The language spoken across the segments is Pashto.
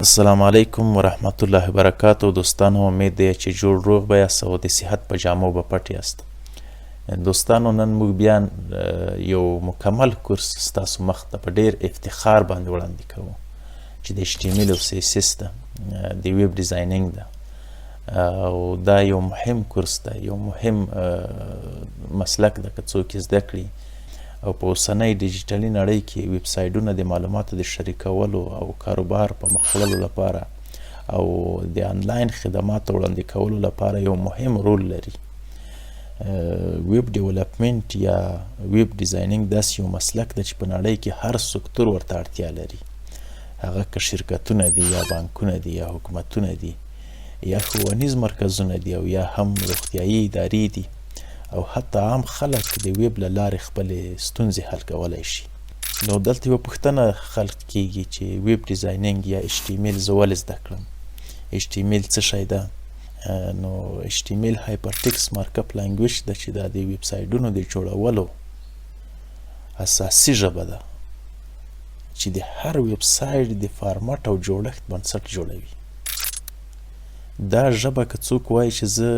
السلام علیکم ورحمت الله وبرکاتو. دوستانو امید دی چې جوړ روغ به یاست او د صحت په جامو به پټ یاست. دوستانو نن موږ بیا یو مکمل کورس ستاسو مخ ته په ډیر افتخار باندې وړاندې کوو چې د HTML او CSS ده، د ویب ډیزاینینګ ده، او دا یو مهم کورس ده، یو مهم مسلک ده که څوک یې زده کړي او په اوسنۍ ډیجیټلي نړۍ کې ویب سایټونه د معلوماتو د شریکولو او کاروبار په مخ وړلو لپاره او د آنلاین خدماتو وړاندې کولو لپاره یو مهم رول لري. ویب ډیولپمنټ یا ویب ډیزاینینګ داسې یو مسلک ده چې په نړۍ کې هر سکتور ورته اړتیا لري، هغه که شرکتونه دي یا بانکونه دي یا حکومتونه دي یا ښوونیز مرکزونه دي او یا هم روغتیایي ادارې دي او حتی عام خلک د ویب له لارې خپلې ستونزې حل کولی شي. نو دلته یوه پوښتنه خلق کیږي چې ویب ډیزاینینګ یا HTML زه ولې زده کړم؟ HTML څه شی ده؟ نو HTML هایپرټیکس مارکپ لانګویج ده چې دا د ویب سایټونو د جوړولو اساسي ژبه ده چې د هر ویب سایټ د فارمټ او جوړښت بنسټ جوړوي. دا ژبه که څوک وایي چې زه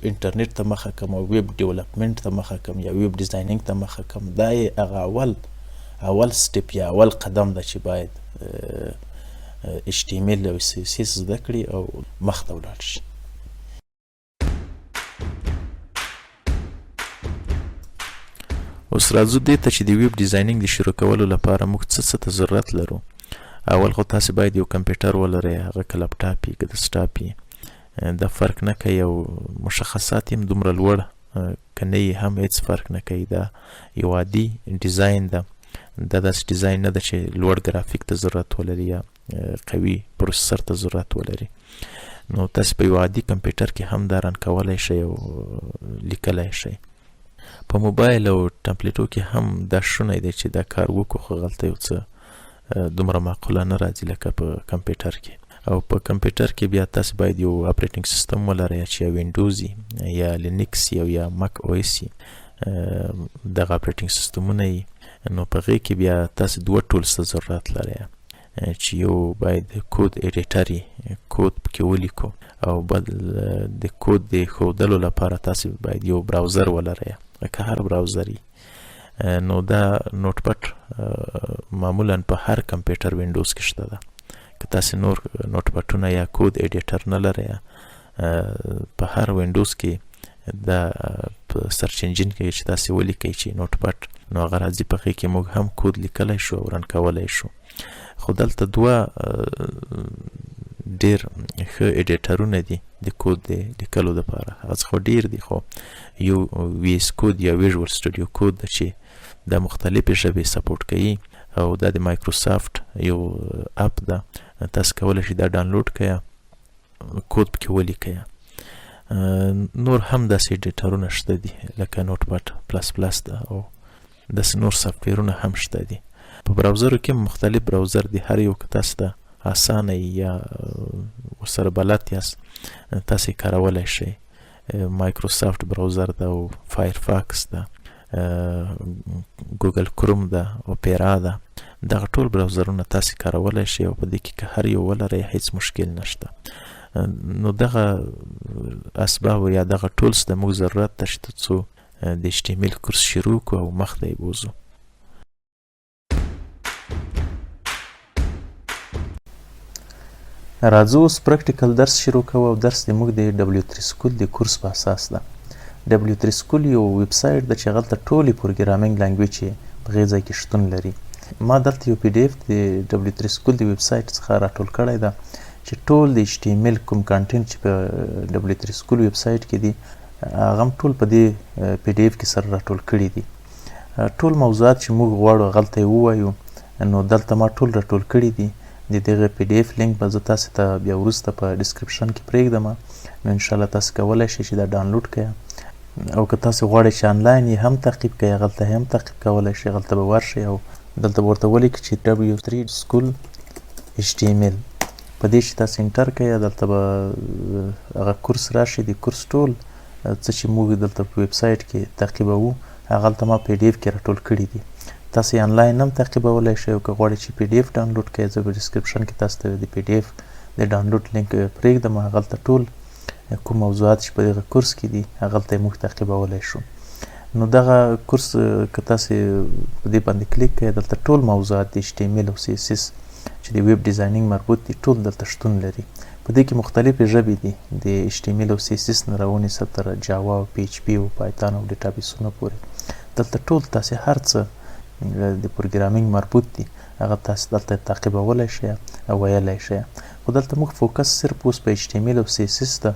انټرنیټ ته مخه کم او ویب ډیولپمنټ ته مخه کم یا ویب ډیزاینینګ ته مخه کم، دا یې هغه اول سټپ یا اول قدم ده چې باید HTML او CSS زده کړي او مخ ته ولاړ شي. اوس راځو دې ته چې د ویب ډیزاینینګ د شروع کولو لپاره موږ څه ته ضرورت لرو. اول خو تاسې باید یو کمپیوټر ولرئ، هغه که لپټاپ وي که ډسکټاپ وي، دا فرق نه کوي او مشخصات هم دومره لوړ که نه یې هم هیڅ فرق نه کوي. دا یو عادي ډیزاین ده، دا داسې ډیزاین نه ده چې لوړ ګرافیک ته ضرورت ولري یا قوي پروسسر ته ضرورت ولري. نو تاسې په یو عادي کمپیوټر کې هم دا رن کولی شئ او لیکلی شئ. په موبایل او ټمپلیټو کې هم دا شونی دی چې دا کار وکړو، خو هغلته یو څه دومره معقوله نه راځي لکه په کمپیوټر کې. او په کمپیوټر کې بیا تاسو باید یو اپریټینګ سیستم ولرئ چې یا وینډوز یا لینکس یا مک اوسی، دغه اپریټینګ سیستمونه یي. نو په هغې کې بیا تاسو دوه ټولز ته ضرورت لرئ چې یو باید کود ایډیټر یي، کود پکې ولیکو، او بل د کود د ښودلو لپاره تاسو باید یو براوزر ولرئ که هر براوزر یي. نو دا نوټ پټ معمولا په هر کمپیوټر وینډوز کې شته ده. که تاسې نور نوټ پټونه یا کود ایډیټر نه لرئ، په هر وینډوز کې دا په سرچ انجین کې چې تاسې ولیکئ چې نوټ پټ، نو هغه راځي. په هغې کې موږ هم کود لیکلی شو او رن کولی شو. خو دلته دوه ډېر ښه ایډیټرونه دي د کود د لیکلو دپاره، هغه څخه ډېر دي، خو یو VS کود یا ویژوال سټوډیو کود ده چې دا مختلفې ژبې سپورټ کوي او دا د مایکروسافټ یو اپ ده. تاسو کولی شئ دا ډاونلوډ کړئ، کود پکې ولیکئ. نور هم داسې ایډیټرونه شته دي لکه نوټ پټ پلس پلس ده او داسې نور سافټویرونه هم شته دي. په براوزرو کې مختلف براوزر دي، هر یو که تاسو ته اسانه یا ورسره بلد یاست تاسو یې کارولی شئ. مایکروسافټ براوزر ده او فایرفاکس ده، ګوګل کروم ده، اوپیرا ده، دغه ټول براوزرونه تاسې کارولی شئ او په دې کې که هر یو ولرئ هیڅ مشکل نشته. نو دغه اسباب یا دغه ټولز د موږ ضرورت ده چې تر څو د HTML کورس شروع کړو او مخ ته یې بوځو. راځو اوس پریکټیکل درس شروع کوو او درس د موږ د W3 سکول د کورس په اساس ده. W3 سکول یو ویب سایټ ده چې هغلته ټولې پروګرامینګ لانګویج یې په هغې ځای کې شتون لري. ما دلته یو PDF د W3 سکول د ویب سایټ څخه راټول کړی ده چې ټول د HTML کوم کانټینټ چې په W3 سکول ویب سایټ کې دي هغه هم ټول په دې PDF کې سره راټول کړي دي. ټول موضوعات چې موږ غواړو هغلته یې ووایو، نو دلته ما ټول راټول کړي دي. د دغه PDF لینک به زه تاسو ته بیا وروسته په ډسکرپشن کې پرېږدم، نو انشاءالله تاسو کولی شئ چې دا ډاونلوډ کړئ. او که تاسو غواړئ چې آنلاین یې هم تعقیب کړئ، هغلته هم تعقیب کولی شئ. هغلته به ورشئ او دلته به ورته ولیکئ چې W3 سکول HTML. په دې چې تاسو انټر کړئ دلته به هغه کورس راشي. د کورس ټول څه چې موږ دلته په ویب سایټ کې تعقیبوو هغلته ما PDF کې راټول کړي دي. تاسو آنلاین هم تعقیبولای شئ او که غواړئ چې پی ډي اف ډاونلوډ کړئ زه به ډسکرپشن کې تاسو ته د پی ډي اف د ډاونلوډ لینک پرېږدم هغلته ټول کوم موضوعات چې په دغه کورس کې دي هغلته موږ تعقیبولای شو نو دغه کورس که تاسو په دې باندې کلیک کړئ دلته ټول موضوعات د HTML او CSS چې د ویب ډیزاینینګ مربوط دي ټول دلته شتون لري په دې کې مختلفې ژبې دي د HTML او CSS نه راونیسه تر جاوا او PHP او پایتون او ډیټابیسونو پورې دلته ټول تاسو هر څه د پروګرامینګ مربوط دي هغه تاسو دلته تعقیبولای شئ او ویلای شئ خو دلته موږ فوکس صرف اوس په HTML او CSS ده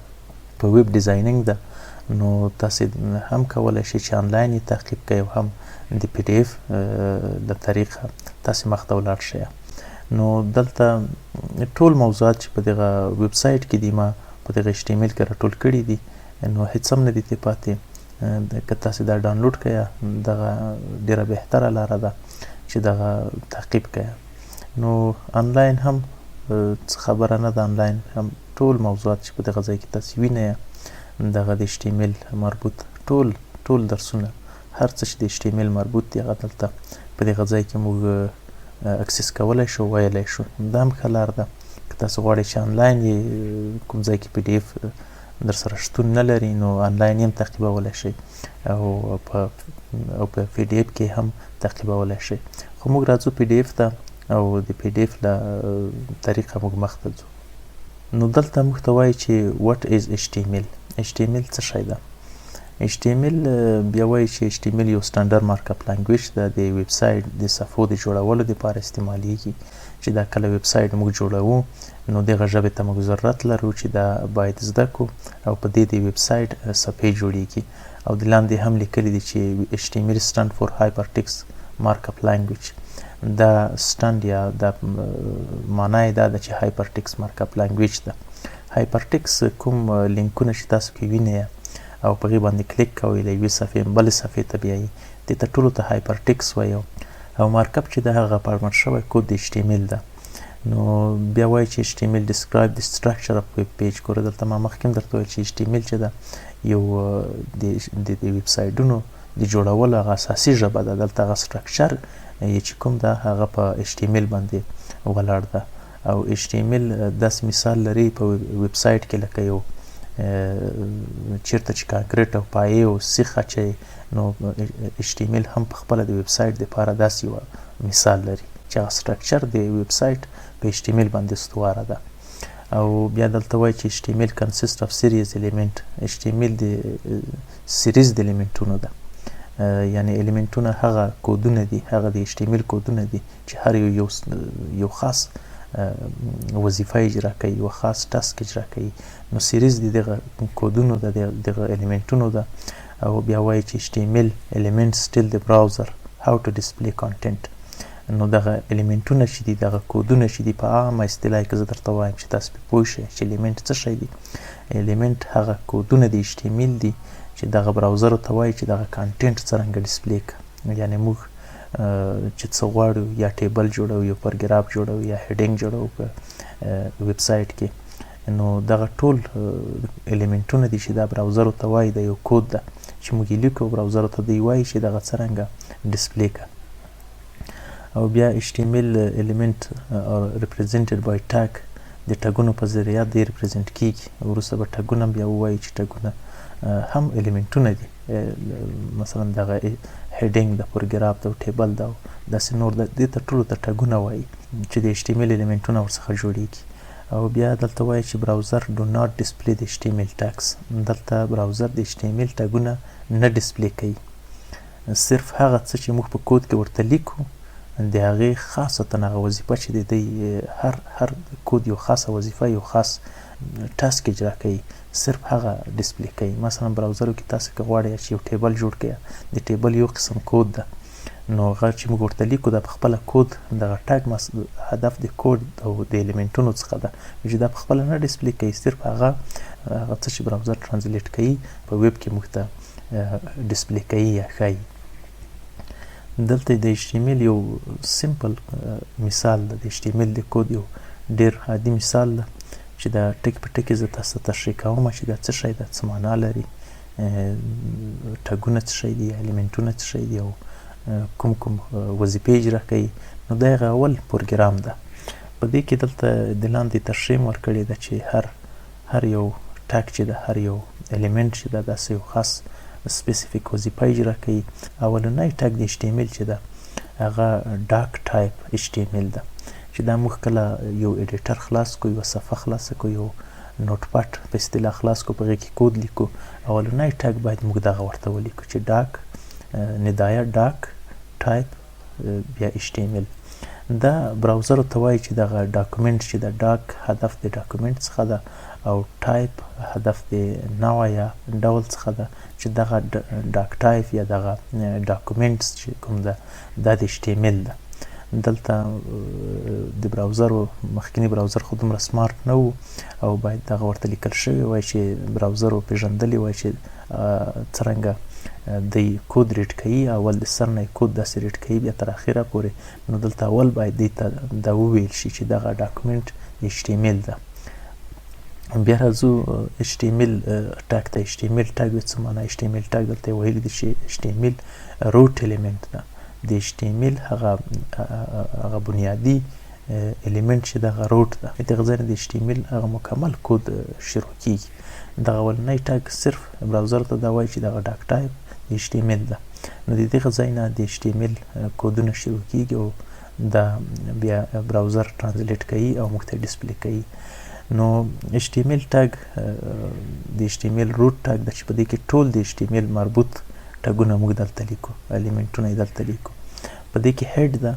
په ویب ډیزاینینګ ده نو تاسو هم کولای شئ چې آنلاین یې تعقیب کړئ او هم د پی ډي اف د طریقه تاسو مخ ته ولاړ شئ نو دلته ټول موضوعات چې په دغه ویب سایټ کې دي ما په دغه HTML کې راټول کړي دي نو هیڅ هم نه دي پاتې که تاسو دا ډاونلوډ کړئ دغه ډیره بهتره لاره ده چې دغه تعقیب کړئ نو آنلاین هم خبره نه ده آنلاین هم ټول موضوعات چې په دغه ځای کې تاسو وینئ دغه د HTML مربوط ټول درسونه هر څه چې د HTML مربوط دي هغه دلته په دغه ځای کې موږ اکسس کولای شو ویلای شو دا هم ښه لار ده که تاسو غواړئ چې آنلاین کوم ځای کې پی ډي اف درسره شتون نه لري نو آنلاین هم تعقیبولای شئ او په پی ډي اف کې هم تعقیبولای شئ خو موږ راځو پی ډي اف ته او د پی ډي اف له طریقه موږ مخ ته ځو نو دلته موږ ته وایي چې what is HTML څه شی ده HTML بیا وایي چې HTML یو سټانډرډ مارک اپ لانګویج ده د ویب سایټ د صفحو د جوړولو لپاره استعمالیږي چې دا کله ویب سایټ موږ جوړوو نو دغه ژبې ته موږ ضرورت لرو چې دا باید زده کړو او په دې د ویب سایټ صفحې جوړیږي او د لاندې هم لیکلي دي چې HTML stand for hypertext markup language دا سټاند یا دا معنا یې دا ده چې hypertext markup language ده hypertext کوم لینکونه چې تاسو کې وینئ او په هغې باندې کلیک کوئ له یوې صفحې بلې صفحې ته بیایي دې ته ټولو ته hypertext وایي او مارکپ چې د هغه فارمټ شوی کود د HTML ده نو بیا وایي چې HTML describe the structure of web page ګوره دلته ما مخکې هم درته ویل چې HTML چې ده یو د ویب سایټونو د جوړولو هغه اساسي ژبه ده دلته هغه structure چې کوم ده هغه په HTML باندې ولاړ ده او HTML داسې مثال لري په ویب سایټ کې لکه یو چیرته چې کانکریټ او پایې او سیخ اچوي نو HTML هم په خپله د ویب سایټ دپاره داسې یوه مثال لري چې هغه سټرکچر د ویب سایټ په HTML باندې استواره ده او بیا دلته وایي چې HTML consist of series element HTML د سیریز د الیمنټونو ده یعنی الیمنټونه هغه کودونه دي هغه د HTML کودونه دي چې هر یو خاص وظیفه اجرا کوي یو خاص ټاسک اجرا کوي نو سیریز د دغه کودونو د دغه الیمنټونو ده او بیا وایي چې HTML elements tell the browser how to display content نو دغه الیمنټونه چې دي دغه کودونه چې دي په عامه اصطلاح کې زه درته وایم چې تاسو پرې پوه شئ چې الیمنټ څه شی دي الیمنټ هغه کودونه د HTML دي چې دغه براوزر ته وایي چې دغه کانټینټ څرنګه ډسپلی کړه یعنی موږ چې څه غواړو یا ټیبل جوړو یا پاراګراف جوړو یا هیډینګ جوړو په ویب سایټ کې نو دغه ټول الیمنټونه دي چې دا براوزر ته وایي د یو کود ده چې موږ یې لیکو براوزر ته دی وایي چې دغه څرنګه ډسپلی کړه او بیا HTML element are represented by tag د ټاګونو په ذریعه دی ریپرزنټ کیږي وروسته به ټاګونه بیا ووایي چې ټاګونه هم الیمنټونه دي مثلا دغه هیډینګ د پروګراف د ټیبل د داسې نور دې ته ټولو ته ټاګونه وایي چې د HTML الیمنټونه ورڅخه جوړیږي او بیا دلته وایي چې براوزر do not display the HTML tags دلته براوزر د HTML ټاګونه نه ډسپلی کوي صرف هغه څه چې موږ په کود کې ورته لیکو د هغې خاصتا هغه وظیفه چې د دوی هر کود یو خاصه وظیفه یو خاص ټاسک اجرا کوي صرف هغه ډسپلی کوي مثلا براوزرو کې تاسو که غواړئ چې یو ټیبل جوړ کړئ د ټیبل یو قسم کود ده نو هغه چې موږ ورته لیکو دا په خپله کود دغه ټاګ هدف د کود او د الیمنټونو څخه ده چې دا په خپله نه ډسپلی کوي صرف هغه څه چې براوزر ټرانسلیټ کوي په ویب کې موږ ته ډسپلی کوي یا ښایي دلته د HTML یو سمپل مثال ده د HTML د کود یو ډیر عادي مثال ده چې دا ټکي په ټکي زه تاسو ته تشریح کوم چې دا څه شی ده څه معنا لري ټاګونه څه شی دي الیمنټونه څه شی دي او کوم وظیفې اجرا کوي، نو دا هغه اول پروګرام ده. په دې کې دلته د لاندې ترشیم ورکړې ده چې هر یو ټاګ چې ده، هر یو الیمنټ چې ده داسې یو خاص سپیسیفیک وظیفه اجرا کوي. اولنی ټاګ د HTML چې ده هغه ډاک ټایپ HTML ده، چې دا موږ کله یو ایډیټر خلاص کو، یو صفحه خلاصه کو، یو نوټ پاډ په اصطلاح خلاص کو، په هغې کې کود لیکو، اولنی ټاګ باید موږ دغه ورته ولیکو چې ډاک ندایه ډاک ټایپ بیا HTML. دا براوزر ته وایي چې دغه ډاکومنټ چې د ډاک هدف د ډاکومنټ څخه ده او ټایپ هدف د نوع یا ډول څخه ده، چې دغه ډاک ټایپ یا دغه ډاکومنټس چې کوم ده دا د HTML ده. دلته د براوزر مخکینی براوزر خو دومره سمارټ نه و او باید دغه ورته لیکل شوی وای چې براوزر پیژندلی وای چې څرنګه د کود ریډ کوي، اول د سر نه کود داسې ریډ کوي بیا تر اخره پورې. نو دلته اول باید دې ته دا وویل شي چې دغه ډاکومنټ HTML ده. بیا راځو HTML ټاګ ته. HTML ټاګ څه معنی؟ HTML ټاګ دلته ویلي دي چې HTML روټ الیمنټ ده. د HTML هغه بنیادی الیمنټ چې دغه روټ ده، دغه ځای نه د HTML هغه مکمل کود شروع کیږي. دغه اولنی ټاګ صرف براوزر ته دا وایي چې دغه ډاک ټایپ HTML ده. نو د دغه ځای نه د HTML کودونه شروع کیږي او دا بیا براوزر ترانسلیټ کوي او موږ ته ډسپلی کوي. نو HTML ټاګ د HTML روټ ټاګ ده چې په دې کې ټول د HTML مربوط ټاګونه موږ دلته لیکو، الیمنټونه یې دلته لیکو. په دې کې هیډ ده،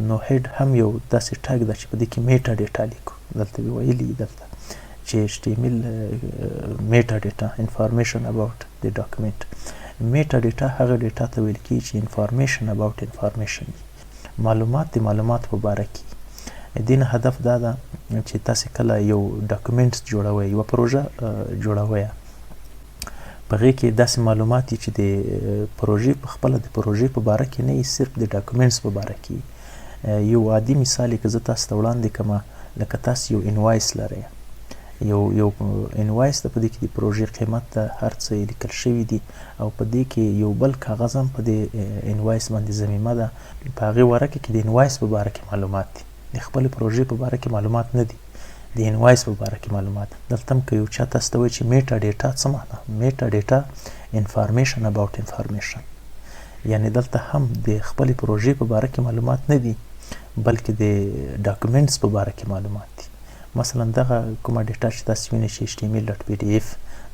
نو هیډ هم یو داسې ټاګ ده چې په دې کې میټا ډیټا لیکو. دلته ویلي دلته چې HTML میټا ډیټا انفارمیشن اباوت د ډاکومنټ. میټا ډیټا هغه ډیټا ته ویل کیږي چې انفارمیشن اباوت انفارمیشن، معلومات د معلومات په باره کې. دین هدف دا ده چې تاسو کله یو ډاکومنټ جوړوئ، یو پروژه جوړوئ، په هغې کې داسې معلومات چې د پروژې په خپله د پروژې په باره کې نه وي، صرف د ډاکومنټس په باره کې. یو عادي مثال یې که زه تاسو ته وړاندې کړمه، لکه تاسو یو انوایس لرئ، یو انوایس ده، په دې کې د پروژې قیمت ده، هر څه یې لیکل شوي دي او په دې کې یو بل کاغذ هم په دې انوایس باندې ضمیمه ده. په هغې ورقه کې د انوایس په باره کې معلومات دي، د خپلې پروژې په باره کې معلومات نه دي، د انوایس په باره کې معلومات. دلته هم که یو چا تاسو ته وایي چې میټا ډیټا څه معنی؟ میټا ډیټا انفارمیشن اباوت انفارمیشن، یعنې دلته هم د خپلې پروژې په باره کې معلومات نه دي بلکې د ډاکومنټس په باره کې معلومات دي. مثلا دغه کومه ډیټا چې تاسو وینئ چې HTML.pdf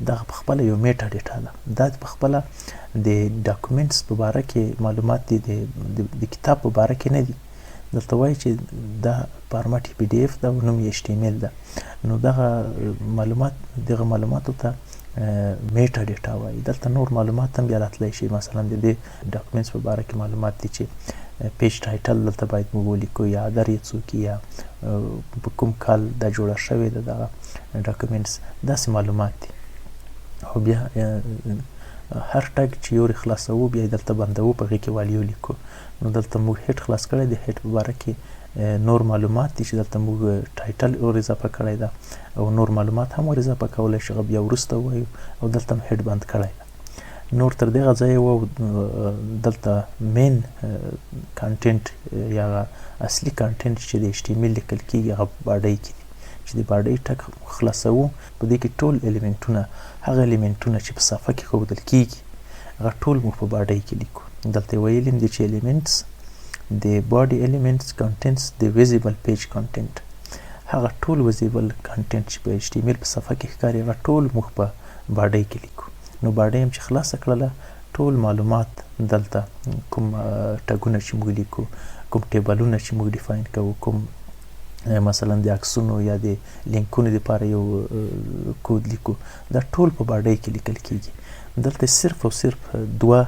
دغه په خپله یو میټا ډیټا ده، دا په خپله د ډاکومنټس په باره کې معلومات دي، د کتاب په باره کې نه دي. دلته وایي چې دا فارمټ PDF ده او نوم یې HTML ده. نو دغه معلوماتو ته میټا ډیټا وایي. دلته نور معلومات هم بیا راتلی شي، مثلا د دې ډاکومنټس په باره کې معلومات دي چې پیج ټایټل دلته باید موږ ولیکو، یا ادر یې څوک یا په کوم کال دا جوړه شوې ده دغه ډاکومنټس، داسې معلومات دي. او بیا هر ټاګ چې یو خلاصوو بیا یې دلته بندوو، په هغې کې والیو لیکو. نو دلته موږ هیډ خلاص کړی دی، هیډ په باره کې نور معلومات دي چې دلته موږ ټایټل ور اضافه کړی ده او نور معلومات هم ور اضافه کولی شو، بیا وروسته ووایو. او دلته هم هیډ بند کړی ده. نور تر دغه ځایه و دلته مین کانټینټ یا اصلي کانټینټ چې د HTML لیکل کېږي هغه باډۍ کې دي، چې د باډۍ ټک خلاصوو. په دې کې ټول الیمنټونه، هغه الیمنټونه چې په صفحه کې ښودل کېږي هغه ټول موږ په باډۍ کې لیکو. دلته ویلي دي چې elements د body elements contents د visible page content، هغه ټول visible content چې په HTML په صفحه کې ښکاري هغه ټول موږ په باډۍ کې لیکو. نو باډۍ هم چې خلاصه کړله، ټول معلومات دلته کوم ټاګونه چې موږ لیکو، کوم ټیبلونه چې موږ ډیفاین کوو، کوم مثلا د عکسونو یا د لینکونو دپاره یو کود لیکو، دا ټول په باډۍ کې لیکل کېږي. دلته صرف او صرف دوه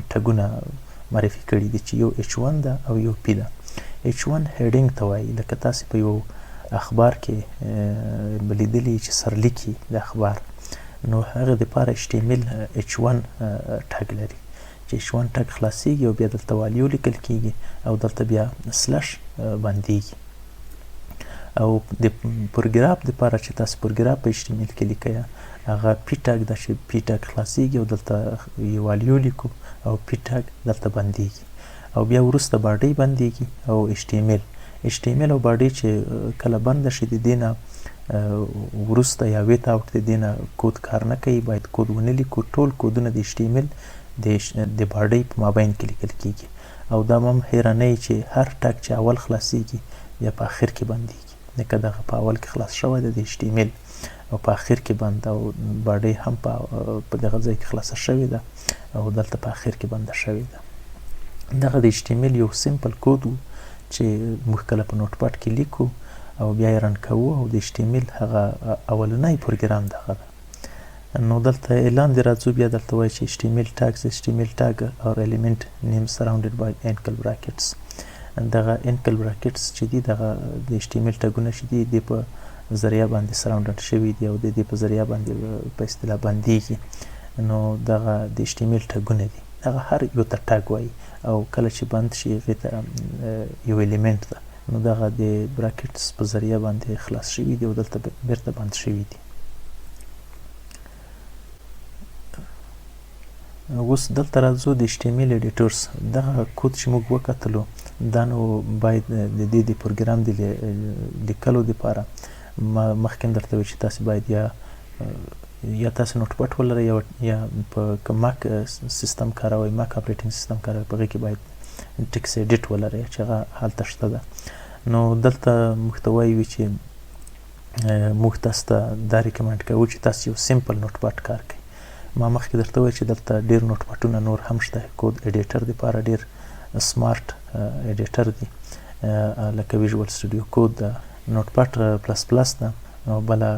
ټاګونه معرفي کړي دي چې یو H1 ده او یو P ده. H1 هیډینګ ته وایي، لکه تاسې په یو اخبار کې لیدلي چې سرلیکي د اخبار، نو هغه دپاره HTML H1 ټاګ لري چې H1 ټاګ خلاصیږي او بیا دلته والیو لیکل کېږي او دلته بیا سلش بندیږي. او د پروګراف لپاره چې تاسو پروګراف په HTML کې لیکئ هغه پی ټاګ ده چې پی ټاګ خلاصیږي او دلته یو والیو لیکو او پی ټاګ دلته بندیږي او بیا وروسته باډي بندیږي او HTML او باډي چې کله بند شي د دې نه وروسته یا ویت اوټ د دې نه کود کار نه کوي باید کود ونه لیکو ټول کودونه د HTML د باډي په مابین کې لیکل کیږي او دا هم حیرانوي چې هر ټاګ چې اول خلاصیږي بیا په اخر کې بندیږي لکه دغه په اول کې خلاص شوی دی د HTML او په اخر کې بند او باډي هم په دغه ځای کې خلاصه شوې ده او دلته په اخر کې بنده شوې ده دغه د HTML یو سمپل کود و چې موږ کله په نوټ پاډ کې لیکو او بیا یې رن کوو او د HTML هغه اولنی پروګرام دغه ده نو دلته اعلان دی راځو بیا دلته وایي چې HTML tag or element name surrounded by angle brackets دغه انکل براکټس چې دي دغه د HTML ټاګونه چې دي د په ذریعہ باندې سراوندډ شوي دي او د دې په ذریعہ باندې په اصطلاح بندیږي نو دغه د HTML ټاګونه دي هغه هر یو ته ټاګ وایي او کله چې بند شي هغې ته یو الیمنټ ده نو دغه د براکټس په ذریعہ باندې خلاص شوي دي او دلته بیرته بند شوي دي اوس دلته راځو د HTML editors دغه کود چې موږ وکتلو دا نو باید د دې د پروګرام د لیکلو دپاره مخکې درته وایي چې تاسې باید یا تاسې نوټ پاډ ولرئ یا که ماک سیستم کاروئ ماک اپریټینګ سیستم کاروئ په هغې کې باید ټکس ایډیټ ولرئ چې هغه هلته شته ده نو دلته موږ ته وایي چې موږ تاسو ته دا ریکمنډ کوو چې تاسو یو سمپل نوټ پاډ کار کوئ ما مخکې درته وایي چې دلته ډېر نوټ پاډونه نور هم شته کود ایډیټر دپاره ډېر سمارټ ایډیټر دی لکه ویژوال سټوډیو کود ده نوټ پاډ پلس پلس ده او بله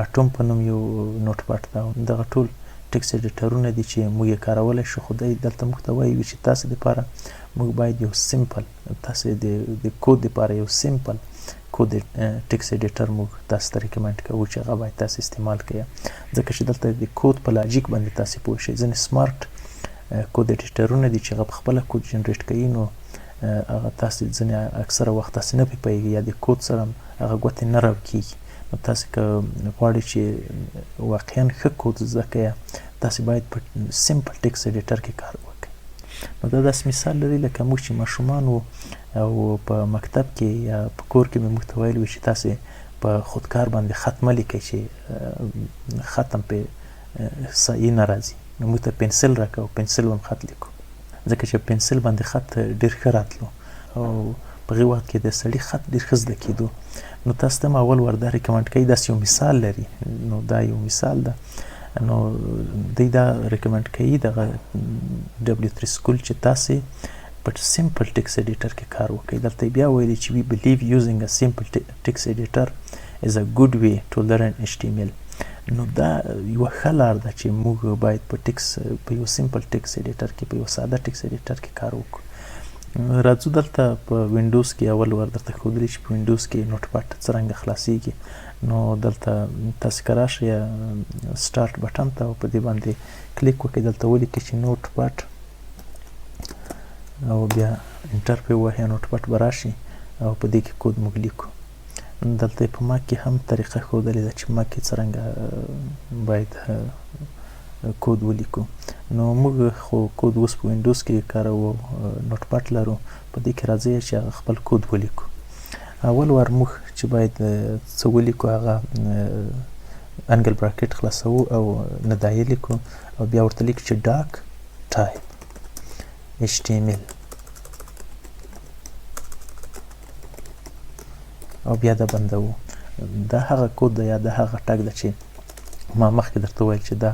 اټوم په نوم یو نوټ پاډ ده دغه ټول ټکس ایډیټرونه دي چې موږ یې کارولی شو خو دی دلته موږ ته وایي چې تاسو دپاره موږ باید یو سمپل تاسو د کود دپاره یو سمپل کود ټکس ایډیټر موږ تاسو ته ریکمنډ کوو چې هغه باید تاسو استعمال کړئ ځکه چې دلته د کود په لاجیک باندې تاسو پوه شئ ځینې سمارټ کود ایډیټرونه دي چې هغه په خپله کود جنریټ کوي نو هغه تاسو ځینې اکثره وخت تاسو نه پرې پوهېږئ یا د کود سره هغه ګوتې نه راوکېږي نو تاسو که غواړئ چې واقعا ښه کود زده کړئ تاسو باید په سمپل ټکس ایډیټر کې کار وکړئ نو دا داسې مثال لري لکه موږ چې ماشومان وو او په مکتب کې یا په کور کې مې موږ ته ویل وي چې تاسې په خودکار باندې خط مه لیکئ چې ختم پې صحیح نه راځي نو موږ ته پنسل راکړه او پنسل هم خط لیکو ځکه چې پنسل باندې خط ډېر ښه راتلو او په هغې وخت کې د سړي خط ډېر ښه زده کېدو نو تاسو ته هم اول ور دا ریکمنډ کوي داسې یو مثال لري نو دا یو مثال ده نو دوی دا ریکمنډ کوي دغه W3 سکول چې تاسې په سمپل ټکس ایډیټر کې کار وکړئ دلته بیا ویلي چې we believe using a simple text editor is a good way to learn HTML نو دا یوه ښه لار ده چې موږ باید په یو سمپل ټکس ایډیټر کې په یو ساده ټکس ایډیټر کې کار وکړو راځو دلته په وینډوز کې اول ور درته ښودلي چې په وینډوز کې نوټ پاډ څرنګه خلاصیږي نو دلته تاسو که راشئ سټارټ بټن ته او په دې باندې کلیک وکړئ دلته ولیکئ چې نوټ پاډ او بیا انټر پرې ووهئ نوټ پاډ به راشي او په دې کې کود موږ لیکو دلته په ماک کې هم طریقه ښودلې ده چې ماک کې څرنګه باید کود ولیکو نو موږ خو کود اوس په وینډوز کې کاروو نوټ پاډ لرو په دې کې راځئ چې هغه خپل کود ولیکو اول وار موږ چې باید څه ولیکو هغه انګل براکټ خلاصوو او ندایې لیکو او بیا ورته لیکو چې ډاک ټایپ HTML او بیا دا بندوو دا هغه کود ده یا دا هغه ټاګ ده چې ما مخکې درته وویل چې دا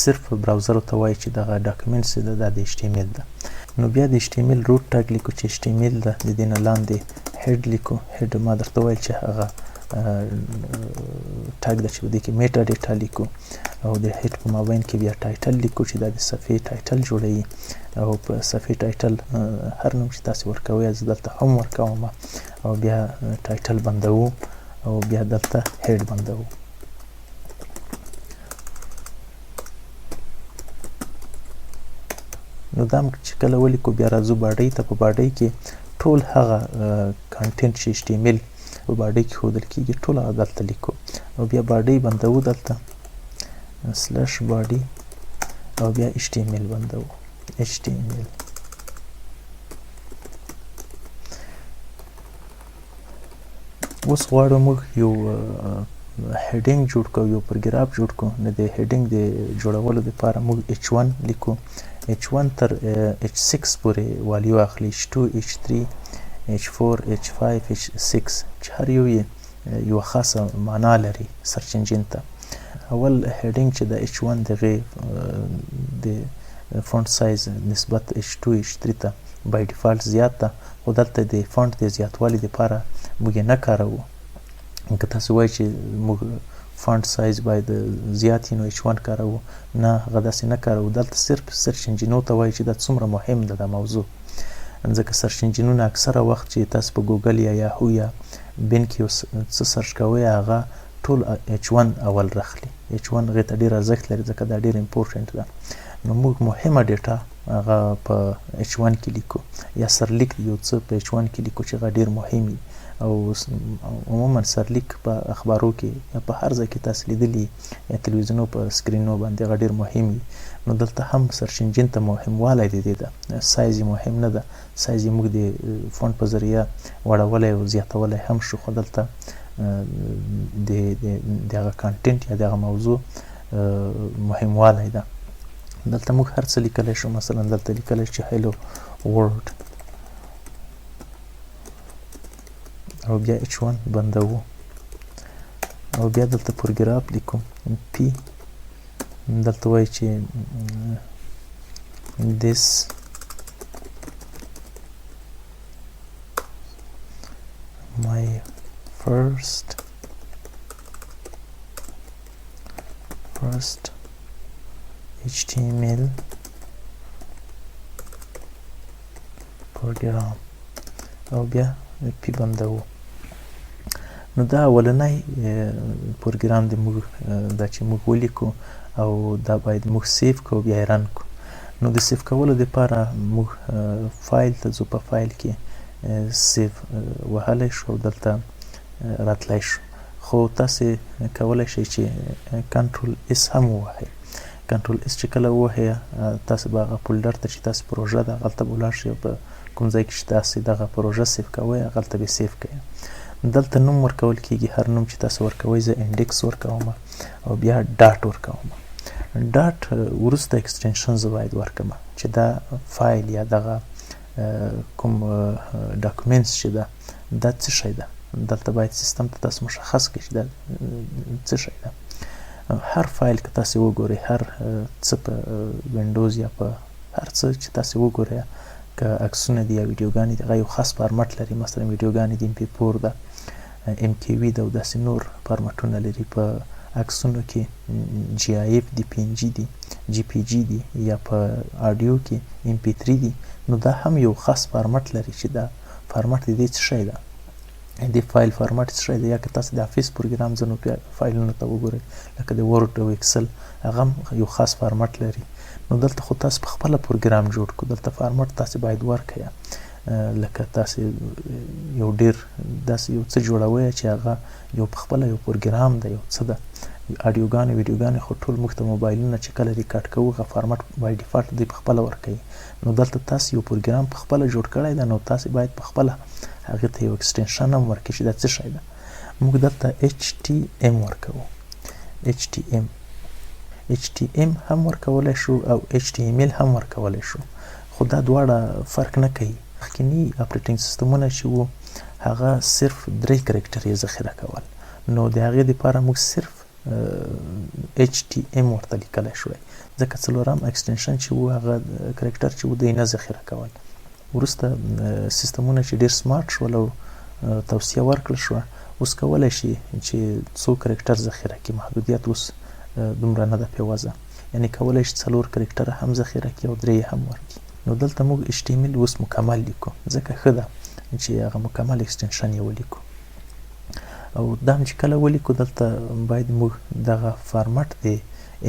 صرف براوزرو ته وایي چې دغه ډاکومنټس ده دا د HTML ده نو بیا د HTML روټ ټاګ لیکو چې HTML ده د دې نه لاندې هیډ لیکو هیډ ما درته وویل چې هغه ټاګ ده چې په دې کې میټا ډیټا لیکو او د هیډ په مابین کې بیا ټایټل لیکو چې دا د صفحې ټایټل جوړوي او په صفحې ټایټل هر نوم چې تاسو ورکوئ زه دلته هم ورکوم او بیا ټایټل بندوو او بیا دلته هیډ بندوو نو دا چې کله ولیکو بیا راځو باډۍ ته په باډۍ کې ټول هغه کانټینټ چې HTML په باډي کې ښودل کېږي ټول هغه دلته لیکو او بیا باډي بندوو دلته سلش باډي او بیا HTML بندوو HTML اوس غواړو موږ یو هیډینګ جوړ کړو یو پاراګراف جوړ کړو نو د هیډینګ د جوړولو لپاره موږ H1 لیکو H1 تر H6 پورې والیو اخلي H2 H3 H4 H5 H6 چې هر یو یو خاصه معنا لري سرچ انجن ته اول هیډینګ چې د H1 دغه د فونټ سایز نسبت H2 H3 ته بای ډیفالت زیات ده خو دلته د فونټ د زیاتوالي لپاره موږ نه کاروو که تاسو وایئ چې موږ فونټ سایز باید زیات وي نو H1 کاروو نه هغه داسې نه کاروو دلته صرف سرچ انجنونو ته وایي چې دا څومره مهم ده دا موضوع ځکه سرچ انجنونه اکثره وخت چې تاسو په ګوګل یا یاهو یا بین کې څه سرچ کوئ هغه ټول H1 اول راخلي H1 هغې ته ډېر ارزښت لري ځکه دا ډېر امپورټنټ ده نو موږ مهمه ډیټا هغه په H1 کې لیکو یا سرلیک یو څه په H1 کې لیکو چې هغه ډېر مهم وي او عموما سرلیک په اخبارو کې یا په هر ځای کې تاسو لیدلی یا تلویزیونو په سکرینو باندې هغه ډېر مهم وي نو دلته هم سرچ انجن ته مهموالی د دې ده سایز یې مهم نه ده سایز یې موږ د فونټ په ذریعه وړولی او زیاتولی هم شو خو دلته د هغه کانټینټ یا د هغه موضوع مهموالی ده دلته موږ هر څه لیکلی شو مثلا دلته لیکلی چې هیلو ورلډ او بیا H1 بندوو او بیا دلته پاراګراف لیکو P دلته وایي چې this my first HTML program او بیا P بندوو نو دا اولنی پروګرام د موږ دا چې موږ ولیکو او دا باید موږ سیف کړو بیا یې رن کړو نو د سیف کولو دپاره موږ فایل ته ځو په فایل کې سیف وهلی شو او دلته راتلی شو خو تاسې کولی شئ چې کنټرول اس هم ووهئ کنټرول اس چې کله ووهئ تاسې به هغه فولډر ته چې تاسې پروژه ده هغلته به ولاړ شئ او په کوم ځای کې چې تاسې دغه پروژه سیف کوئ هغلته به سیف کوئ دلته نوم ورکول کېږي هر نوم چې تاسو ورکوئ زه انډیکس ورکوم او بیا ډاټ ورکوم ډاټ وروسته اکسټنشن زه باید ورکړم چې دا فایل یا دغه کوم ډاکومنټس چې ده دا څه شی ده دلته باید سیستم ته تاسو مشخص کړئ چې دا څه شی ده هر فایل که تاسې وګورئ هر څه په وینډوز یا په هر څه چې تاسې وګورئ که عکسونه دي یا ویډیوګانې دي هغه یو خاص فارمټ لري مثلا ویډیوګانې د MP4 ده MKV ده او داسې نور فارمټونه لري په عکسونو کې GIF دي PNG دي GPG دي یا په آډیو کې MP3 دي نو دا هم یو خاص فارمټ لري چې دا فارمټ د دې څه شی ده د فایل فارمټ څه شی دی یا که تاسو د افیس پروګرام ځنو فایلونو ته وګورئ لکه د ورډ او ایکسل هغه یو خاص فارمټ لري نو دلته خو تاسو په خپله پروګرام جوړ کړو دلته فارمټ تاسې باید ورکړئ لکه تاسې یو ډېر داسې یو څه جوړوئ چې هغه یو په خپله یو پروګرام ده یو څه ده آډیوګانې ویډیوګانې خو ټول موږ ته موبایلونه چې کله ریکارډ کوو هغه فارمټ بای ډیفالټ دوی په خپله ورکوي نو دلته تاسې یو پروګرام په خپله جوړ کړی ده نو تاسې باید په خپله هغې ته یو اکسټنشن هم ورکړي چې دا څه شی ده موږ دلته HTM ورکوو HTM هم ورکولی شو او HTML هم ورکولی شو خو دا دواړه فرق نه کوي مخکیني اپریټینګ سیستمونه چې وو هغه صرف 3 کرکټر یې ذخیره کول نو د هغې دپاره موږ صرف HTM ورته لیکلی شوی ځکه څلورم اکسټنشن چې وو هغه کرکټر چې وو دی نه ذخیره کول وروسته سیستمونه چې ډېر سمارټ شول او توصیه ورکړل شوه اوس کولی شي چې څو کرکټر ذخیره کړي محدودیت اوس دومره نه ده پې وضع یعنې کولی شي 4 کرکټره هم ذخیره کړي او 3 هم ورکړي نو دلته موږ HTML اوس مکمل لیکو ځکه ښه ده چې هغه مکمل اکسټنشن یې ولیکو او دا هم چې کله ولیکو دلته باید موږ دغه فارمټ دی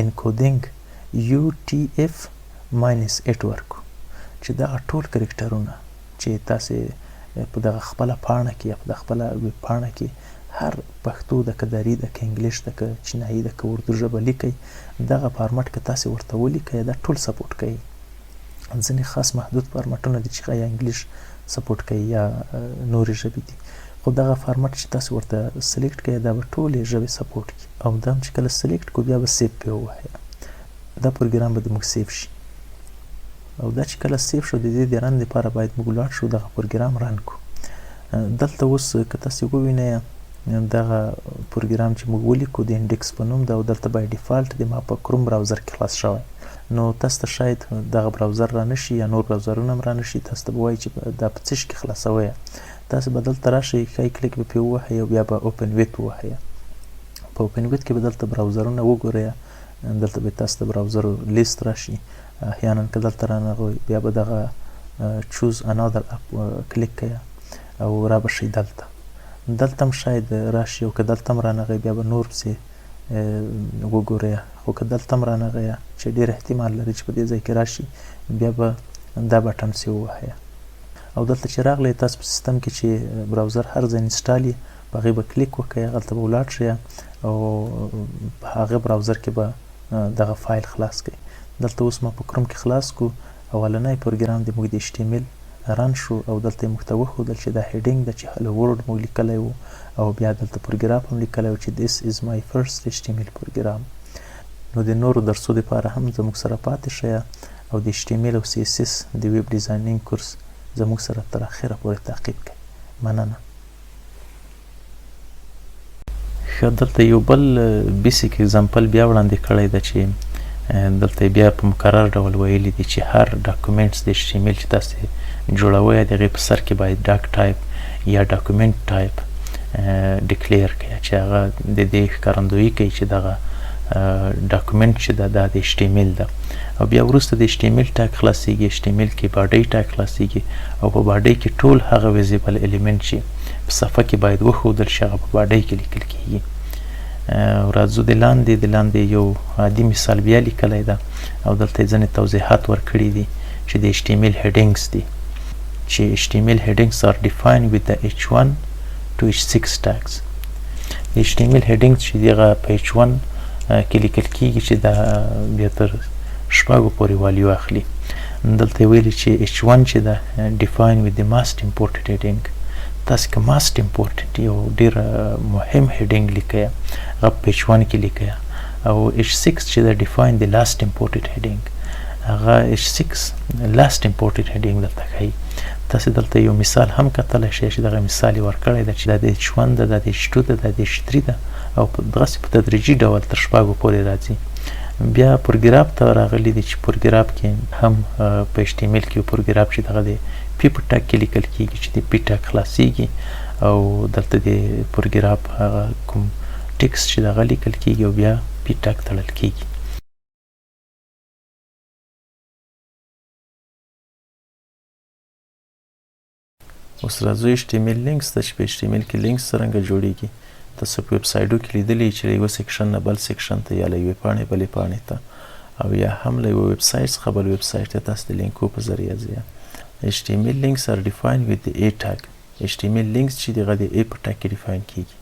انکودینګ UTF-8 ورکو چې دغه ټول کرکټرونه چې تاسې په دغه خپله پاڼه کې یا په خپله ویب پاڼه کې هر پښتو ده که دري ده که انګلیش ده که چینایي ده که اردو ژبه لیکئ دغه فارمټ که تاسې ورته ولیکئ دا ټول سپورټ کوي. ځینې خاص محدود فارمټونه دي چې یا انګلیش سپورټ کوي یا نورې ژبې دي خو دغه فارمټ چې تاسې ورته سلیکټ کوئ دا به ټولې ژبې سپورټ کوي او دا چې کله سلیکټ کړو بیا به سیف پې ووهئ دا پروګرام به زموږ سیف شي او دا چې کله سیف شو د دې د رن لپاره باید موږ ولاړ شو دغه پروګرام رن کړو. دلته اوس که تاسې ووینئ دغه پروګرام چې موږ ولیکو د انډکس په نوم ده او دلته بای ډیفالټ د ما په کروم براوزر کې خلاص شوی نو تاسو ته شاید دغه براوزر را نشي یا نور براوزرونه هم را نشي تاسو ته به وایي چې دا په څه شي کې خلاصوئ تاسو به دلته راشئ ښی کلیک به پرې ووهئ او بیا به اوپن ویت ووهئ په اوپن ویت کې به دلته براوزرونه وګورئ دلته به تاسو د براوزرو لیست راشي احیانا که دلته رانغوئ بیا به دغه چوز انادر اپ کلیک کوئ او را به شئ دلته هم شاید راشي او که دلته هم رانغئ بیا به نور پسې وګورئ خو که دلته هم رانغئ چې ډېر احتمال لري چې په دې ځای کې راشي بیا به دا بټن پسې ووهئ او دلته چې راغلی تاسو په سیستم کې چې براوزر هر ځای انسټال یې په هغې به کلیک وکړئ هغلته به ولاړ شئ او په هغه براوزر کې به دغه فایل خلاص کړئ. دلته اوس ما په کروم کې خلاص کړو اولنی پروګرام د موږ د HTML رن شو او دلته یې موږ ته وښودل چې دا هیډینګ ده چې هلو ورډ موږ لیکلی و او بیا دلته پروګرام هم لیکلی و چې this is my first HTML پروګرام. نو د نورو درسو دپاره هم زموږ سره پاتې شئ او د HTML او CSS د ویب ډیزاینینګ کورس زموږ سره تر اخره پورې تعقیب کړئ. مننه. ښه دلته یو بل بیسیک اگزامپل بیا وړاندې کړی ده چې دلته بیا په مکرر ډول ویلي دي چې هر ډاکومنټس د HTML چې تاسې جوړوئ د هغې په سر کې باید ډاک ټایپ یا ډاکومنټ ټایپ ډیکلیر کړئ چې هغه د دې ښکارندویي کوي چې دغه ډاکومنټ چې ده دا د HTML ده او بیا وروسته د HTML ټاګ خلاصیږي HTML کې باډۍ ټاګ خلاصیږي او په باډۍ کې ټول هغه ویزیبل الیمنټ چې په صفحه کې باید وښودل شي هغه په باډۍ کې لیکل کیږي. راځو د لاندې یو عادي مثال بیا لیکلی ده او دلته یې ځینې توضیحات ورکړي دي چې د HTML headings دي چې HTML headings are defined with the H1 to H6 tags. د HTML headings چې دغه په H1 کې لیکل کیږي چې دا بیا تر شپږو پورې والیو اخلي. دلته یې ویلي چې H1 چې ده define with the most important heading تاسې که most important یو ډېر مهم heading لیکئ هغه په H1 کې لیکئ او H6 چې ده define the last important heading هغه H6 last important heading دلته ښایي. تاسې دلته یو مثال هم کتلی شئ چې دغه مثال یې ورکړی ده چې دا د H1 ده دا د H2 ده دا د H3 ده او دغسې په تدریجي ډول تر شپږو پورې راځي. بیا پروګرام ته راغلی دی چې پروګرام کې هم په HTML کې یو پروګرام چې دغه د پی په ټاګ کې لیکل کیږي چې د پی ټاګ خلاصیږي او دلته د پروګرام هغه کوم ټکسټ چې دغه لیکل کیږي او بیا پی ټاګ تړل کیږي. اوس راځو HTML لینکس ته چې په HTML کې لینکس څرنګه جوړیږي. تاسو په ویب سایټو کې لیدلی چې له یوه سیکشن نه بل سیکشن ته یا له یوې پاڼې بلې پاڼې ته او یا هم له یوه ویب سایټ څخه بل ویب سایټ ته تاسو د لینکو په ذریعه ځئ. HTML links are defined with the A tag. HTML links چې دغه د A په ټاګ کې ډیفاین کیږي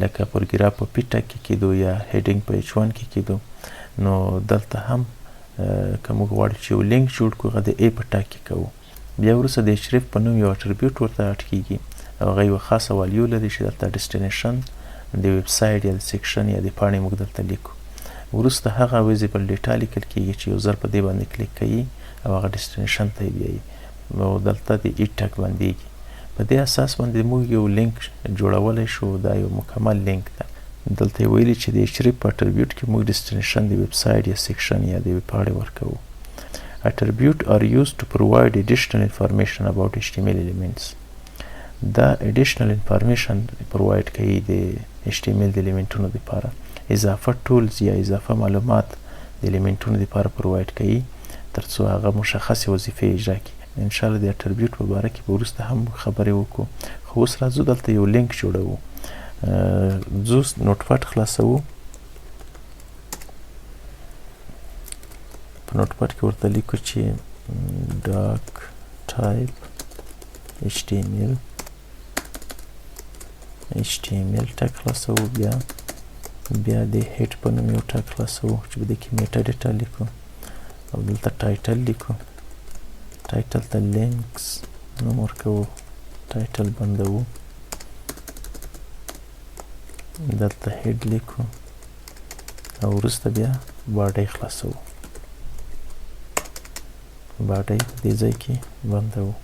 لکه پروګرام په پی ټاګ کې کیدو یا هیډینګ په H1 کې کیدو نو دلته هم که موږ غواړو چې یو لینک جوړ کړو هغه د A په ټاګ کې کوو. بیا وروسته د href په نوم یو اټریبیوټ ورته اډ کیږي او هغه یوه خاصه والیو لري چې دلته ډیسټینیشن د ویب سایټ یا د سیکشن یا د پاڼې موږ دلته لیکو. وروسته هغه ویزیبل ډیټا لیکل کیږي چې یوزر په دې باندې کلیک کوي او هغه ډیسټینیشن ته یې بیایي او دلته د ای ټاګ باندېږي. په دې اساس باندې موږ یو لینک جوړولی شو دا یو مکمل لینک ده. دلته یې ویلي چې د href په اټریبیوټ کې موږ ډیسټینیشن د ویب سایټ یا سیکشن یا د یوې پاڼې ورکوو. Attributes are used to provide additional information about HTML elements. دا additional information provide کوي د HTML د elementونو دپاره اضافه tools یا اضافه معلومات د elementونو دپاره provide کوي تر څو هغه مشخصې وظیفې اجرا کړي. انشاءالله د اټریبیوټ په باره کې به وروسته هم خبرې وکړو خو اوس راځو دلته یو لینک جوړوو. ځو نوټ پاډ خلاصوو. په نوټ پاډ کې ورته لیکو چې ډاک ټایپ HTML ټاک خلاصو بیا د هیډ په نوم یو ټاک خلاصو چې په دې کې میټا ډیټا لیکو او دلته ټایټل لیکو ټایټل ته لینکس نوم ورکوو ټایټل بندوو دلته هیډ لیکو او وروسته بیا باډی خلاصوو باډی په دې ځای کې بندوو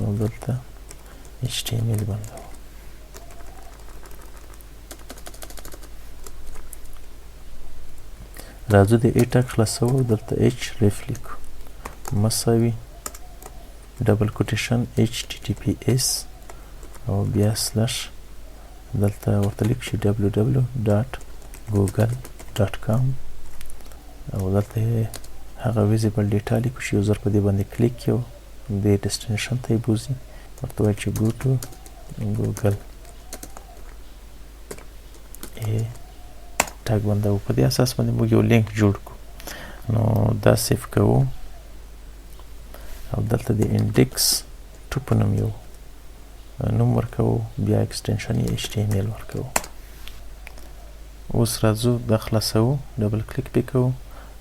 او دلته HTML بندوو راځو د A ټاک خلاصوو دلته href لیکو مساوي ډبل کوټیشن https او بیا سلش دلته ورته لیکو چې www.google.com او دلته هغه ویزیبل ډیټا لیکو چې یوزر په دې باندې کلیک کړي د ډیسټینیشن ته یې بوځي ورته وایي چې go to google ټاګ بندوو په دې اساس باندې موږ یو لینک جوړ کړو نو دا سیف کوو او دلته د انډیکس 2 په نوم یو نوم ورکوو بیا ایکسټنشن یې HTML ورکوو اوس راځو دا خلاصوو ډبل کلیک پې کوو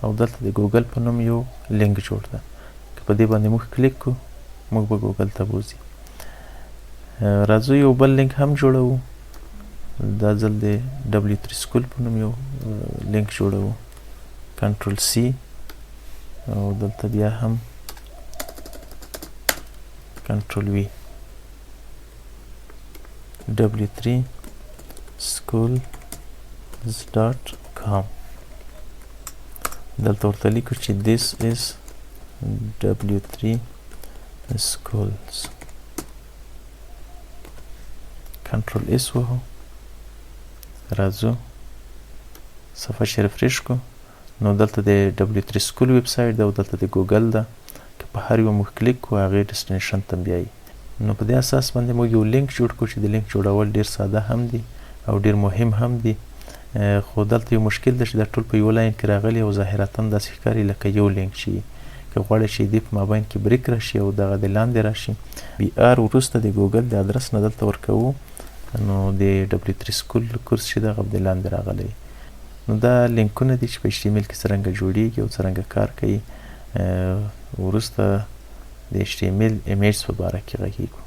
او دلته د ګوګل په نوم یو لینک جوړ ده که په دې باندې موږ کلیک کړو موږ به ګوګل ته بوځي راځو یو بل لینک هم جوړوو دا ځل د W3 سکول په نوم یو لینک جوړوو کنټرول C او دلته بیا هم کنټرول V W3 schools.com دلته ورته لیکو چې this is W3 schools کنټرول S وهو راځو صفحه چې ریفریش کو نو دلته د W3 سکول ویب سایټ ده او دلته د ګوګل ده که په هر یو موږ کلیک کو هغې ډیسټینیشن ته بیایي نو په دې اساس باندې موږ یو لینک جوړ کړو چې د لینک جوړول ډیر ساده هم دي او ډیر مهم هم دي خو دلته یو مشکل ده چې دا ټول په یو لاین کې راغلي او ظاهرتا داسې ښکاري لکه یو لینک چې که غواړئ چې دې په مابین کې بریک راشي او دغه د لاندې راشي BR وروسته د ګوګل د ادرس نه دلته ورکوو نو د W3 سکول کورس چې دغه د لاندې راغلی نو دا لینکونه دي چې په HTML کې څرنګه جوړیږي او څرنګه کار کوي وروسته د HTML ایمیج په باره کې غږیږو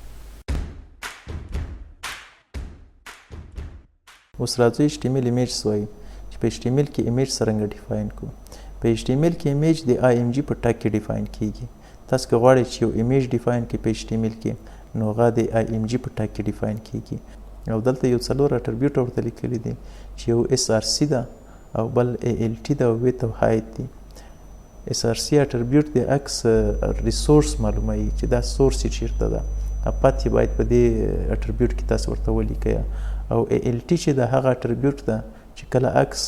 اوس راځو HTML ایمیج وایي چې په HTML کې ایمیج څرنګه ډیفاین کړو په HTML کې ایمیج د IMG په ټاګ کې ډیفاین کیږي تاسو که غواړئ چې یو ایمیج ډیفاین کړئ په HTML کې نو هغه د IMG په ټاګ کې ډیفاین کیږي او دلته یو څلور اټریبیوټ ورته لیکلي دي چې یو SRC ده او بل ALT ده او width او height دي SRC اټریبیوټ د عکس ریسورس معلوموي چې دا سورس یې چیرته ده پات یې باید په دې اټریبیوټ کې تاسو ورته ولیکئ او ALT چې د هغه اټریبیوټ ده چې کله عکس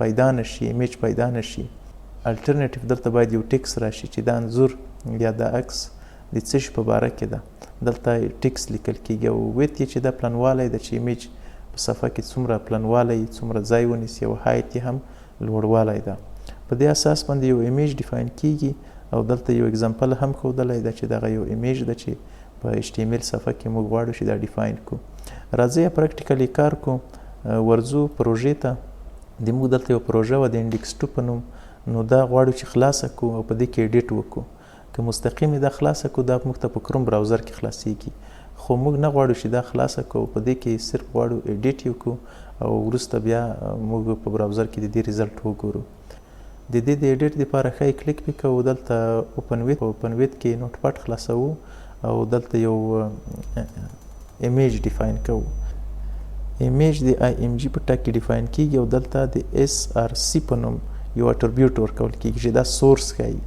پیدا نشي ایمیج پیدا نشي الټرنیټیو دلته باید یو ټیکس راشي چې دا انځور یا د عکس د څه شي په باره کې ده دلته ټیکس لیکل کیږي او ویت یې چې دا پلنوالی ده چې ایمیج په صفحه کې څومره پلنوالی څومره ځای ونیسي او هایت یې هم لوړوالی ده په دې اساس باندې یو ایمیج ډیفاین کیږي او دلته یو اگزامپل هم ښودلی ده چې دغه یو ایمیج ده چې په HTML صفحه کې موږ غواړو چې دا ډیفاین کړو راځئ پریکټیکلی کار کو ورځو پروژې ته د موږ دلته یو پروژه وه د انډیکس 2 په نوم نو دا غواړو چې خلاصه کړو او په دې کې ایډیټ وکړو که مستقیم دا خلاصه کړو دا موږ ته په کروم براوزر کې خلاصیږي خو موږ نه غواړو چې دا خلاصه کړو په دې کې صرف غواړو ایډیټ یې وکړو او وروسته بیا موږ په براوزر کې د دې ریزلټ وګورو د دې د ایډیټ دپاره ښایي کلیک پې کوو دلته اوپن ویت کې نوټ پاډ خلاصوو او دلته یو ایمیج ډیفاین کوو ایمیج د IMG په ټاګ کې ډیفاین کیږي او دلته د SRC په نوم یو اټریبیوټ ورکول کیږي چې دا سورس ښایي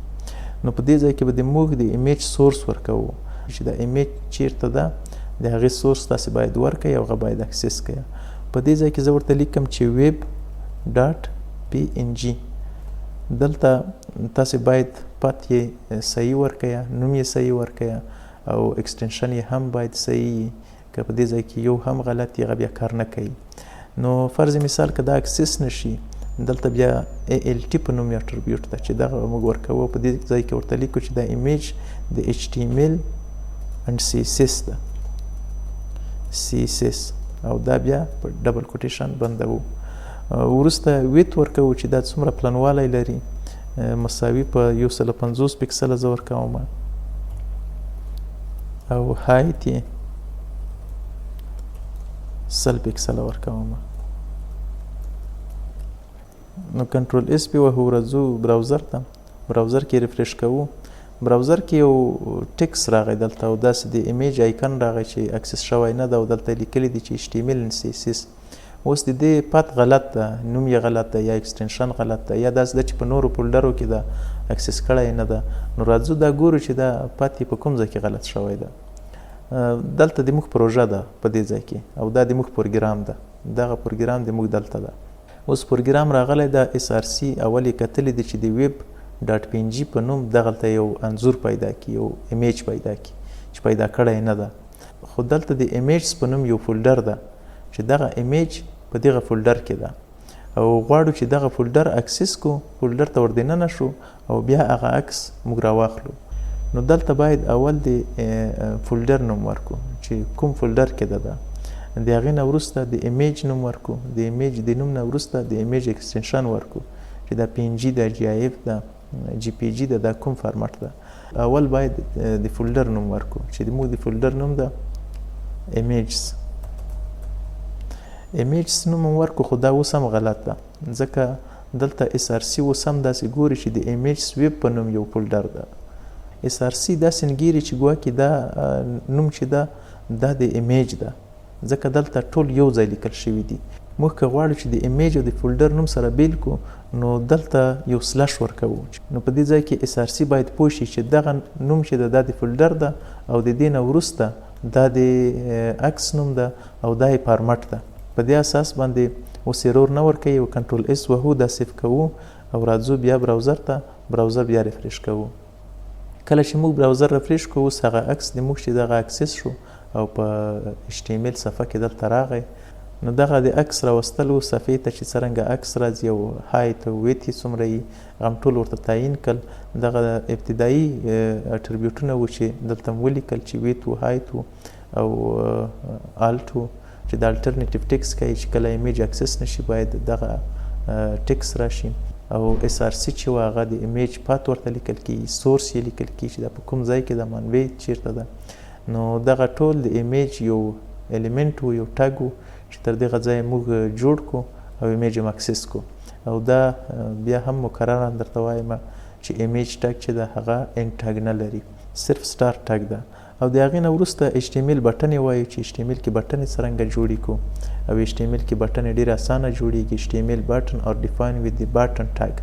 نو په دې ځای کې به د موږ د ایمیج سورس ورکوو چې دا ایمیج چیرته ده د هغې سورس تاسې باید ورکړئ او هغه باید اکسس کړئ په دې ځای کې زه ورته لیکم چې web.png دلته تاسې باید پات یې صحیح ورکړئ نوم یې صحیح ورکړئ او ایکسټنشن یې هم باید صحیح که په دې ځای کې یو هم غلط هغه بیا کار نه کوي نو فرض مثال که دا اکسس نشي دلته بیا ALT په نوم یو اټریبیوټ ده چې دغه موږ ورکوو په دې ځای کې ورته لیکو چې دا ایمیج د HTML and CSS ده CSS او دا بیا په ډبل کوټیشن بندوو وروسته ویت ورکوو چې دا څومره پلنوالی لري مساوي په 150 پکسله زه ورکوم او هایت یې 100 پکسله ورکوم نو کنټرول اس پې وهو راځو براوزر ته براوزر کې ریفریش کوو براوزر کې یو ټکس راغی دلته او داسې د ایمیج آیکن راغی چې اکسس شوی نه ده او دلته لیکلی دي چې HTML and CSS اوس د دې پات غلط ده نوم یې غلط ده یا اکسټنشن غلط ده یا داسې ده چې په نورو فولډرو کې ده اکسس کړی نه ده نو راځو دا ګورو چې دا پات یې په کوم ځای کې غلط شوی ده دلته د موږ پروژه ده په دې ځای کې او دا د موږ پروګرام ده دغه پروګرام د موږ دلته ده اوس پروګرام راغلی دا SRC اول یې کتلی دی چې د ویب ډاټ PNG په نوم دغلته یو انځور پیدا کی یو ایمیج پیدا کی چې پیدا کړی نه ده خو دلته د ایمیجز په نوم یو فولډر ده چې دغه ایمیج په دغه فولډر کې ده او غواړو چې دغه فولډر اکسس کو فولډر ته ور دننه شو او بیا هغه عکس موږ راواخلو نو دلته باید اول د فولډر نوم ورکو چې کوم فولډر کې ده د هغې نه وروسته د ایمیج نوم ورکو د ایمیج د نوم نه وروسته د ایمیج اکسټنشن ورکو چې دا PNG ده GIF ده GPG ده دا کوم فارمټ ده اول باید د فولډر نوم ورکو چې موږ د فولډر نوم ده ایمیجز نوم ورکو خو دا اوس هم غلط ده ځکه دلته SRC اوس هم داسې ګوري چې د ایمیجز ویب په نوم یو فولډر ده SRC داسې نګیري چې ګواکې دا نوم چې ده دا د ایمیج ده ځکه دلته ټول یو ځای لیکل شوي دي موږ که غواړو چې د ایمیج او د فولډر نوم سره بیل کو نو دلته یو سلش ورکوو نو په دې ځای کې SRC باید پوه شي چې دغه نوم چې ده دا د فولډر ده او د دې نه وروسته دا د عکس نوم ده او دا یې فارمټ ده په دې اساس باندې اوس ایرور نه ورکوي او کنټرول اس وهو دا سیف کوو او راځو بیا براوزر ته براوزر بیا ریفریش کوو کله چې موږ براوزر ریفریش کوو اوس هغه عکس د موږ چې دغه اکسس شو او په HTML صفحه کې دلته راغی نو دغه د عکس راوستلو صفحې ته چې څرنګه عکس راځي او هایت او ویت یې څومره وي هغه ټول ورته تعیین کړل دغه ابتدایي اټریبیوټونه وو چې دلته مو ولیکل چې ویت و هایت و او الټ و چې د الټرنیټیو ټکس کوي چې کله ایمیج اکسس نشي باید دغه ټکس راشي او SRC چې و هغه د ایمیج پات ورته لیکل کیږي سورس یې لیکل کیږي چې دا په کوم ځای کې ده منبع چیرته ده نو دغه ټول د ایمیج یو الیمنټ و یو ټاګ و چې تر دغه ځایه موږ جوړ کو او ایمیج هم اکسس کو او دا بیا هم مکرره درته وایم چې ایمیج ټاګ چې ده هغه end ټاګ نه لري صرف سټار ټاګ ده او د هغې نه وروسته HTML بټن یې وایو چې HTML کې بټن یې څرنګه جوړي کو او HTML کې بټن یې ډېر اسانه جوړیږي HTML button or define with the button tag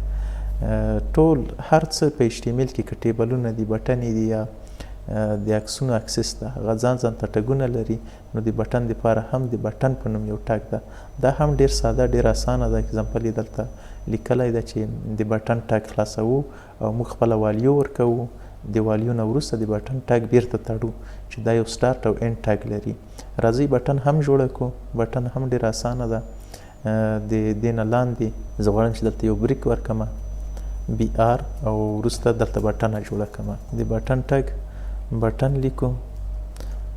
ټول هر څه په HTML کې که ټیبلونه دي بټن یې دي یا د عکسونو اکسس ده هغه ځان ته ټګونه لري نو د بټن دپاره هم د بټن په نوم یو ټاګ ده دا هم ډېر ساده ډېر اسانه ده اګزامپل یې دلته لیکلی ده چې د بټن ټاګ خلاصوو او موږ خپله والیو ورکوو د والیو نه وروسته د بټن ټاګ بیرته تړو چې دا یو سټارټ او اینډ ټاګ لري راځئ بټن هم جوړه کړو بټن هم ډېر اسانه ده د دې نه لاندې زه غواړم چې دلته یو بریک ورکړم BR او وروسته دلته بټنه جوړه کړم د بټن ټاګ بټن لیکو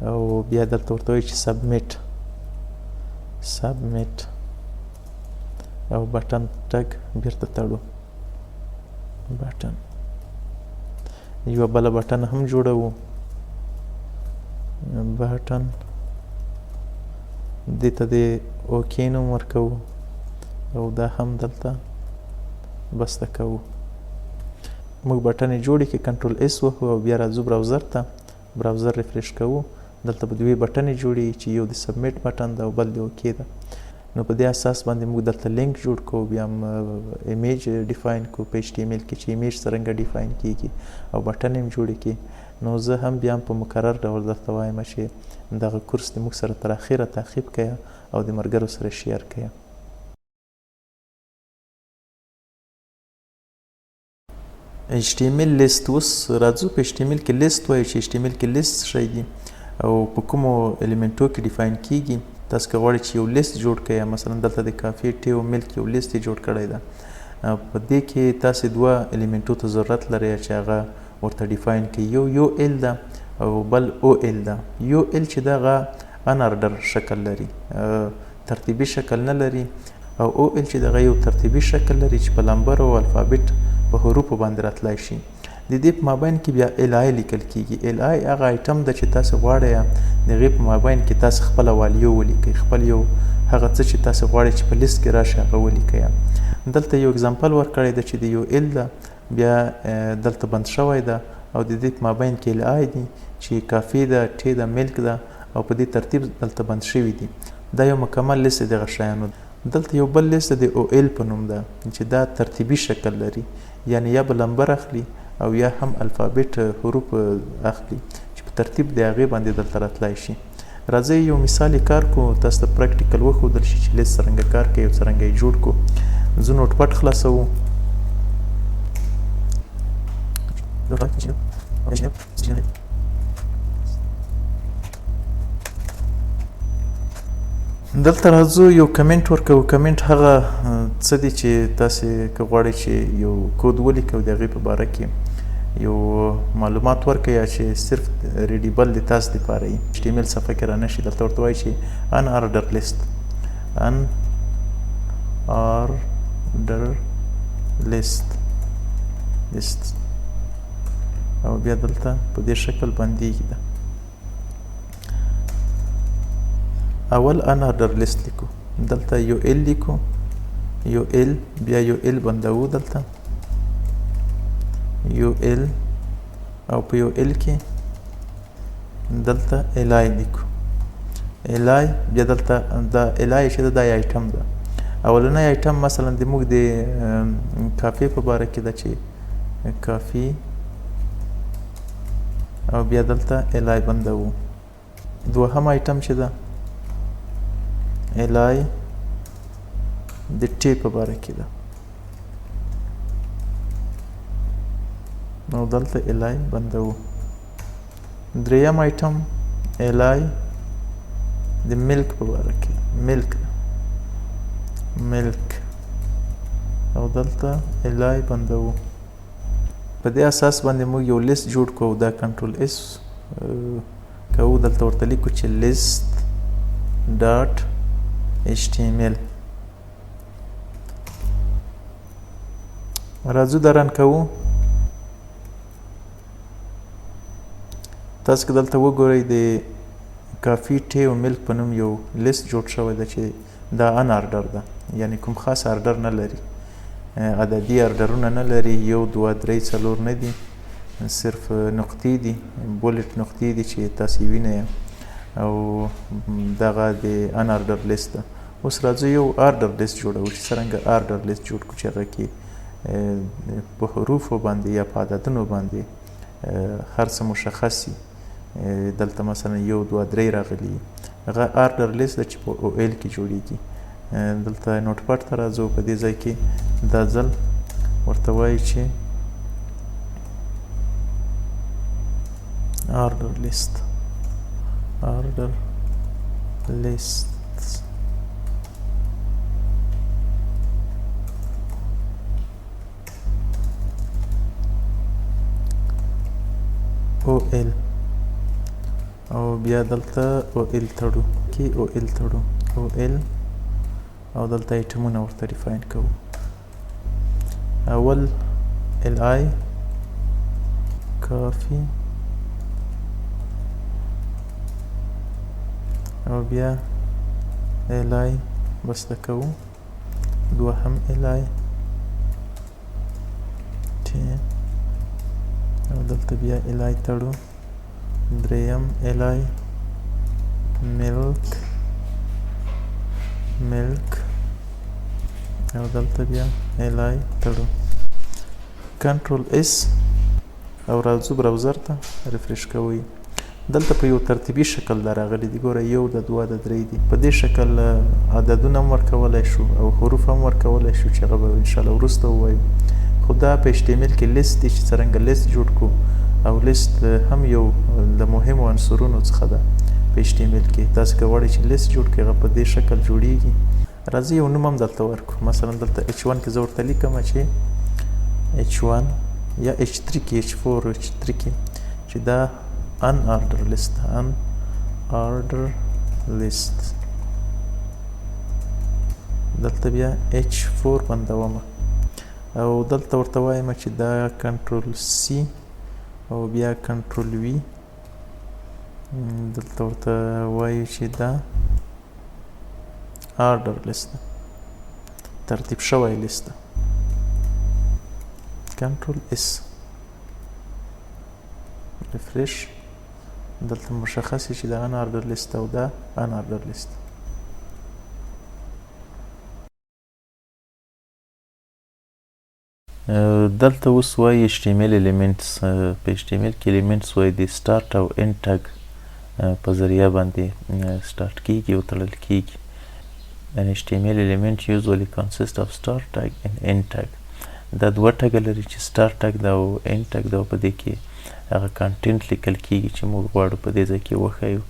او بیا دلته ورته وایي چې سبمیټ او بټن ټاګ بیرته تړو بټن یوه بله بټن هم جوړوو بټن دې ته د اوکې نوم ورکوو او دا هم دلته بسته کوو موږ بټنې جوړې کې کنټرول اس وهو او بیا راځو براوزر ته براوزر ریفریش کوو دلته به دوې بټنې جوړې چې یو د سبمیټ بټن ده او بل د اوکې ده نو په دې اساس باندې موږ دلته لینک جوړ کوو بیا هم ایمیج ډیفاین کوو په HTML کې چې ایمیج څرنګه ډیفاین کیږي او بټن هم جوړې کړي نو زه هم بیا هم په مکرر ډول درته وایم چې دغه کورس د موږ سره تر اخره تعقیب کړه او د ملګرو سره شیر کړه HTML لیست اوس راځو په HTML کې لیست وایي چې HTML کې لیست شی دي او په کومو الیمنټو کې ډیفاین کیږي تاسو که غواړئ چې یو لیست جوړ کړئ، مثلا دلته د کافي ټي او ملک یو لیست جوړ کړی ده. په دې کې تاسو دوه الیمنټو ته ضرورت لرئ چې هغه ورته ډیفاین کړئ. یو ال ده او بل او ال ده. یو ال چې دغه ان آرډر شکل لري، ترتیبي شکل نه لري، او او ال چې دغه یو ترتیبي شکل لري چې په لمبر او الفابet په حروفو باندې راتلای شي. د دې په مابین کې بیا ال آی لیکل کیږي. ال آی هغه آیټم ده چې تاسو غواړئ د هغې په مابین کې تاسو خپل والیو ولیکئ، خپل یو هغه څه چې تاسو غواړئ چې په لیست کې راشي هغه ولیکئ. دلته یو اگزامپل ورکړی ده چې د یو ال ده بیا دلته بند شوی ده او د دې په مابین کې ال آی دي چې کافي ده، ټي ده، ملک ده او په دې ترتیب دلته بند شوي دي. دا یو مکمل لیست دغه شیانو. دلته یو بل لیست د او ال په نوم ده چې دا ترتیبي شکل لري، یعنی یا به لمبر اخلي او یا هم الفابet حروف اخلي چې په ترتیب د هغې باندې دلته راتلای شي. راځئ یو مثال کار کو، تاسو ته پریکټیکل وښودل شي چې لیست څرنګه کار کوي او څرنګه یې جوړ کو. زه نوټ پټ خلاصوو. دلته راځو یو کمنټ ورکوو. کمنټ هغه څه دي چې تاسې که غواړئ چې یو کود ولیکئ او د هغې په باره کې یو معلومات ورکړئ یا چې صرف ریډیبل د تاسو دپاره وي، HTML صفحه کې رانه شي. دلته ورته وایي چې ان آرډر لیست، ان آرډر لیست او بیا دلته په دې شکل بندېږي. ده اول ان آرډر لیست لیکو، دلته یو ال لیکو، یو ال بیا یو ال بندوو، دلته یو ال او په یو ال کې دلته ال آی لیکو. ال آی بیا دلته دا ال آی چې ده دا آیټم ده. اولنی آیټم مثلا د موږ د کافي په باره کې ده چې کافي او بیا دلته ال آی بندوو. دوهم آیټم چې ده ال آی د ټي په باره کې ده نو دلته ال آی بندوو. دریم آیټم ال آی د ملک په باره کې، ملک او دلته ال آی بندوو. په دې اساس باندې موږ یو لیست جوړ کوو. دا کنټرول اس کوو، دلته ورته لیکو چې لیست ډاټ HTML. راځو دا رن کوو. تاسو که دلته وګورئ د کافي ټي او ملک په نوم یو لیست جوړ شوی ده چې دا ان آرډر ده، یعنی کوم خاص آرډر نه لري، عددي آرډرونه نه لري، 1 2 3 4 نه دي، صرف نقطې دي، بولټ نقطې دي چې تاسو وینئ او دغه د ان آرډر لیست ده. اوس راځو یو آرډر لیست جوړو چې څرنګه آرډر لیست جوړ کړو چې هغه کې په حروفو باندې یا په عددونو باندې هر څه مشخص وي. دلته مثلا 1 2 3 راغلي، هغه آرډر لیست ده چې په او ال کې جوړیږي. دلته نوټ پټ ته راځو. په دې ځای کې دا ځل ورته وایي چې آرډر لیست او ال او بیا دلته او ال تړو کې او ال تړو او ال او دلته ایټمونه ورته ډیفاین کوو. اول ال آی کافي او بیا ال آی بسته کوو. دوهم ال آی ټي او دلته بیا ال آی تړو. دریم ال آی ملک او دلته بیا ال آی تړو. کنټرول اس او راځو براوزر ته ریفریش کوئ. دلته په یو ترتیبي شکل دا راغلي دي. ګوره 1 2 3 دي. په دې شکل عددونه هم ورکولی شو او حروف هم ورکولی شو چې هغه به انشاءالله وروسته ووایو. خو دا په HTML کې لیست دی چې څرنګه لیست جوړ کړو او لیست هم یو له مهمو عنصرونو څخه ده په HTML کې تاسو که غواړئ چې لیست جوړ کړئ هغه په دې شکل جوړیږي. راځئ یو نوم هم دلته ورکړو. مثلا دلته H1 کې زه ورته لیکم چې H1 یا H3 کې H4 H3 کې چې دا unorder list دلته بیا H4 بندوم او دلته ورته وایم چې دا کنټرول C او بیا کنټرول V دلته ورته وایي چې دا order list ترتیب شوی لیست کنټرول S ریفرش دلته مشخص چې دا unorder list او دا unorder list. دلته اوس وایي HTML elements په HTML کې elements وایي د start او end tag په ذریعه باندې start کیږي او تړل کیږي. An HTML element usually consists of start tag and end tag. دا دوه ټاګه لري چې start tag دا او end tag دا په دې کې هغه کانټینټ لیکل کیږي چې موږ غواړو په دې ځای کې وښیو.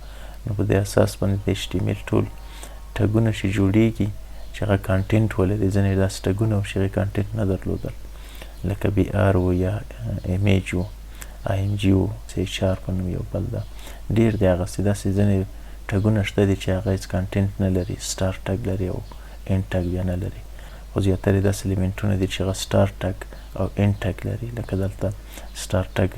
نو په دې اساس باندې د HTML ټول ټاګونه چې جوړیږي چې هغه کانټینټ ولري. ځینې داسې ټاګونه وو چې هغې کانټینټ نه درلودل لکه BR و یا image و IMG و CHR په نوم یو بل ده. ډېر دی هغسې داسې ځینې ټاګونه شته دي چې هغه هېڅ کانټینټ نه لري start tag لري او end tag بیا نه لري. خو زیاتره داسې الیمنټونه دي چې هغه start tag او end tag لري لکه دلته start tag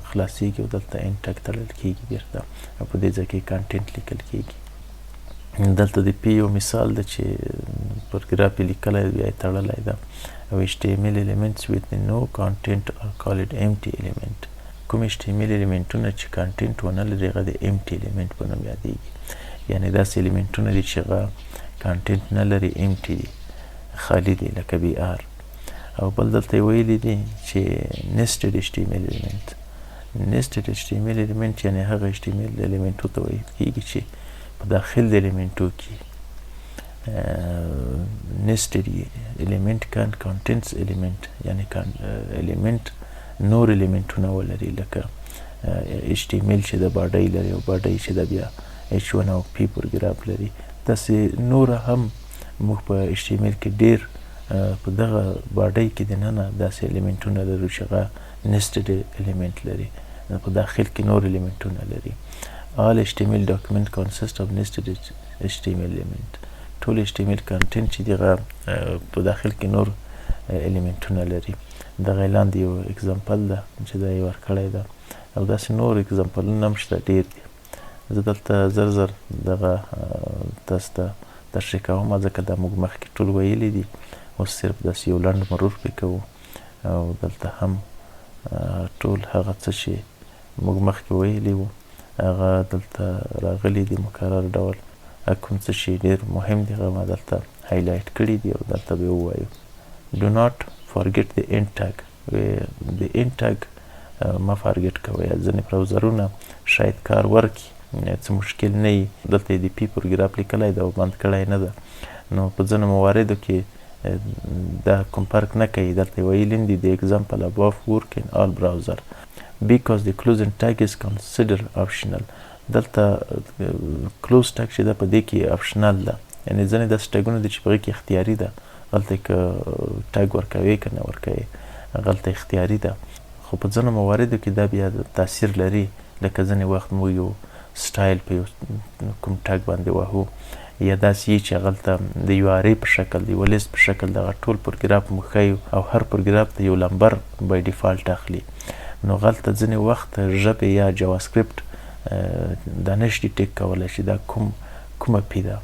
خلاصیږي او دلته end tag تړل کیږي بیرته او په دې ځای کې کانټینټ لیکل کیږي. دلته د P یو مثال ده چې پروګراف یې لیکلی بیا یې تړلی ده او HTML elements with no content are called empty element. کوم HTML elementونه چې کانټینټ ونه لري هغه د empty element په نوم یادیږي. یعنې داسې الیمنټونه دي چې هغه کانټینټ نه لري empty دي خالی دي لکه BR. او بل دلته یې ویلي دي چې nested HTML element یعنې هغه HTML element ته ویل کیږي چې په داخل د الیمنټو کې nested element contains element یعنې element نور الیمنټونه ولري لکه HTML چې د باډۍ لري او باډۍ چې د بیا H1 او P پروګراف لري. داسې نور هم موږ په HTML کې ډېر په دغه باډۍ کې دننه داسې الیمنټونه لرو چې هغه nested element لري په داخل کې نور الیمنټونه لري. All HTML document consist of nested HTML element. ټول HTML کنټینټ چې دی هغه په داخل کې نور الیمنټونه لري. دغه لاندې یو اګزامپل ده چې دا یې ورکړی ده او داسې نور اګزامپلونه هم شته ډېر دي. زه دلته زر دغه تاسو ته تشریح کوم ځکه دا موږ مخکې ټول ویلي دي. اوس صرف داسې یو لنډ مرور پرې کوو او دلته هم ټول هغه څه چې موږ مخکې ویلي وو هغه دلته راغلي دي مکرر ډول. کوم څه چې ډېر مهم دي هغه ما دلته هایلایټ کړي دي او دلته به ووایو. Do not forget the end tag. د end tag ما فارګټ کوئ. ځینې براوزرونه شاید کار ورکړي څه مشکل نه وي. دلته یې د P پروګراف لیکلی ده او بند کړی نه ده. نو په ځینو مواردو کې دا کوم فرق نه کوي. دلته ویلي دي د example above work in all browser because the closing tag is considered optional. دلته close tag چې ده په دې کې optional ده. یعنې ځینې داسې ټاګونه دي چې په هغې کې اختیاري ده. هلته که ټاګ ورکوې که نه ورکوې هغلته اختیاري ده. خو په ځینو مواردو کې دا بیا تاثیر لري. لکه ځینې وخت موږ یو سټایل په یو کوم ټاګ باندې وهو یا داسې یي چې هغلته د یو ارې په شکل د یوه لیست په شکل دغه ټول پروګراف موږ ښیو او هر پروګراف ته یو لمبر بای ډیفالټ اخلي. نو هلته ځینې وخت ژبې یا جاواسکریپټ دا نشي ټیک کولی چې دا کومه پی ده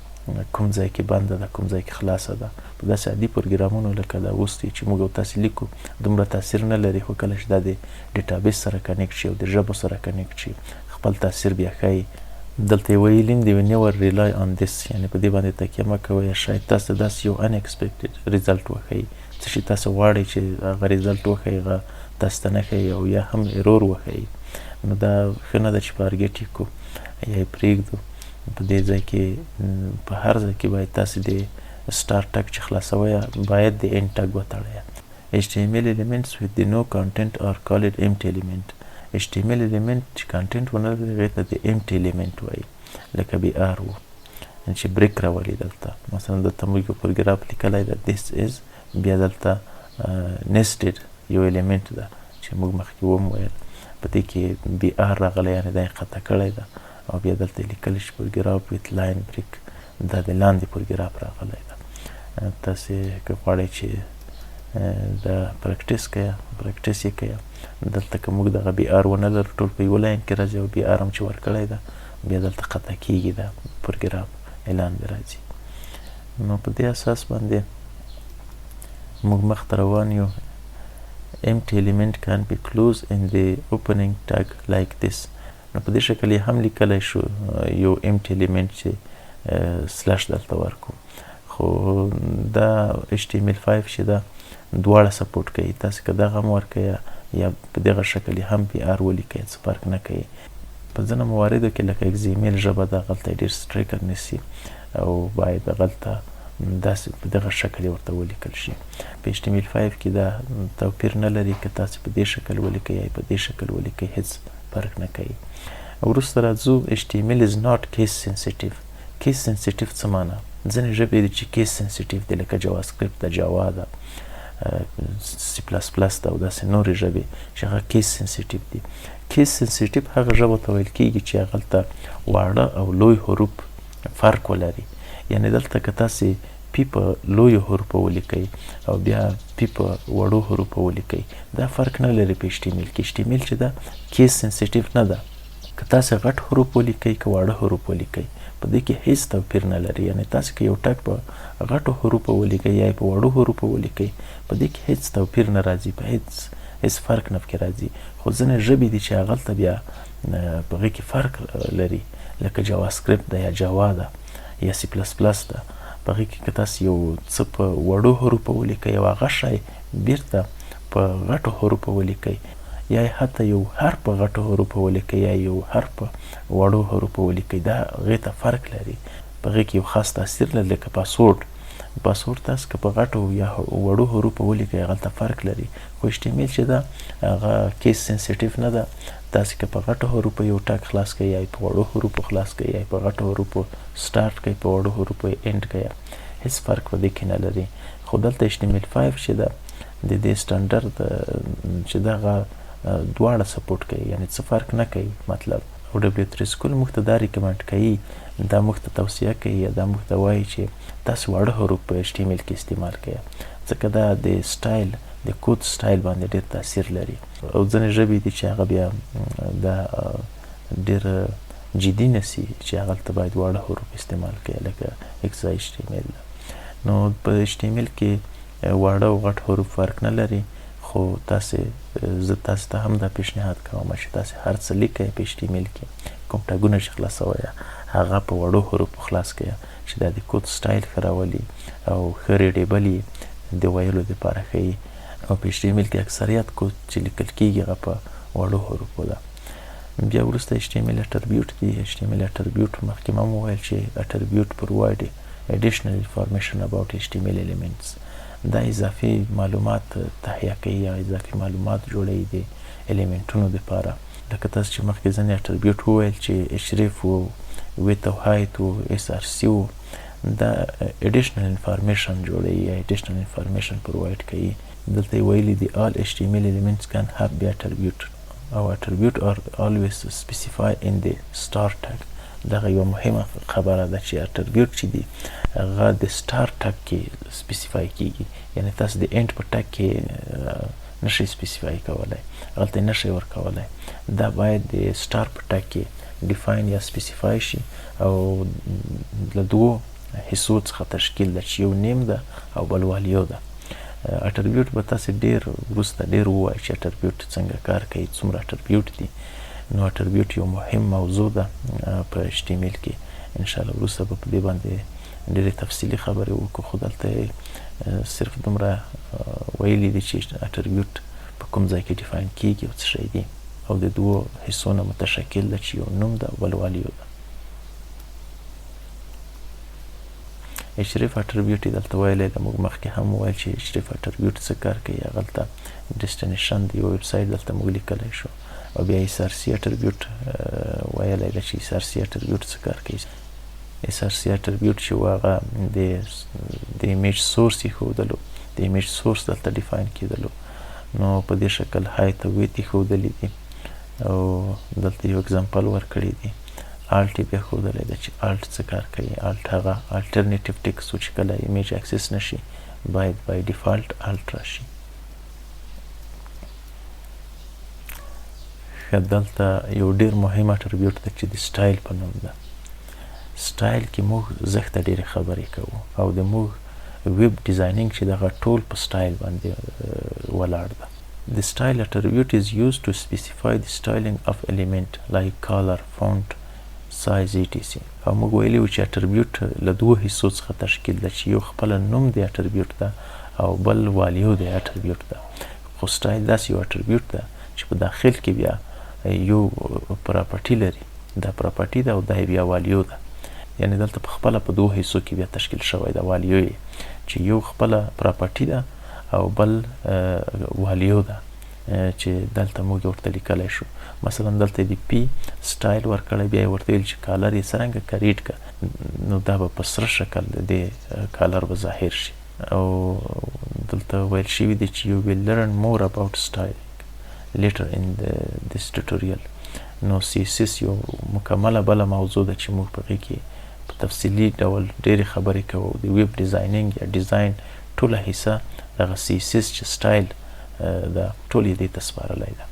کوم ځای کې بنده ده کوم ځای کې خلاصه ده. په داسې عادي پروګرامونو لکه دا اوس دی چې موږ او تاسې لیکو دومره تاثیر نه لري. خو کله چې دا د ډیټابیس سره کنیکټ شي او د ژبو سره کنیکټ شي خپل تاثیر بیا ښایي. دلته یې ویلي دي never rely on this یعنې په دې باندې تکیه مه کوئ. شاید تاسو ته داسې یو unexpected result وښیي څه چې تاسو غواړئ چې هغه result وښیي هغه تاسو ته نه ښیي او یا هم ایرور وښیي. نو دا ښه نه ده چې فارګټ یې کړو یا یې پرېږدو. په دې ځای کې په هر ځای کې باید تاسې د start tag چې خلاصوئ باید د end tag وتړئ. HTML elements with the no content are called empty element. HTML element چې کانټینټ ونه لري هغې ته د empty element وایي. لکه بی آر و چې بریک راولي دلته مثلا دلته موږ یو پروګراف لیکلی ده this is بیا دلته nested یو الیمنت ده چې موږ مخکې ومویل په دې کې بی آر راغلی یعنې دا یې قطع کړی ده او بیا دلته یې لیکلی چې پروګراف ویت لاین بریک دا د لاندې پروګراف راغلی ده تاسې که غواړئ چې دا پریکټیس یې کوئ دلته که موږ دغه بی آر ونه لرو ټول په یوه لاین کې راځي او بی آر هم چې ورکړی ده بیا دلته قطع کیږي دا پروګراف اعلان دې راځي نو په دې اساس باندې موږ مخته روان یو empty element can be closed in the opening tag like this نو په دې شکل یې هم لیکلی شو یو empty element چې سلاش دلته ورکو خو دا HTML5 چې ده دواړه سپورټ کوي تاسې که دغه هم ورکوئ یا په دغه شکل یې هم پی آر ولیکئ څه فرق نه کوي په ځینو مواردو کې لکه اګزیمیل ژبه ده هغلته یې ډېر سټریکر نیسي او باید هغلته داسې په دغه شکل یې ورته ولیکل شي په HTML5 کې دا توپیر نه لري که تاسې په دې شکل ولیکئ یا په دې شکل ولیکئ هیڅ فرق نه کوي وروسته راځو HTML is not case sensitive case sensitive څه معنی ځینې ژبې دي چې case sensitive دي لکه جاواسکریپټ ده جاوا ده C++ ده او داسې نورې ژبې چې هغه کیس سنسیټیو دي کیس سنسیټیو هغه ژبو ته ویل کېږي چې هغلته واړه او لوی حروف فرق ولري یعنې دلته که تاسې پی په لویو حروفو ولیکئ او بیا پی په وړو حروفو ولیکئ دا فرق نه لري په HTML کې HTML چې ده کیس سنسیټیو نه ده که تاسې غټ حروف ولیکئ که واړه حروف ولیکئ په دې کې هیڅ توپیر نه لري یعنې تاسې که یو ټک په غټو حروفو ولیکئ یا په وړو حروفو ولیکئ په دې کې هیڅ توپیر نه راځي په هیڅ فرق نه پکې راځي خو ځینې ژبې دي چې هغلته بیا په هغې کې فرق لري لکه جاواسکریپټ ده یا جاوا ده یا C++ ده په هغې کې که تاسې یو څه په وړو حروفو ولیکئ او هغه شی بیرته په غټو حروفو ولیکئ یا حتی یو حرف په غټو حروفو ولیکئ یا یو حرف په وړو حروفو ولیکئ دا هغې ته فرق لري په هغې کې یو خاص تاثیر لري لکه پاسورډ تاسو که په غټو یا وړو حروفو ولیکئ هغلته فرق لري خو HTML چې ده هغه کیس سنسیټیو نه ده تاسې که په غټو حروفو یو ټک خلاص کړئ یا په وړو حروفو خلاص کړئ یا په غټو حروفو سټارټ کړئ په وړو حروفو اینډ کړئ هیڅ فرق په دې کې نه لري خو دلته HTML5 چې ده د دې سټنډرډ چې دغه دواړه سپورټ کوي یعنې څه فرق نه کوي مطلب او W3 سکول موږ ته دا ریکمنډ کوي دا موږ ته توصیه کوي یا دا موږ ته وایي چې تاسو واړه حروف په HTML کې استعمال کړئ ځکه دا د سټایل د کود سټایل باندې ډېر تاثیر لري او ځینې ژبې دي چې هغه بیا دا ډېر جدي نیسي چې هغلته باید واړه حروف استعمال کړئ لکه XHTML نو په HTML کې واړه او غټ حروف فرق نه لري خو زه تاسو ته هم دا پیشنهاد کوم چې تاسې هر څه لیکئ په HTML کې کوم ټاګونه چې خلاصوئ هغه په وړو حروفو خلاص کړئ چې دا د کود سټایل ښه راولي او ښه ریډیبل یې د ویلو دپاره ښیي او په HTML کې اکثریت کود چې لیکل کېږي هغه په وړو حروفو ده بیا وروسته HTML اتربیوټ دي HTML اتربیوټ مخکې ما هم وویل چې اتربیوټ provide additional information about HTML elements دا اضافي معلومات تهیه کوي یا اضافي معلومات جوړوي د الیمنټونو دپاره لکه تاسو چې مخکې ځینې اتربیوټ وویل چې اشریف و ویت او هایت و SRC و دا اډیشنل انفارمیشن جوړوي یا اډیشنل انفارمیشن پرووایډ کوي دلته یې ویلي دي all HTML elements can have the attribute او attribute are always specified in the star tag دغه یوه مهمه خبره ده چې اتربیوټ چې دي هغه د سټار ټک کې سپیسیفای کیږي یعنې تاسو د اینډ په ټک کې نشئ سپیسیفای کولی هغلته یې نشئ ورکولی دا باید د سټار په ټک کې ډیفاین یا سپیسیفای شي او له دوو حصو څخه تشکیل ده چې یو نیم ده او بل والیو ده اتربیوټ به تاسې ډېر وروسته ډېر ووایي چې اتربیوټ څنګه کار کوي څومره اتربیوټ دي نو اتربیوټ یو مهم موضوع ده په HTML کې انشاءالله وروسته به په دې باندې ډېرې تفصیلي خبرې وکړو خو دلته صرف دومره ویلي دي چې اتربیوټ په کوم ځای کې ډیفاین کېږي او څه شی دي او د دوو حصو نه متشکل ده چې یو نوم ده او بل والیو ده اشریف اتربیوټ یې دلته ویلی ده موږ مخکې هم وویل چې اشریف اتربیوټ څه کار کوي هغلته ډیسټینیشن د یو ویب سایټ دلته موږ لیکلی شو او بیا SRC اټریبیوټ ویلی ده چې SRC اټریبیوټ څه کار کوي. SRC اټریبیوټ چې و هغه د ایمیج سورس یې ښودلو، د ایمیج سورس دلته ډیفاین کېدلو. نو په دې شکل هایت او ویت یې ښودلي دي او دلته یو اګزامپل ورکړی دی. الټ یې بیا ښودلی ده چې الټ څه کار کوي. الټ هغه الټرنیټیو ټکس و چې کله ایمیج اکسس نشي باید بای ډیفالټ الټ راشي. ښه دلته یو ډېر مهم اټریبیوټ ده چې د سټایل په نوم ده. سټایل کې موږ زښته ډېرې خبرې کوو او د موږ ویب ډیزاینینګ چې دغه ټول په سټایل باندې ولاړ ده. The style attribute is used to specify the styling of element like color, font, size, etc. او موږ ویلي وو چې اټریبیوټ له دوو حصو څخه تشکیل ده چې یو خپله نوم د اټریبیوټ ده او بل والیو د اټریبیوټ ده. خو سټایل داسې یو اټریبیوټ ده چې په داخل کې بیا یو پراپرټي لري. دا پراپرټي ده او دا بیا والیو ده. یعنې دلته په خپله په دوو حصو کې بیا تشکیل شوی ده. والیو یې چې یو خپله پراپرټي ده او بل والیو ده چې دلته موږ ورته لیکلی شو. مثلا دلته د پی سټایل ورکړی، بیا یې ورته ویل چې کالر یې څرنګه کریټ که، نو دا به په سره شکل د کالر به ظاهر شي. او دلته ویل شوي دي چې you will learn more about style later in this tutorial. نو CSS یو مکمله بله موضوع ده چې موږ په هغې کې په تفصیلي ډول ډېرې خبرې کوو. د ویب ډیزاینینګ یا ډیزاین ټوله حصه دغه CSS چې سټایل ده ټول یې دې ته سپارلی ده.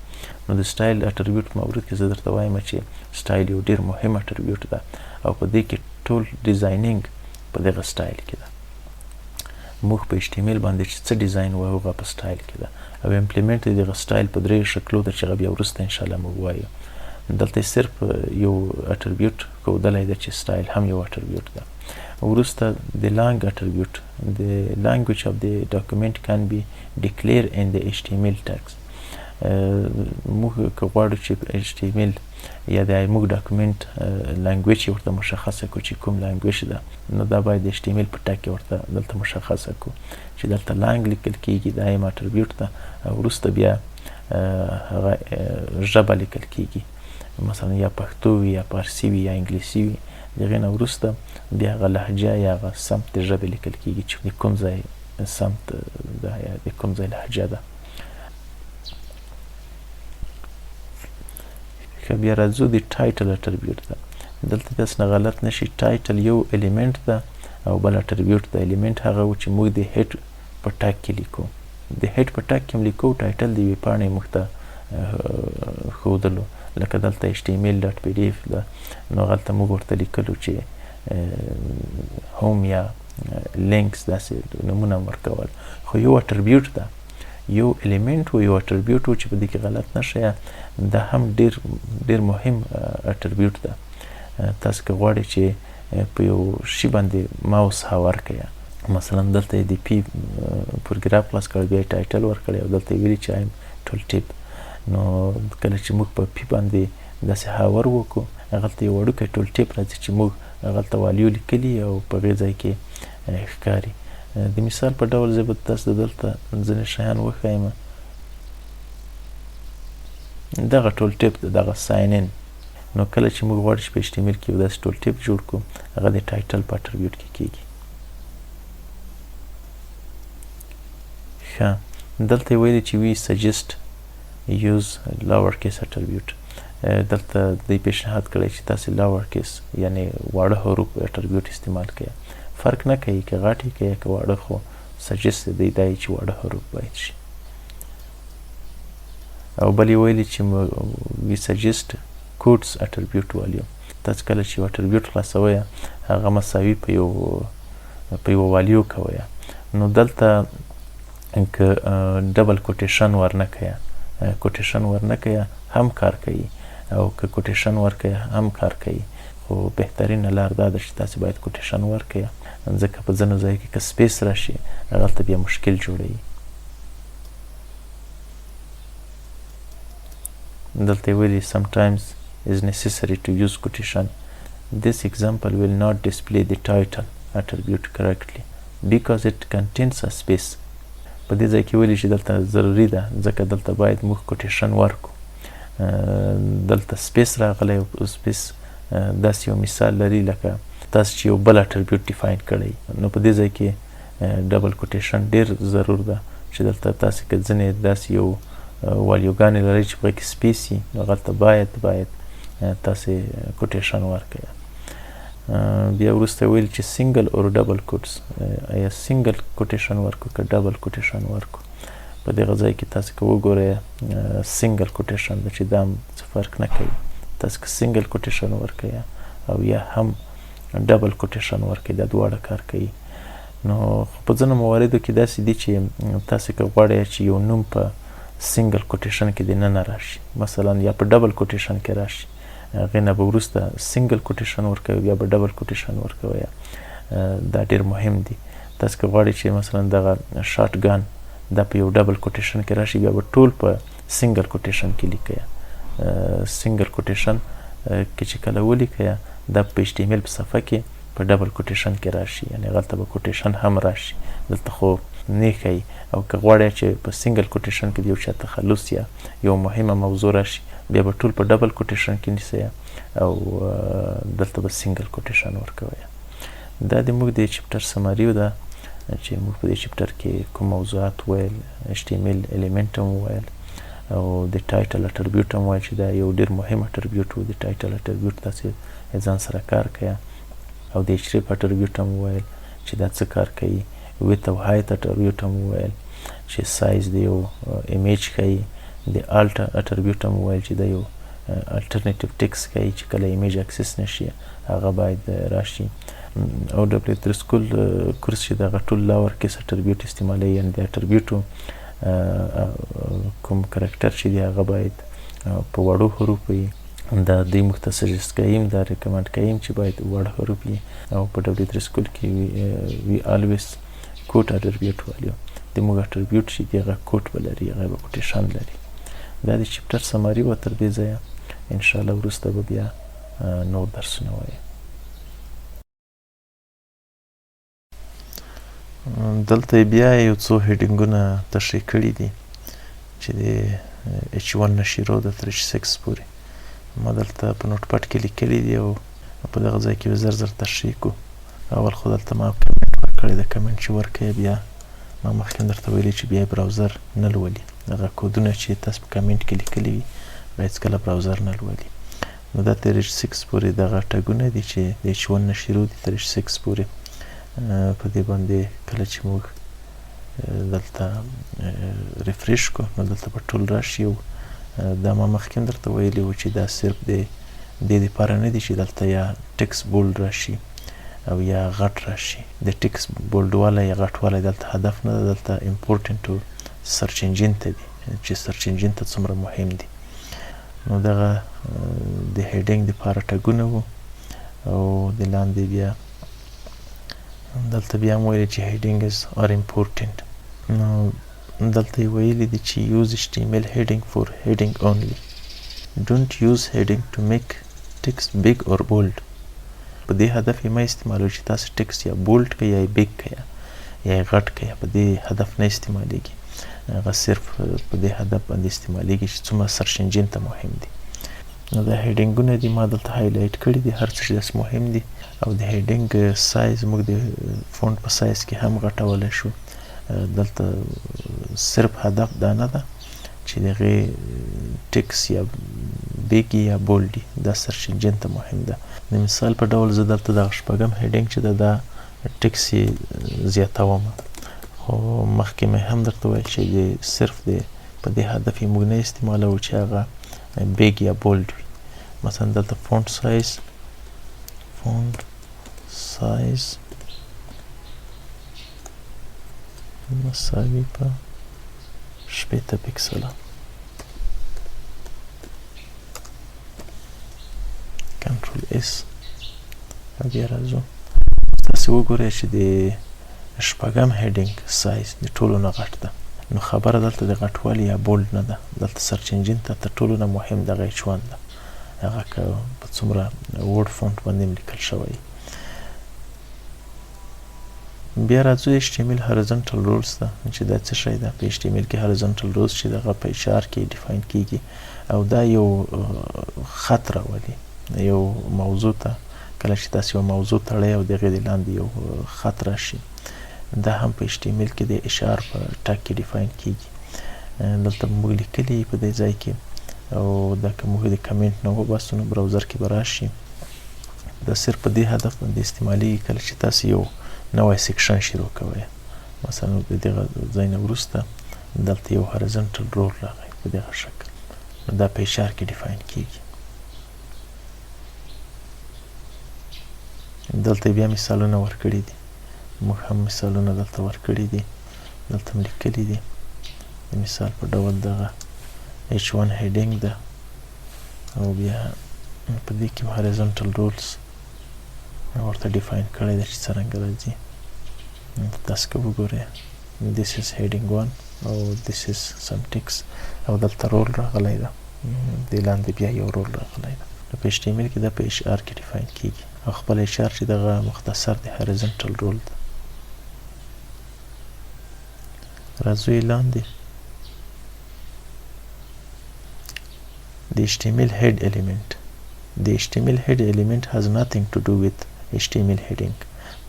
نو د سټایل اټریبیوټ په مورد کې زه درته وایم چې سټایل یو ډېر مهم اټریبیوټ ده او په دې کې ټول ډیزاینینګ په دغه سټایل کې ده. موږ په HTML باندې چې څه ډیزاین وایو هغه په سټایل کې ده او امپلیمنټ د دغه سټایل په دریو شکلو ده چې هغه بیا وروسته انشاءالله موږ وایو. دلته صرف یو اټریبیوټ ښودلی ده چې سټایل هم یو اټریبیوټ ده. وروسته د لانګ اټریبیوټ. د language of the document can be declared in the HTML tags. موږ که غواړو چې HTML یا د موږ ډاکومنټ لانګویج یې ورته مشخصه کړو چې کوم لانګویج ده، نو دا باید د HTML په ټاګ کې ورته دلته مشخصه کړو چې دلته لانګ لیکل کېږي، دا یم اټریبیوټ ده. وروسته بیا هغه ژبه لیکل کېږي، مثلا یا پښتو وي یا فارسي وي یا انګلیسي وي. د هغې نه وروسته بیا هغه لهجه یا هغه سمت د ژبې لیکل کېږي چې د کوم ځای سمت ده یا د کوم ځای لهجه ده. که بیا راځو د ټایټل اټریبیوټ ده. دلته داسې نه غلط نشي، ټایټل یو الیمنټ ده او بل اټریبیوټ ده. الیمنټ هغه و چې موږ د هیډ په ټاګ کې لیکو. د هیډ په ټاګ کې هم لیکو. ټایټل د یوې پاڼې موږ ته ښودلو، لکه دلته HTML.pdf ده، نو هغلته موږ ورته لیکلو چې هوم یا لینکس داسې نومونه ورکول. خو یو اټریبیوټ ده، یو الیمنټ و، یو اټریبیوټ و چې په دې کې غلط نشئ. دا هم ډېر مهم اټریبیوټ ده. تاسو که غواړئ چې په یو شي باندې ماوس هاور کړئ، مثلا دلته یې د پی پروګراف خلاص کړی، بیا یې ټایټل ورکړی او دلته یې ویلي چې ایم ټول ټیپ. نو کله چې موږ په پی باندې داسې هاور وکړو، هغلته یو وړوکی ټول ټیپ راځي چې موږ هغلته والیو لیکلي او په هغې ځای کې ښکاري. د مثال په ډول زه به تاسو دلته ځینې شیان وښایم. دغه ټول ټیپ ده، دغه ساین ان. نو کله چې موږ غواړو چې په HTML کې یو داسې ټول ټیپ جوړ کړو، هغه د ټایټل په اټریبیوټ کې کېږي. ښه، دلته یې ویلي چې وي سجست یوز لاور کیس اټریبیوټ. دلته دوی پیشنهاد کړی چې تاسې لاور کیس یعنې واړه حروف اټریبیوټ استعمال کړئ. فرق نه کوي که غټ یې که که واړه، خو سجست دی دا یې چې واړه حروف باید شي. او بل یې ویلي چې وي سجست کورس اټریبیوټ والیو. تاسو کله چې یو اټریبیوټ خلاصوئ، هغه مساوي په یو والیو کوئ. نو دلته که ډبل کوټیشن ورنه کوئ، کوټیشن ورنه کوئ هم کار کوي، او که کوټیشن ورکوئ هم کار کوي. خو بهترینه لار دا ده چې تاسې باید کوټیشن ورکوئ، ځکه په ځینو ځایو کې که سپیس راشي هغلته بیا مشکل جوړوي. دلته یې ویلي sometimes is necessary to use quotation. This example will not display the title attribute correctly because it contains a space. په دې ځای کې ویلي چې دلته ضروري ده، ځکه دلته باید موږ کوټیشن ورکړو. دلته سپیس راغلی او سپیس داسې یو مثال لري لکه تاسو چې یو بل اټریبیوټ ډیفاین کړی نو په دې ځای کې ډبل کوټیشن ډیر ضرور ده چې دلته تاسو که ځینې داسې یو والیوګانې لرئ چې په کې سپیس وي نو هغلته باید تاسې کوټیشن ورکړئ. بیا وروسته ویل چې سنګل اور ډبل کوټس یا سنګل کوټیشن ورکو که ډبل کوټیشن ورکو. په دغه ځای کې تاسو که وګورئ سنګل کوټیشن ده چې دا هم څه فرق نه کوي. تاسو که سنګل کوټیشن ورکړئ او یا هم ډبل کوټیشن ورکړئ دا دواړه کار کوي. نو په ځینو مواردو کې داسې دي چې تاسو که غواړئ چې یو نوم په سنګل کوټیشن کې دننه راشي مثلا یا په ډبل کوټیشن کې راشي هغې نه به وروسته سنګل کوټیشن ورکوئ یا به ډبل کوټیشن ورکوئ. دا ډېر مهم دي. تاسو که غواړئ چې مثلا دغه شارټ ګان دا په یو ډبل کوټیشن کې راشي بیا به ټول په سنګل کوټیشن کې لیکئ. سنګل کوټیشن کې چې کله ولیکئ دا په ایچ ټي ایم ایل په صفحه کې په ډبل کوټیشن کې راشي یعنې هغلته به کوټیشن هم راشي. دلته خو نه ښایي او که غواړئ چې په سنګل کوټیشن کې د یو چا تخلص یا یو مهمه موضوع راشي بیا به ټول په ډبل کوټیشن کې نیسئ او دلته به سنګل کوټیشن ورکوئ. دا د موږ د چپټر سماري ده چې موږ په دې چپټر کې کوم موضوعات ویل ایچ ټي ایم ایل الیمنټ هم ویل او د ټایټل اټریبیوټ هم ویل چې دا یو ډېر مهم اټریبیوټ و. د ټایټل اټریبیوټ تاسې ځان سره کار کوئ او د اشریف اټریبیوټ هم ویل چې دا څه کار کوي. ویت او هایت اټریبیوټ هم ویل چې سایز د یو ایمیج ښیي. د الټ اټریبیوټ هم ویل چې دا یو الټرنیټیو ټکس ښیي چې کله ایمیج اکسس نشي هغه باید راشي. او ډبلیو سکول کورس چې دغه ټول لاور کیس اټریبیوټ استعمالوي یعنې د اټریبیوټو کوم کرکټر چې دی هغه باید په وړو حروفو وي. دا دوی موږ ته سجست کوي دا ریکمنډ کوي چې باید وړ حروف وي او په ډبلیو سکول کې وي الویز کوټ اټریبیوټ والو د موږ اټریبیوټ چې دی هغه کوټ به لري هغه به کوټیشن لري. دا د چپټر سماري وه. تر دې ځایه انشاءالله وروسته به بیا نور درسونه وایو. دلته بیا یو څو هیډینګونه تشریح کړي دي چې د H1 نه شروع ده تر H6 پورې. ما دلته په نوټ پاډ کې لیکلي دي او په دغه ځای کې به زر تشریح کړو. اول خو دلته ما کمنټ ورکړی د کمنټ چې ورکوې بیا ما مخکې درته ویلي چې بیا براوزر نه لولي. دغه کودونه چې تاسو په کمنټ کې لیکلي وي بیا هېڅکله براوزر نه لولي. نو دا تر H6 پورې دغه ټګونه دي چې د H1 نه شروع دي تر H6 پورې. په دې باندې کله چې موږ دلته ریفریش کړو نو دلته به ټول راشي. او دا ما مخکې هم درته ویلي و چې دا صرف د دې دپاره نه دي چې دلته یا ټکس بولډ راشي او یا غټ راشي. د ټکس بولډوالی یا غټوالی دلته هدف نه ده. دلته امپورټنټ سرچ انجین ته دي چې سرچ انجین ته څومره مهم دي. نو دغه د هیډینګ دپاره ټګونه وو او د لاندې بیا دلته بیا هم ویلي چې headings are important. نو دلته یې ویلي دي چې use HTML heading for heading only. Don't use heading to make text big or bold. په دې هدف یې مه استعمالوئ چې تاسو ټکس یا بولډ کړئ یا یې بیګ کړئ یا یې غټ کړئ. په دې هدف نه استعمالیږي. هغه صرف په دې هدف باندې استعمالیږي چې څومره سرچ انجین ته مهم دي. نو دا هیډینګونه دي ما دلته هایلایټ کړي دي هر څه چې داسې مهم دي. او د هیډینګ سایز موږ د فونټ په سایز کې هم غټولی شو. دلته صرف هدف دا نه ده چې د هغې ټکس یا بیګ یا بولډ دا سرچ انجین ته مهم ده. د مثال په ډول زه دلته دغه شپږم هیډینګ چې ده دا ټکس یې زیاتوم. خو مخکې مې هم درته ویل چې صرف د په دې هدف یې موږ نه استعمالوو چې هغه بیګ یا بولډ وي. مثلا دلته فونټ سایز مساوي په 80 پکسله. کنټرول اس بیا راځو. تاسې وګورئ چې د شپږم هیډینګ سایز د ټولو نه غټ ده. نو خبره دلته د غټوالي یا بولډ نه ده. دلته سرچ انجین ته تر ټولو نه مهم دغه H1 ده. هغه که په څومره وورډ فونټ باندې هم لیکل شوی. بیا راځو HTML هورزنټل رولز ته چې دا څه شی ده. په HTML کې هورزنټل رولز چې دغه په اشار کې ډیفاین کیږي او دا یو خط راولي یو موضوع ته کله چې تاسو یو موضوع تړئ او دغه د لاندې یو خط راشي دا هم په HTML کې د اشار په ټاګ کې ډیفاین کیږي دلته موږ لیکلي په دې ځای کې او دا که موږ د کمنټ نه وباسو نو براوزر کې به راشي دا صرف په دې هدف باندې استعمالیږي کله چې تاسو یو نوی سیکشن شروع کوئ مثلا د دغه ځای نه وروسته دلته یو هورایزونټل رول راغی په دغه شکل دا په اشار کې ډیفاین کیږي دلته بیا مثالونه ورکړي دي موږ هم مثالونه دلته ورکړي دي دلته هم لیکلي دي د مثال په ډول دغه H1 heading ده او بیا په دې کې horizontal rules ورته ډیفاین کړی ده چې څرنګه راځي تاسو که وګورئ this is heading 1 او this is some text او دلته رول راغلی ده دې لاندې بیا یو رول راغلی ده نو په HTML کې دا په اشار کې ډیفاین کیږي او خپل اشار چې دغه مختصر د horizontal rule ده راځو یې لاندې The HTML head element. The HTML head element has nothing to do with HTML heading.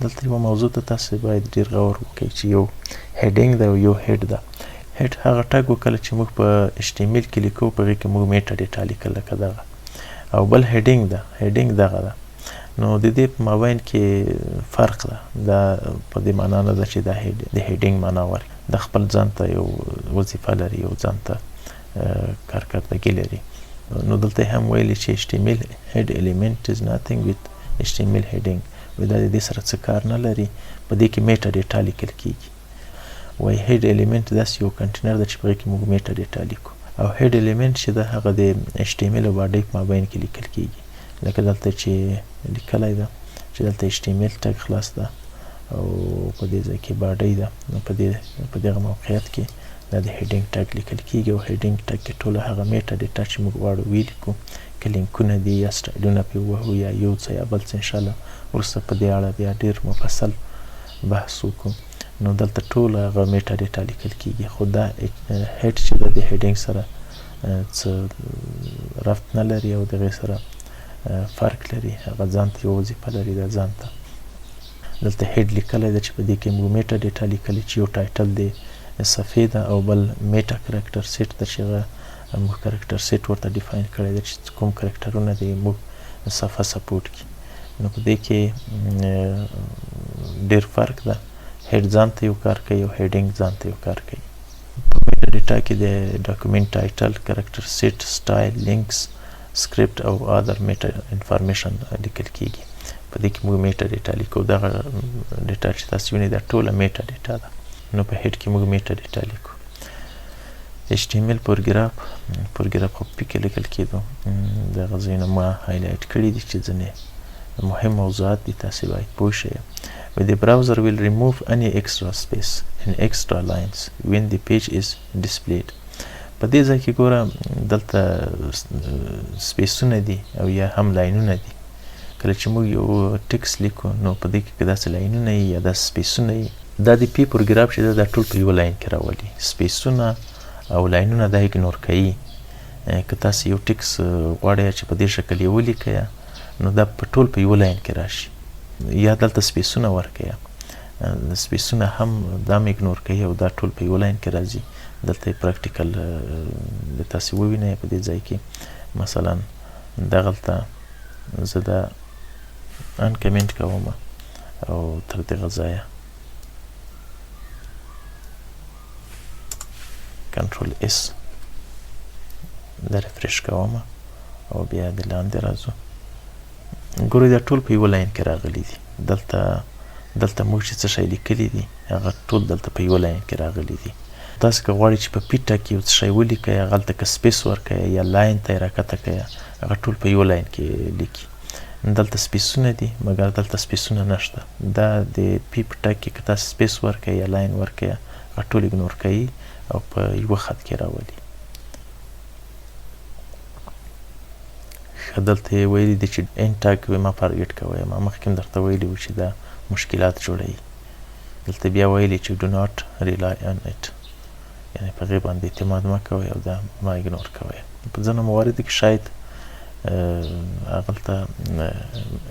دلته یو موضوع ته تاسو باید ډیر غور وکړئ چې یو heading ده او یو head ده. head هغه ټاګ وکړه چې موږ په HTML کې لیکو په هغې کې موږ میټا ډیټا لیکل لکه دغه او بل heading ده heading دغه ده نو د دې په مابین کې فرق ده دا په دې معنا نه ده چې دا د heading معنا ورکړي د خپل ځان ته یو وظیفه لري یو ځان ته کارکردګي لري نو دلته هم ویلي چې HTML head element is nothing with HTML heading دا د دې سره څه کار نه لري په دې کې میټا ډیټا لیکل کیږي وایي head element داسې یو کنټینر ده چې په هغې کې موږ میټا ډیټا لیکو او head element چې ده هغه د HTML او باډۍ په مابین کې لیکل کیږي لکه دلته چې لیکلی ده چې دلته HTML ټګ خلاص ده او په دې ځای کې باډۍ ده نو په دغه موقعیت کې دا د هیډینګ ټاګ لیکل کیږي او هیډینګ ټاګ کې ټوله هغه میټا ډیټا چې موږ غواړو ولیکو که لینکونه دي یا سټایلونه پرې ووهو یا یو څه یا بل څه انشاءالله وروسته په دې اړه بیا ډېر مفصل بحث وکړو نو دلته ټوله هغه میټا ډیټا لیکل کیږي خو دا هیډ چې ده د هیډینګ سره څه ربط نه لري او د هغې سره فرق لري هغه ځان ته یو وظیفه لري دا ځان ته دلته هیډ لیکلی ده چې په دې کې موږ میټا ډیټا لیکلي چې یو ټایټل دی صفحې ده او بل میټا کرکټر سیټ ده چې هغه موږ کرکټر سیټ ورته ډیفاین کړی ده چې کوم کرکټرونه دي موږ صفحه سپورټ کړي نو په دې کې ډېر فرق ده هیډ ځان ته یو کار کوي او هیډینګ ځان ته یو کار کوي په میټا ډیټا کې د ډاکومنټ ټایټل کرکټر سیټ سټایل لینکس سکرپټ او ادر میټا انفارمیشن لیکل کیږي په دې کې موږ میټا ډیټا لیکو دغه ډیټا چې تاسو وینئ دا ټوله میټا ډیټا ده نو په هیډ کې موږ میټا ډیټا لیکو HTML پروګراف خو پکې لیکل کېدو دغه ځایونه ما هایلایټ کړي دي چې ځینې مهم موضوعات دي تاسې باید پوه شئ The browser will remove any extra space and extra lines when the page is displayed په دې ځای کې ګوره دلته سپیسونه دي او یا هم لاینونه دي کله چې موږ یو ټکس لیکو نو په دې کې که داسې لاینونه وي یا داسې سپیسونه وي دا د پی پروګراف چې دا ټول په یو لاین کې راولي سپیسونه او لاینونه دا اګنور کوي که تاسو یو ټکس غواړئ چې په دې شکل یې ولیکئ نو دا په ټول په یو لاین کې راشي یا دلته سپیسونه ورکئ سپیسونه هم دا هم اګنور کوي او دا ټول په یو لاین کې راځي دلته پراکټیکل د تاسو ووینئ په دې ځای کې مثلا دغلته زه دا انکمنټ کوم او تر دغه ځایه کنټرول اس دا ریفرش کوم او بیا د لاندې راځو ګورئ دا ټول په یو لاین کې راغلي دي دلته موږ چې څه شی لیکلي دي هغه ټول دلته په یو لاین کې راغلي دي تاسو که غواړئ چې په پیټه کې یو څه شی ولیکئ هغلته که سپیس ورکئ یا لاین ته یې راکښته کئ هغه ټول په یو لاین کې لیکي دلته سپیسونه دي مګر دلته سپیسونه نشته دا د پی په ټک کې که تاسو سپیس ورکئ یا لاین ورکئ هغه ټول اګنور کوي او په یوه خط کې راولي ښه دلته یې ویلي دي چې این ټاګ مه فارګېټ کوئ ما مخکې هم درته ویلي وو چې دا مشکلات جوړوي دلته بیا ویلي چې do not rely on it یعنې په هغې باندې اعتماد مه کوئ او دا مه اګنور کوئ په ځینو مواردو کې شاید هغلته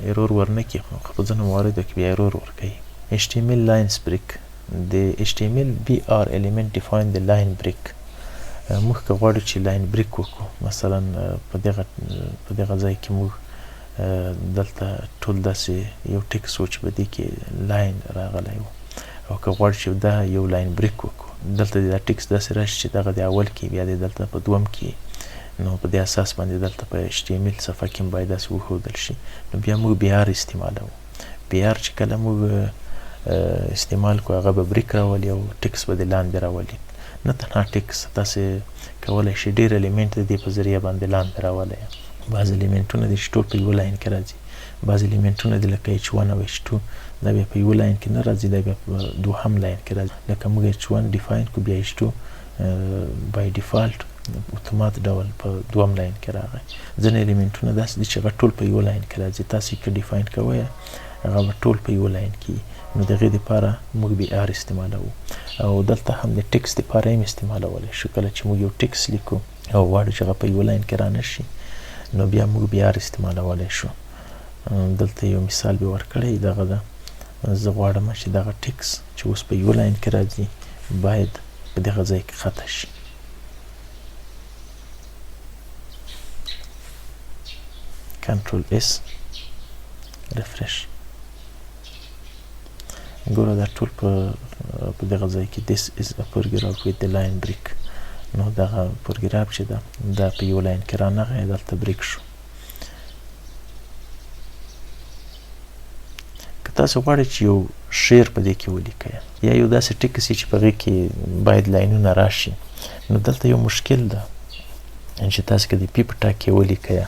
ایرور ورنکړي خو په ځینو مواردو کې بیا ایرور ورکوي. HTML lines break د HTML BR element define the line break. موږ که غواړو چې لاین بریک وکړو مثلا په دغه ځای کې موږ دلته ټول داسې یو ټکس و چې په دې کې لاین راغلی و او که غواړو چې دا یو لاین بریک وکړو دلته دا ټکس داسې راشي چې دغه د اول کې بیا د دلته په دوم کې نو په دې اساس باندې دلته په HTML صفحه کې باید داسې وښودل شي. نو بیا موږ BR استعمالوو. BR چې کله موږ استعمال کو هغه به بریک راولي او ټکس به د لاندې راولي. نه تنها ټکس تاسې کولی شئ ډېر الیمنټ د دې په ذریعه باندې لاندې راولئ. بعض الیمنټونه دي چې ټول په یوه لاین کې راځي، بعض الیمنټونه دي لکه H1 او H2 دا بیا په یوه لاین کې نه راځي، دا بیا په دوهم لاین کې راځي. لکه موږ H1 ډیفاین کو بیا H2 بای ډیفالټ اتومات ډول په دوم لاین کې راغی. ځینې الیمنټونه داسې دي چې هغه ټول په یوه لاین کې راځي، تاسې که ډیفاین کوئ هغه به ټول په یوه لاین کې. نو د هغې دپاره موږ BR استعمالوو او دلته هم د ټکس دپاره هم استعمالولی شو. کله چې موږ یو ټکس لیکو او غواړو چې هغه په یوه لاین کې رانه شي نو بیا موږ BR استعمالولی شو. دلته یو مثال به ورکړی دغه ده، زه غواړم چې دغه ټکس چې اوس په یوه لاین کې راځي باید په دغه ځای کې خطا شي. کنټرول S ریفرش. ګوره دا ټول په دغه ځای کې this is a paragraph with the line break. نو دغه پروګراف چې ده دا په یو لاین کې رانغی دلته بریک شو. که تاسو غواړئ چې یو شعر په دې کې ولیکئ یا یو داسې ټکس چې په هغې کې باید لاینونه راشي نو دلته یو مشکل ده چې تاسو که د پی په ټاک کې ولیکئ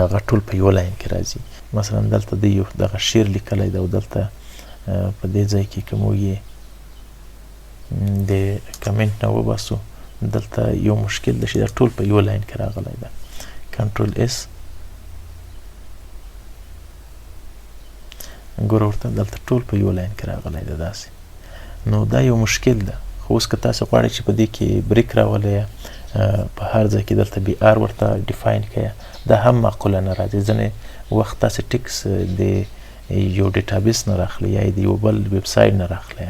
هغه ټول په یو لاین کې راځي. مثلا دلته د یو دغه شعر لیکلی ده او دلته په دې ځای کې که موږ یې د کمنټ نه وباسو دلته یو مشکل ده چې دا ټول په یو لاین کې راغلی ده. کنټرول S ګوره ورته دلته ټول په یو لاین کې راغلی ده داسې. نو دا یو مشکل ده. خو اوس که تاسو غواړئ چې په دې کې بریک راولئ په هر ځای کې دلته BR ورته ډیفاین کړئ دا هم معقوله نه راځي. ځینې وخت تاسې ټکس د یو ډیټابیس نه راخلی یا د یو بل ویب سایټ نه راخلی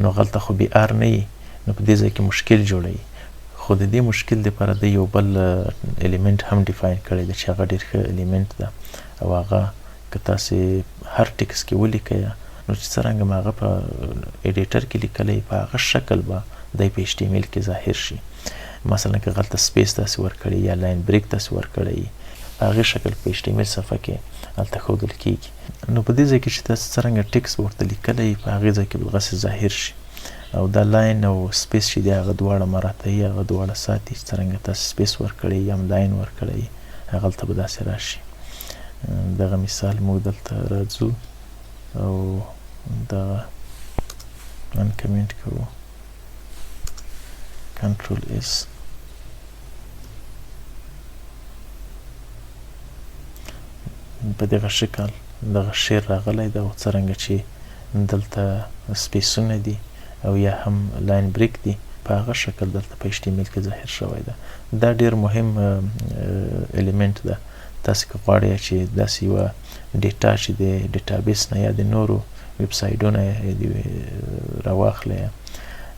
نو هلته خو BR نه وي نو په دې ځای کې مشکل جوړوي. خو د دې مشکل دپاره د یو بل الیمنټ هم ډیفاین کړی ده چې هغه ډېر ښه الیمنټ ده او هغه که تاسې هر ټکس کې ولیکئ نو چې څرنګه م هغه په ایډیټر کې لیکلی په هغه شکل به دی په HTML کې ظاهر شي. مثلا که هلته سپیس تاسې ورکړی یا لاین بریک تاسې ورکړی په هغې شکل په HTML صفحه کې هلته ښودل کېږي. نو په دې ځای کې چې تاسې څرنګه ټکس ورته لیکلی په هغې ځای کې به دغسې ظاهر شي او دا لاین او سپیس چې دی هغه دواړه مراعتوي، هغه دواړه ساتي. څرنګه تاسې سپیس ورکړی یا هم لاین ورکړی هغلته به داسې راشي. دغه مثال موږ دلته راځو او دغه انکمنټ کوو. کنټرول S په دغه شکل دغه شعر راغلی ده او څرنګه چې دلته سپیسونه دي او یا هم لاین بریک دي په هغه شکل دلته په HTML کې ظاهر شوی ده. دا ډېر مهم الیمنټ ده. تاسې که غواړئ چې داسې یوه ډیټا چې د ډیټابیس نه یا د نورو ویب سایټونو راواخلئ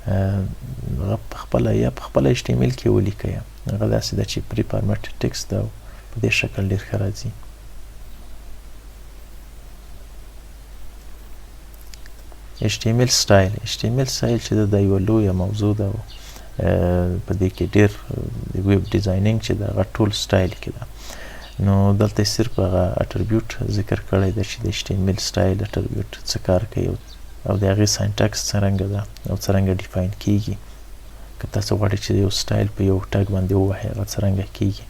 هغه پخپله یا پخپله HTML کې ولیکئ. هغه داسې ده چې پری فارمټ ټکس ده او په دې شکل ډېر ښه راځي. HTML سټایل چې ده دا یوه لویه موضوع ده او په دې کې ډېر د ویب ډیزاینینګ چې ده هغه ټول سټایل کې ده. نو دلته صرف هغه اټریبیوټ ذکر کړی ده چې د HTML سټایل اټریبیوټ څه کار کوي او د هغې ساینټکس څرنګه ده او څرنګه ډیفاین کیږي. که تاسو غواړئ چې یو سټایل په یو ټاګ باندې ووهئ هغه څرنګه کیږي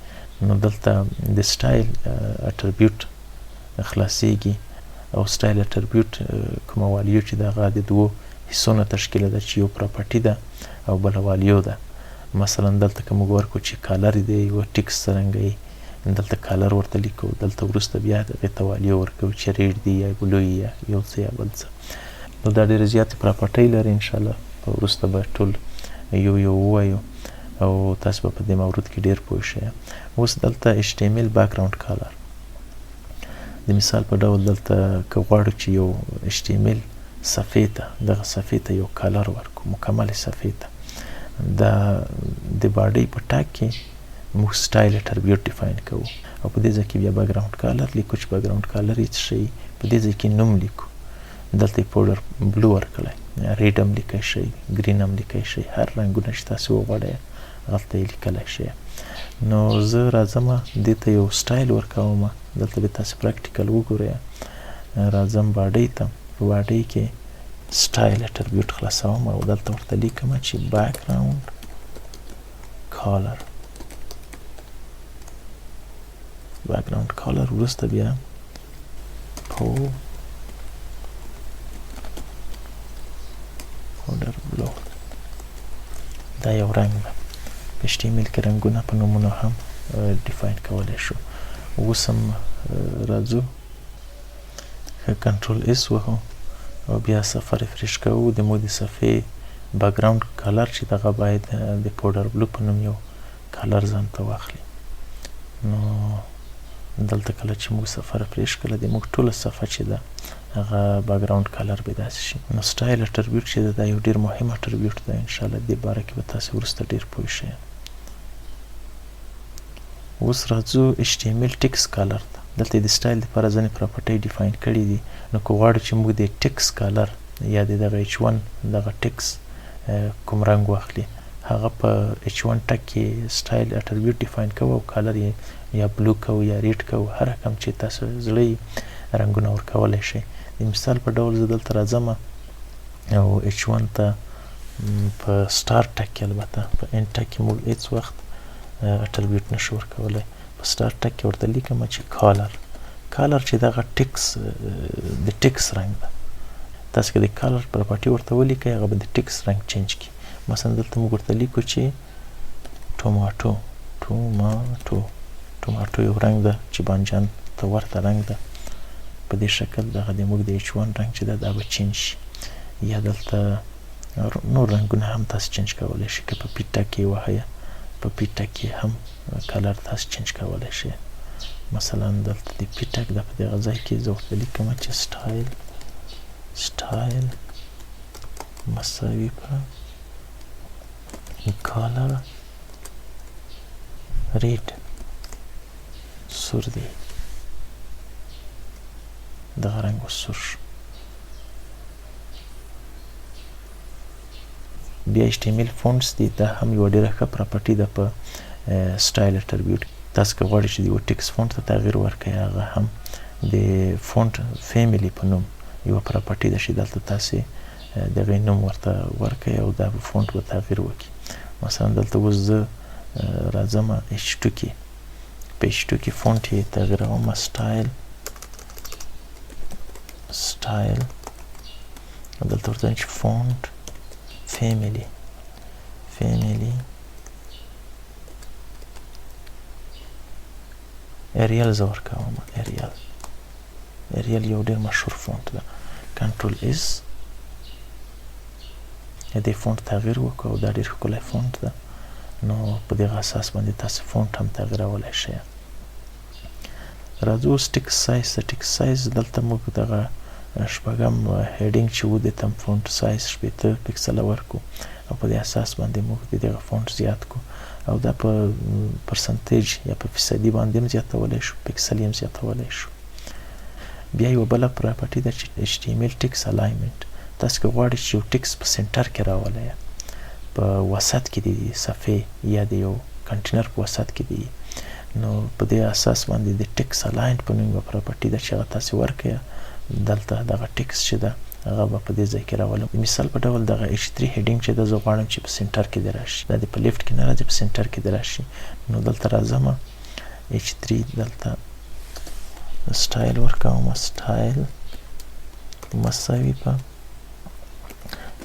نو دلته د سټایل اټریبیوټ خلاصیږي او سټایل اټریبیوټ کومه والیو چې د هغه د دوو حصو نه تشکیله ده چې یو پراپرټي ده او بله والیو ده. مثلا دلته که موږ ورکړو چې کالر دی یوه ټکس څرنګه یي دلته کالر ورته لیکو، دلته وروسته بیا هغې ته والیو ورکوو چې ریډ دی یا بلو یا یو څه یا بل څه. نو دا ډېرې زیاتې پراپرټۍ لري. انشاءالله په وروسته به ټول یو یو ووایو. او تاسو به په دې مورد کې ډیر پوه شئ. اوس دلته HTML بیکګراوند کلر د مثال په ډول دلته که غواړو چې یو HTML صفحې ته دغه صفحې ته یو کلر ورکړو، مکمل صفحې ته، دا د باډي په ټاګ کې موږ سټایل اټریبیوټ ډیفاین کوو او په دې ځای کې بیا بیکګراوند کلر لیکو چې بیکګراوند کلر یې څه شي، په دې ځای کې نوم لیکو، دلته یې پوډر بلو ورکړی، ریډ هم لیکلی شئ، ګرین هم لیکلی شئ، هر رنګونه چې تاسو وغواړئ هلته یې لیکلی شئ. نو زه راځم دې ته یو سټایل ورکوم، دلته به تاسو پریکټیکل وګورئ. راځم باډۍ ته، په باډۍ کې سټایل اټریبیوټ خلاصوم او دلته ورته لیکم چې بیکګراوند کلر، بیکګراوند کلر وروسته بیا پوډر بلو، دا یو رنګ ده. په HTML کې رنګونه په نومونو هم ډیفاین کولی شو. اوس هم راځو ښه کنټرول اس وهو او بیا صفحه ریفریش کوو. د مو د صفحې بیکګراوند کلر چې دغه باید د پوډر بلو په نوم یو کلر ځان ته واخلي. نو دلته کله چې موږ صفحه ریفریش کړله د موږ ټوله صفحه چې ده هغه بیکګراوند کلر به داسې شي. نو سټایل اټریبیوټ چې ده دا یو ډېر مهم اټریبیوټ ده، انشاءالله دې باره کې به تاسې وروسته ډېر پوه شئ. اوس راځو HTML ټکس کلر ته. دلته د سټایل لپاره ځینې پراپرټۍ ډیفاین کړي دي. نو که غواړو چې موږ د ټکس کلر یا د دغه H1 دغه ټکس کوم رنګ واخلي، هغه په H1 ټک کې سټایل اټریبیوټ ډیفاین کوو او کلر یې یا بلو کوو یا ریډ کوو، هر رقم چې تاسو زړه یې رنګونه ورکولی شئ. د مثال په ډول زه دلته راځم او H1 ته په سټار ټک کې، البته په ان ټک کې موږ هېڅ وخت اټریبیوټ نشو ورکولی. په سټار ټک کې ورته لیکم چې کالر چې دغه ټکس د ټکس رنګ ده. تاسو که د کالر پراپرټي ورته ولیکئ هغه به د ټکس رنګ چینج کړي. مثلا دلته موږ ورته لیکو چې ټوماټو یو رنګ ده چې بانجان ته ورته رنګ ده. په دې شکل دغه د موږ د H1 رنګ چې ده دا به چینج شي. یا دلته نور رنګونه هم تاسو چینج کولی شئ. که په پی ټک کې وهئ په پی ټک کې هم کلر تاسو چینج کولی شئ. مثلا دلته د پی ټک ده، په دغه ځای کې زه ورته لیکم چې سټایل مساوي په کلر ریډ سور دی، دغه رنګ سور شو. بیا HTML فونټس دي، دا هم یوه ډېره ښه پراپرټي ده په سټایل اټریبیوټ. تاسو که غواړئ چې د یو ټکس فونټ ته تغییر ورکړئ، هغه هم د فونټ فیملي په نوم یوه پراپرټي ده چې دلته تاسې د هغې نوم ورته ورکړئ او دا فونټ به تغییر وکړي. مثلا دلته اوس زه راځم H2 کې، په H2 کې فونټ یې تغییروم سټایل دلته ورته چې فونټ فیملی اریل زه ورکوم. اریل یو ډېر مشهور فونټ ده. کنټرول اس دې فونټ تغییر وکړو او دا ډېر ښکلی فونټ ده. نو په دغه اساس باندې تاسو فونټ هم تغییرولی شئ. راځو اوس ټکس سایز دلته موږ دغه شپږم هیډینګ چې و دې ته هم فونټ سایز 80 پکسله ورکړو او په دې اساس باندې موږ د دغه فونټ زیات کړو او دا په پرسنټیج یا په فیصدي باندې هم زیاتولی شو، پکسل یې هم زیاتولی شو. بیا یوه بله پراپرټي ده چې HTML ټکس الاینمنټ. تاسو که غواړئ چې یو ټکس په سنټر کې راولئ، په وسط کې د صفحې یا د یو کنټینر په وسط کې دی، نو په دې اساس باندې د ټکس الاینډ په نوم یوه پراپرټي ده چې هغه تاسې ورکړئ. دلته دغه ټکس چې ده هغه به په دې ځای کې راولم. د مثال په ډول دغه H3 هیډینګ چې ده زه غواړم چې په سنټر کې دې راشي، دا دې په لیفټ کې نه راځي، په سنټر کې دې راشي. نو دلته راځم H3 دلته سټایل ورکوم، سټایل مساوي په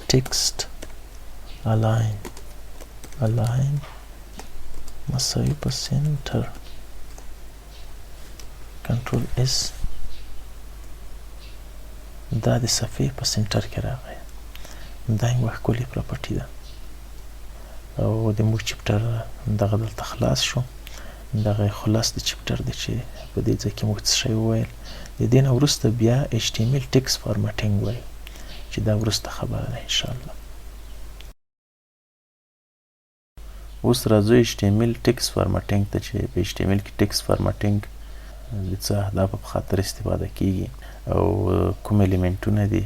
ټکسټ الاین مساوي په سنټر. کنټرول اس دا د صفحې په سنټر کې راغی. دا یوه ښکلې پراپرټي ده. او د موږ چپټر دغه دلته خلاص شو. دغه خلاص د چپټر دی چې په دې ځای کې موږ څه شی وویل. د دې نه وروسته بیا HTML ټکس فارمټینګ وایو چې دا وروسته خبره ده انشاءالله. اوس راځو HTML ټکس فارمټینګ ته چې په HTML کې ټکس فارمټینګ د څه اهداف په خاطر استفاده کیږي او کوم الیمنټونه دي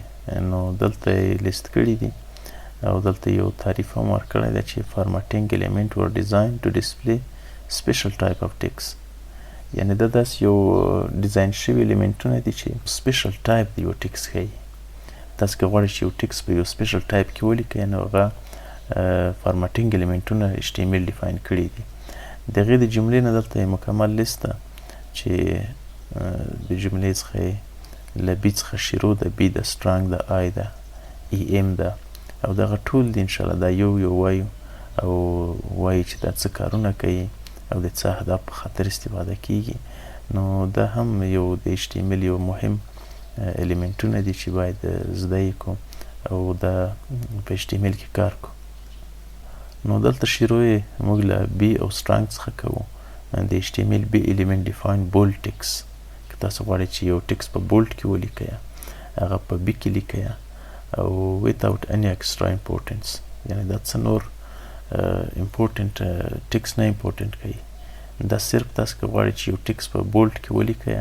نو دلته یې لیست کړي دي او دلته یو تعریف هم ورکړی دی چې فارمټینګ element were designed to display special type of text. یعنی دا داسې یو ډیزاین شوي الیمنټونه دي چې سپیشل ټایپ د یو ټکس ښیي. تاسو که غواړئ چې یو ټکس په یو سپیشل ټایپ کې ولیکئ نو هغه فارمټینګ الیمنټونه HTML ډیفاین کړي دي. د هغې د جملې نه دلته یې مکمل لیست ده چې د جملې څخه یې له بي څخه شروع ده، بي ده، سترانګ ده، آی ده، EM ده او دغه ټول دي انشاءالله دا یو یو وایو او وایي چې دا څه کارونه کوي او د څه اهداف په خاطر استفاده کیږي. نو دا هم یو د HTML یو مهم الیمنټونه دي چې باید زده یې کړو او دا په HTML کې کار کړو. نو دلته شروع یې موږ له بي او سترانګ څخه کوو. د HTML بي element define bold text. که تاسو غواړئ چې یو ټکس په بولډ کې ولیکئ هغه په بي کې لیکئ او without any extra importance. یعنی دا څه نور important ټکس نه امپورټنټ کوي. دا صرف تاسو که غواړئ چې یو ټکس په بولډ کې ولیکئ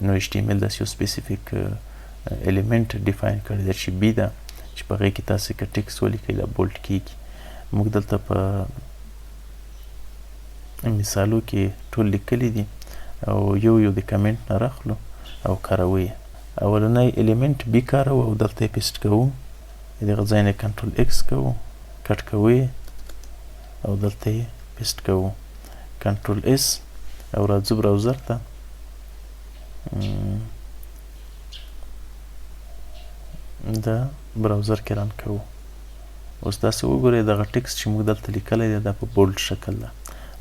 نو HTML داسې یو سپیسیفیک element ډیفاین کړی دی چې بي ده چې په هغې کې تاسو که ټکس ولیکئ دا بولډ کیږي. موږ دلته په مثالو کې ټول لیکلي دي او یو یو د کمنټ نه راخلو او کاروو یې. اولنی الیمنټ بي کاروو او دلته یې پیسټ کوو، د هغه ځای نه کنټرول X کوو، کټ کوو یې او دلته یې پیسټ کوو، کنټرول S او راځو براوزر ته دا براوزر کې ران کوو. اوس تاسو وګورئ دغه ټکس چې موږ دلته لیکلی دی دا په بولډ شکل ده.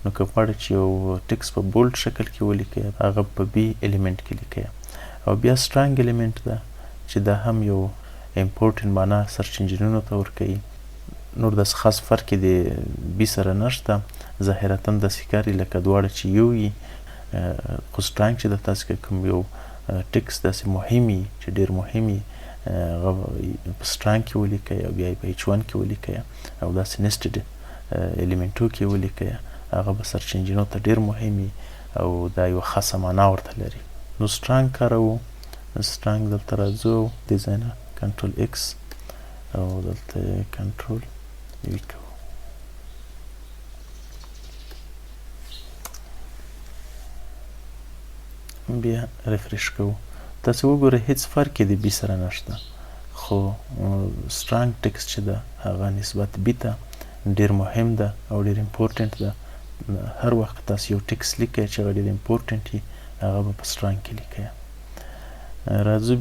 نو که غواړئ چې یو ټکس په بولډ شکل کې ولیکئ هغه په بي الیمنټ کې لیکئ. او بیا سترانګ الیمنټ ده چې دا هم یو امپورټنټ معنا سرچ انجینونو ته ورکوي. نور داسې خاص فرق یې د بي سره نشته، ظاهرتا داسې ښکاري لکه دواړه چې یو وي، خو سترانګ چې ده تاسو که کوم یو ټکس داسې مهم وي چې ډېر مهم وي هغه په سترانګ کې ولیکئ او بیا یې په H1 کې ولیکئ او داسې نسټډ الیمنټو کې ولیکئ. هغه به سرچ انجینو ته ډېر مهم وي او دا یوه خاصه معنا ورته لري. نو سترانګ کاروو. سترانګ دلته راځو ډیزاینر کنټرول X او دلته کنټرول V کوو. بیا ریفرش کوو. تاسو وګورئ هیڅ فرق یې د بي سره نشته، خو سترانګ ټکس چې ده هغه نسبت بي ته ډېر مهم ده او ډېر امپورټنټ ده. هر وخت تاسو یو ټکس لیکئ چې هغه ډېر امپورټنټ وي هغه به په سترانګ کې لیکئ. راځو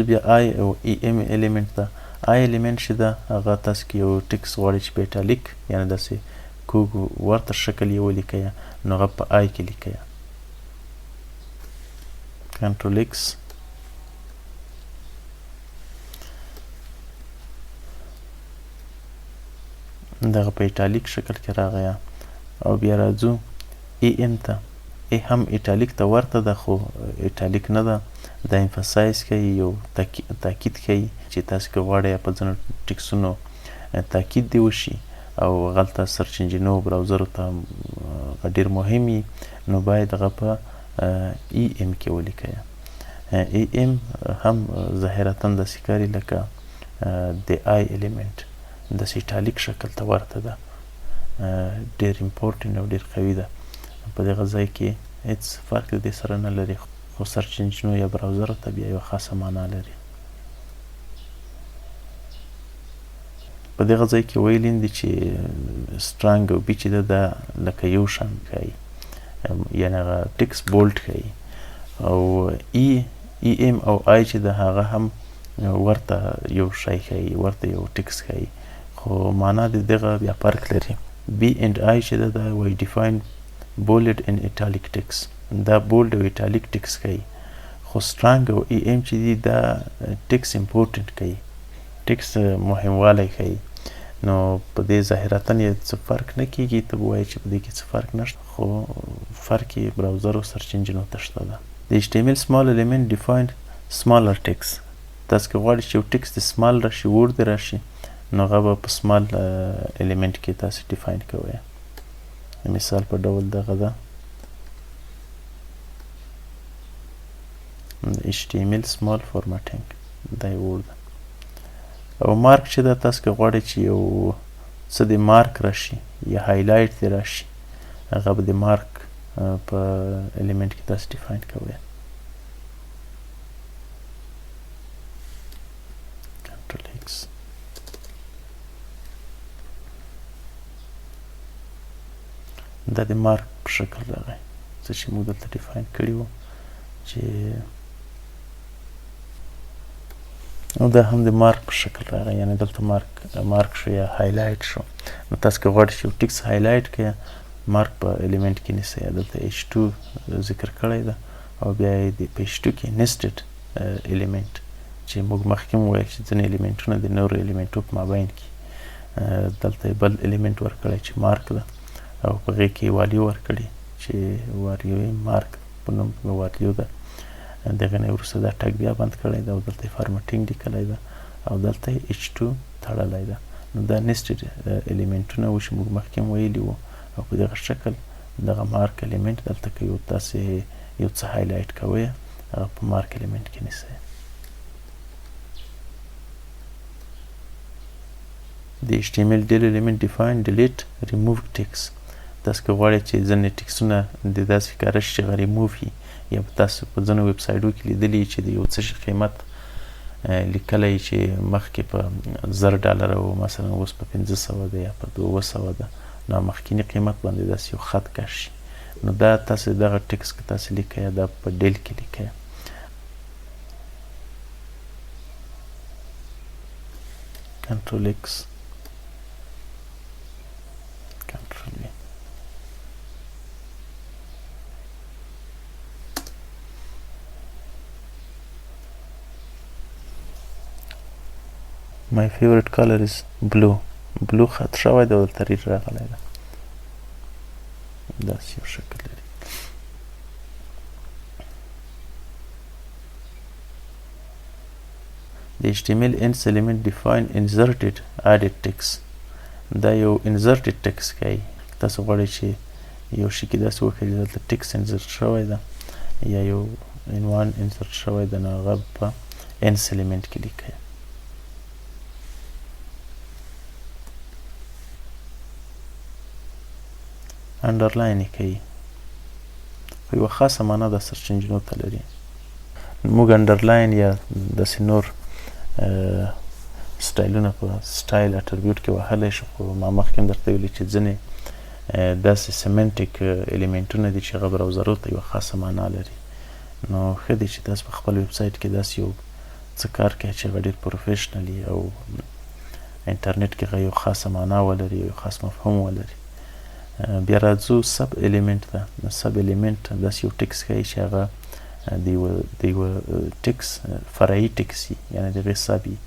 بیا آی او EM الیمنټ ده. آی الیمنټ چې ده هغه تاسو که یو ټکس غواړئ چې په ایټالیک یعنې داسې کوږ ورته شکل یې ولیکئ نو هغه په آی کې لیکئ. کنټرول X دغه په ایټالیک شکل کې راغی. او بیا راځو EM ته. ای هم ایټالیک ته ورته ده خو ایټالیک نه ده، دا امفسایز کوي، یو تاکید کوي چې تاسو که غواړئ په ځینو ټکسونو تاکید دې وشي او هغلته سرچ انجینو براوزرو ته ډېر مهم وي نو باید هغه په EM کې ولیکئ. EM هم ظاهرتا داسې ښکاري لکه د آی الیمنټ داسې ایټالیک شکل ته ورته ده، ډېر امپورټنټ او ډېر قوي ده. په دغه ځای کې هېڅ فرق د دې سره نه لري خو سرچ انجینو یا براوزرو ته بیا یوه خاصه معنا لري. په دغه ځای کې ویلي دي چې سترانګ او بي چې ده دا لکه یو شان ښایي، یعنې هغه ټکس بولډ ښایي. او EM او آی چې ده هغه هم ورته یو شی ښایي، ورته یو ټکس ښایي، خو معنا د دغه بیا فرق لري. بي اینډ آی چې ده دا وایي ډیفاین بولډ ان ایټالیک ټکس، دا بولډ او ایټالیک ټکس کوي. خو سترانګ او EM چې دي دا ټکس امپورټنټ کوي، ټکس مهموالی ښیي. نو په دې ظاهرتا یې څه فرق نه کیږي، ته به وایې چې په دې کې څه فرق نشته، خو فرق یې براوزر او سرچ انجنو ته شته ده. د HTML small element define smaller text. تاسو که غواړئ چې یو ټکس د سمال راشي، وړ دې راشي، نو هغه به په سمال الیمنټ کې تاسو ډیفاین کوئ. د مثال په ډول دغه ده HTML small formatting، دا یې وړ ده. او مارک چې ده، تاسو که غواړئ چې یو څه د مارک راشي یا هایلایټ دې راشي، هغه به د مارک په الیمنټ کې تاسو ډیفاین کوئ. کنټرول ایکس. دا د مارک په شکل راغی، څه چې موږ دلته ډیفاین کړي وو، چې او دا هم د مارک په شکل راغی، یعنې دلته مارک شو یا هایلایټ شو. نو تاسو که غواړئ چې یو ټکس هایلایټ کړئ، مارک په الیمنټ کې نیسئ. دلته H2 ذکر کړی ده، او بیا یې په H2 کې نیسټډ الیمنټ، چې موږ مخکې مو ویل چې ځینې الیمنټونه د نورو الیمنټو په مابین کې، دلته یې بل الیمنټ ورکړی چې مارک ده، او په هغې کې یې والیو ورکړي چې والیو یې مارک په نوم والیو ده. دغه نه وروسته دا ټګ بیا بند کړی ده، او دلته یې فارمټینګ لیکلی ده، او دلته یې H2 تړلی ده. نو دا نیسټډ الیمنټونه وو چې موږ مخکې هم ویلي وو، او په دغه شکل دغه مارک الیمنټ دلته که یو تاسې یو څه هایلایټ کوئ، هغه په مارک الیمنټ کې نیسئ. د HTML ډیل element define delete remove text. تاسو که غواړئ چې ځینې ټکسونه د داسې ښکاره شي چې هغه ریموو وي، یا تاسو په ځینو ویب سایټو کې لیدلي چې د یو څه شي قیمت لیکلی چې مخکې په $1000 و، مثلا اوس په 500 ده یا په 200 ده، نو مخکینی قیمت باندې داسې یو خط کش شي. نو دا تاسو دغه ټکس که تاسو لیکئ، دا په ډیل کې لیکئ. کنټرول ایکس، کنټرول وی. My favorite color is blue. blue خط شوی ده او دلته ریډ راغلی ده. داسې یو شکل لري. د HTML ends element define inserted added text. دا یو inserted text کوي. تاسو غواړئ چې یو شي کې داسې وکړئ چې دلته text insert شوی ده، یا یو عنوان insert شوی ده، نو هغه په ends element کې لیکئ. انډرلاین یې کوي، خو یوه خاصه معنا د سرچ انجنو ته لري. موږ انډرلاین یا داسې نور سټایلونه په سټایل اټربیوټ کې وهلی شو، خو ما مخکې هم درته ویلي چې ځینې داسې سیمنټیک الیمنټونه دي چې هغه براوزرو ته یوه خاصه معنا لري. نو ښه دی چې تاسو په خپل ویب سایټ کې داسې یو څه کار کوئ چې هغه ډېر پروفیشنلي او انټرنیټ کې هغه یو خاصه معنا ولري، یو خاص مفهوم ولري. بیا راځو سب الیمنټ ته. سب الیمنټ داسې یو ټکس کوي چې هغه د یوه ټکس فرعي ټکس وي، یعنې د هغې سب وي.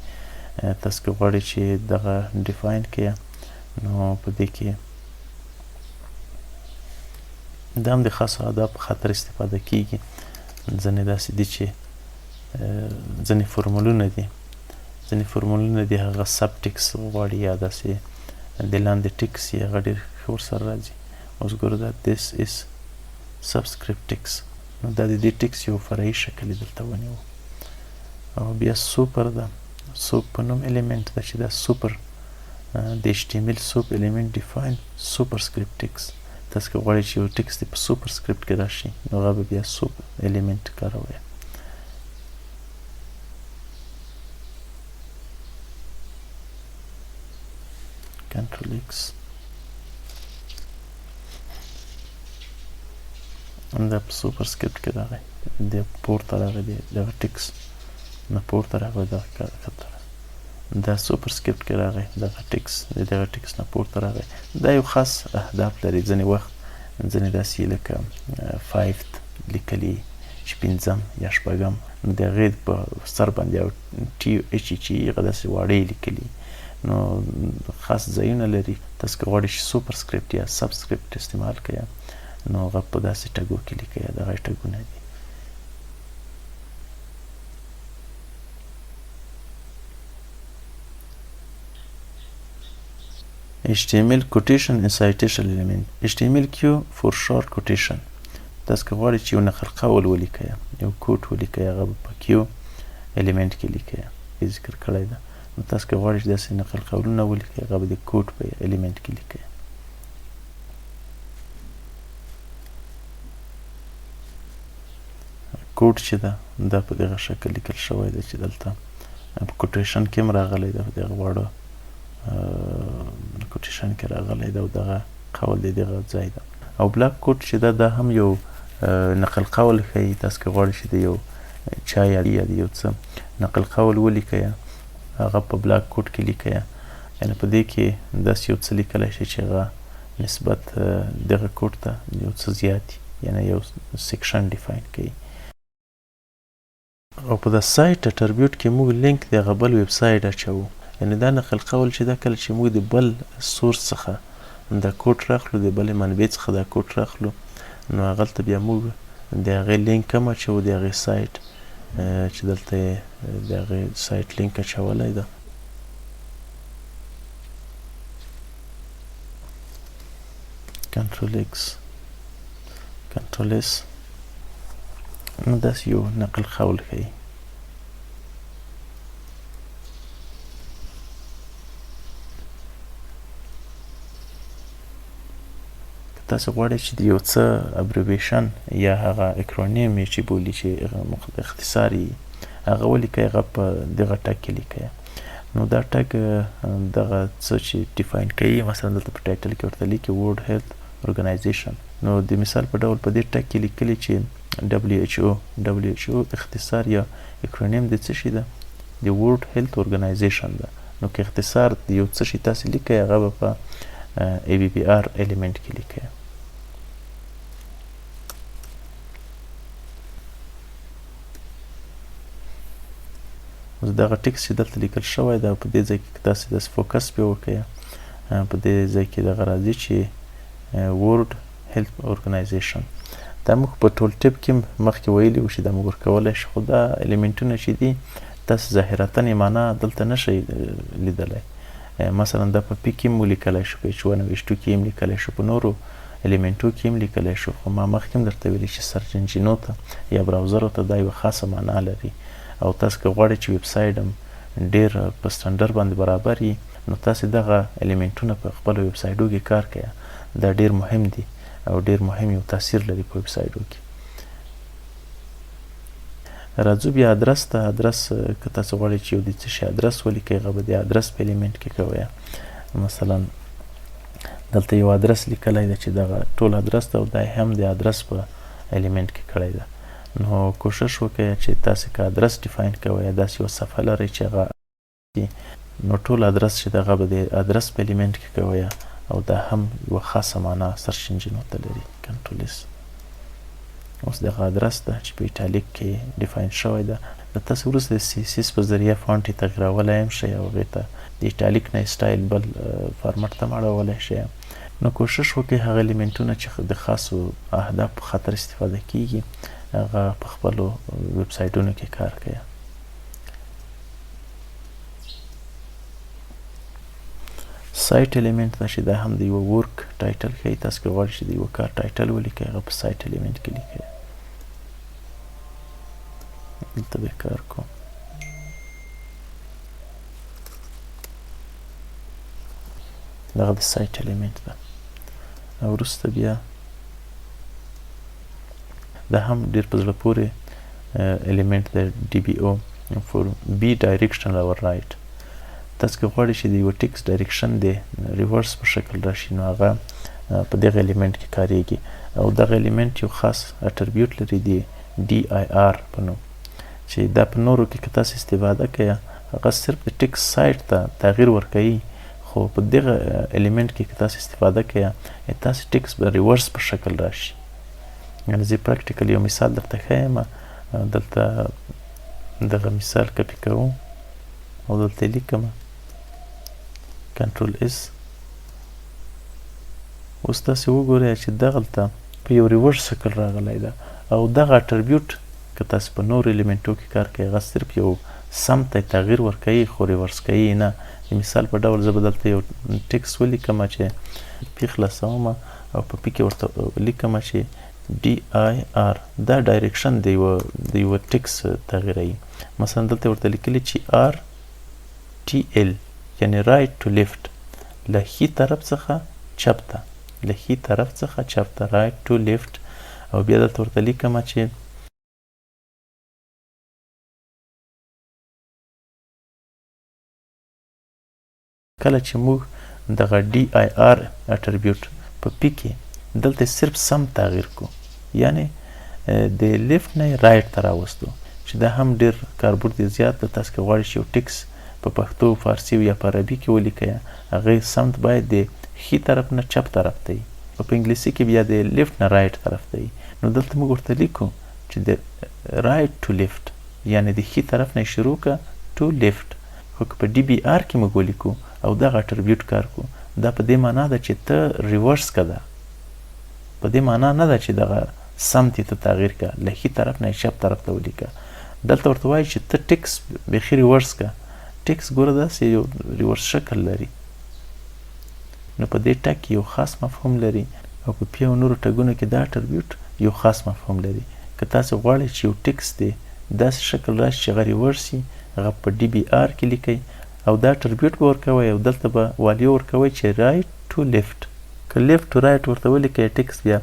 تاسو که غواړئ چې دغه ډیفاین کړئ، نو په دې کې دا هم د خاصو اهدافو په خاطر استفاده کیږي. ځینې داسې دي چې ځینې فورمولونه دي هغه سب ټکس غواړي، یا داسې د لاندې ټکس یې هغه ډېر ښه ورسره راځي. اوس ګورو دا this is subscript text. نو دا د دې ټکس یو فرعي شکل یې دلته ونیو. او بیا سوپر ده، سوپ په نوم الیمنټ ده چې دا سوپر د HTML سوپ الیمنټ ډیفاین سوپر سکرپټ ټکس. تاسو که غواړئ چې یو ټکس دې په سوپر سکرپټ کې راشي، نو هغه به بیا سوپ الیمنټ کاروئ. کنټرول ایکس. دا په سوپر سکرپټ کې راغی، د پورته راغی، دغه ټکس نه پورته راغی، دغه ښکته راغی. دا سوپر سکرپټ کې راغی، دغه ټکس د دغه ټکس نه پورته راغی. دا یو خاص اهداف لري. ځینې وخت ځینې داسې لکه 5 لیکلي چې 5 یا 6 نو د هغې په سر باندې یو ټي ایچ چې هغه داسې واړه یې لیکلي نو خاص ځایونه لري تاسو که غواړئ چې سوپر سکرپټ یا سب سکرپټ استعمال کړئ نو هغه په داسې ټګو کې لیکئ دغه ټګونه دي HTML quotation and citation element HTML Q for short quotation تاسو که غواړئ چې یو نقل قول ولیکئ یو کوټ ولیکئ هغه به په کیو الیمنټ کې لیکئ ذکر کړی ده نو تاسو که غواړئ چې داسې نقل قولونه ولیکئ هغه به د کوټ په الیمنټ کې لیکئ کوټ چې ده دا په دغه شکل لیکل شوی ده چې دلته په کوټیشن کې هم راغلی ده په دغه واړه کوټیشن کې راغلی ده او دغه قول د دغه ځای ده او بلاک کوټ چې ده دا هم یو نقل قول ښیي تاسو که غواړئ چې د یو چا یا د یو څه نقل قول ولیکئ هغه په بلاک کوټ کې لیکئ یعنې په دې کې داسې یو څه لیکلی شي چې هغه نسبت دغه کوټ ته یو څه زیات یعنې یو سیکشن ډیفاین کوي او په د سایټ اټربیوټ کې موږ لینک د هغه بل ویب سایټ اچوو یعنې دا نقل قول چې دا کله چې موږ د بل سورس څخه دا کوټ راخلو د بلې منبع څخه دا کوټ راخلو نو هغلته بیا موږ د هغې لینک هم اچوو د هغې سایټ چې دلته یې د هغې سایټ لینک اچولی ده کنټرول ایکس کنټرول اس نو داسې یو نقل قول ښیي تاسو غواړئ چې د یو څه ابریویشن یا هغه اکرونیم یې چې بولي چې اختصار یي هغه ولیکئ هغه په دغه ټګ کې لیکئ نو دا ټګ دغه څه چې ډیفاین کوي مثلا دلته په ټایټل کې ورته لیکي ورلډ هیلث ارګنایزیشن نو د مثال په ډول په دې ټګ کې لیکلي چې WHO اختصار یا اکرونیم د څه شي ده د ورلډ هیلث ارګنایزیشن ده نو که اختصار د یو څه شي تاسو لیکئ هغه به په ABBR element کې لیکئ اوس دغه ټکس چې دلته لیکل شوی ده په دې ځای کې تاسو داسې فوکس پرې وکئ په دې ځای کې دغه راځي چې ورلډ هیلث ارګنایزیشن دا موږ په ټول ټیپ کې مخکې ویلي وو چې دا موږ ورکولی شو خو دا الیمنټونه چې دي تاسو ظاهرتا یې معنا دلته نشئ لیدلی مثلا دا په پی کې هم ولیکلی شو په H1 او H2 کې هم لیکلی شو په نورو الیمنټو کې هم لیکلی شو خو ما مخکې هم درته ویلي چې سرچ انجینو ته یا براوزرو ته دا یوه خاصه معنا لري او تاسو که غواړئ چې ویب سایټ هم ډېر په سټنډر باندې برابر وي نو تاسې دغه الیمنټونه په خپلو ویب سایټو کې کار کوئ دا ډېر مهم دي او ډېر مهم یو تاثیر لري په ویب سایټو کې راځو بیا ادرس ته ادرس که تاسو غواړئ چې یو د څه شي ادرس ولیکئ هغه به د ادرس په الیمنټ کې کوئ مثلا دلته یو ادرس لیکلی ده چې دغه ټول ادرس ده او دا هم د ادرس په الیمنټ کې کړی ده نو کوشش وکړئ چې تاسو که ادرس ډیفاین کوئ داسې یوه صفحه لرئ چې هغه نو ټول ادرس چې دغه به د ادرس په الیمنټ کې کوئ او دا هم یوه خاصه معنا سرچ انجینو ته لري کنټرول اس اوس دغه ادرس ده چې په ایټالیک کې ډیفاین شوی ده د تاسو وروسته د CSS په ذریعه فونټ یې تغییرولی هم شئ او هغې ته د ایټالیک نه سټایل بل فارمټ ته هم اړولی شئ نو کوشش وکړئ هغه الیمنټونه چې د خاصو اهدافو په خاطر استفاده کیږي هغه په خپلو ویب سایټونو کې کار کوئ سایټ الیمنټ دا چې دا هم د یوه ورک ټایټل ښیي تاسو که غواړئ چې د یوه کار ټایټل ولیکئ هغه په سایټ الیمنټ کې لیکئ دلته به کار کوم دغه د سایټ الیمنټ ده او وروسته بیا دا هم ډېر په زړه پورې الیمنټ دی DBO for be directional or right تاسو که غواړئ چې د یوه ټکس ډایرکشن دی ریورس په شکل راشي نو هغه په دغه الیمنټ کې کاریږي او دغه الیمنټ یو خاص اټربیوټ لري دی DIR په نوم چې دا په نورو کې که تاسو استفاده کوئ هغه صرف د ټکس سایټ ته تغییر ورکوي خو په دغه الیمنټ کې که تاسو استفاده کوئ تاسو ټکس به ریورس په شکل راشي یعنې زه پراکټیکل یو مثال درته ښیم دلته دغه مثال کپی کوم او دلته لیکم کنټرول اس. اوس تاسې وګورئ چې دغلته په یو ریورس شکل راغلی ده او دغه اټربیوټ که تاسې په نورو الیمنټو کې کار کوئ هغه صرف یو سم ته تغییر ورکوي خو ریورس کوي نه. د مثال په ډول زه به دلته یو ټکس ولیکم چې پی خلاصوم او په پی کې ورته لیکم چې ډي آی آر دا ډایرکشن د یوه ټکس تغییروي. مثلا دلته ورته لیکلي چې آر ټي ایل یعنې رایټ ټو لیفټ له ښي طرف څخه چپ ته له ښي طرف څخه چپ ته رایټ ټو لیفټ. او بیا دلته ورته لیکم چې کله چې موږ دغه ډي آی آر اټربیوټ په پی کې دلته صرف سم تغییر کو یعنی د لیفټ نه رایټ ته راوستو چې دا هم ډېر کاربرد دی زیات د تاسو که غواړئ چې یو ټکس په پښتو فارسي یا په عربي کې ولیکئ هغې سمت باید د ښي طرف نه چپ طرف ته وي او په انګلیسي کې بیا د لیفټ نه رایټ طرف ته وي. نو دلته موږ ورته لیکو چې د رایټ ټو لیفټ یعنې د ښي طرف نه شروع که ټو لیفټ. خو که په ډي بي آر کې موږ ولیکو او دغه اټربیوټ کار کو دا په دې معنا ده چې ته ریورس که ده په دې معنا نه ده چې دغه سمت یې ته تغییر که له ښي طرف نه چپ طرف ته ولیکه. دلته ورته وایي چې ته ټکس بیخي ریورس که ټکس ګوره داسې یو ریورس شکل لري نو په دې ټک کې یو خاص مفهوم لري او په پی او نورو ټګونو کې دا اټربیوټ یو خاص مفهوم لري. که تاسو غواړئ چې یو ټکس دی داسې شکل راشي چې هغه ریورس وي هغه په ډي بي آر کې لیکئ او دا اټربیوټ به ورکوئ او دلته به والیو ورکوئ چې رایټ ټو لیفټ. که لیفټ ټو رایټ ورته ولیکئ ټکس بیا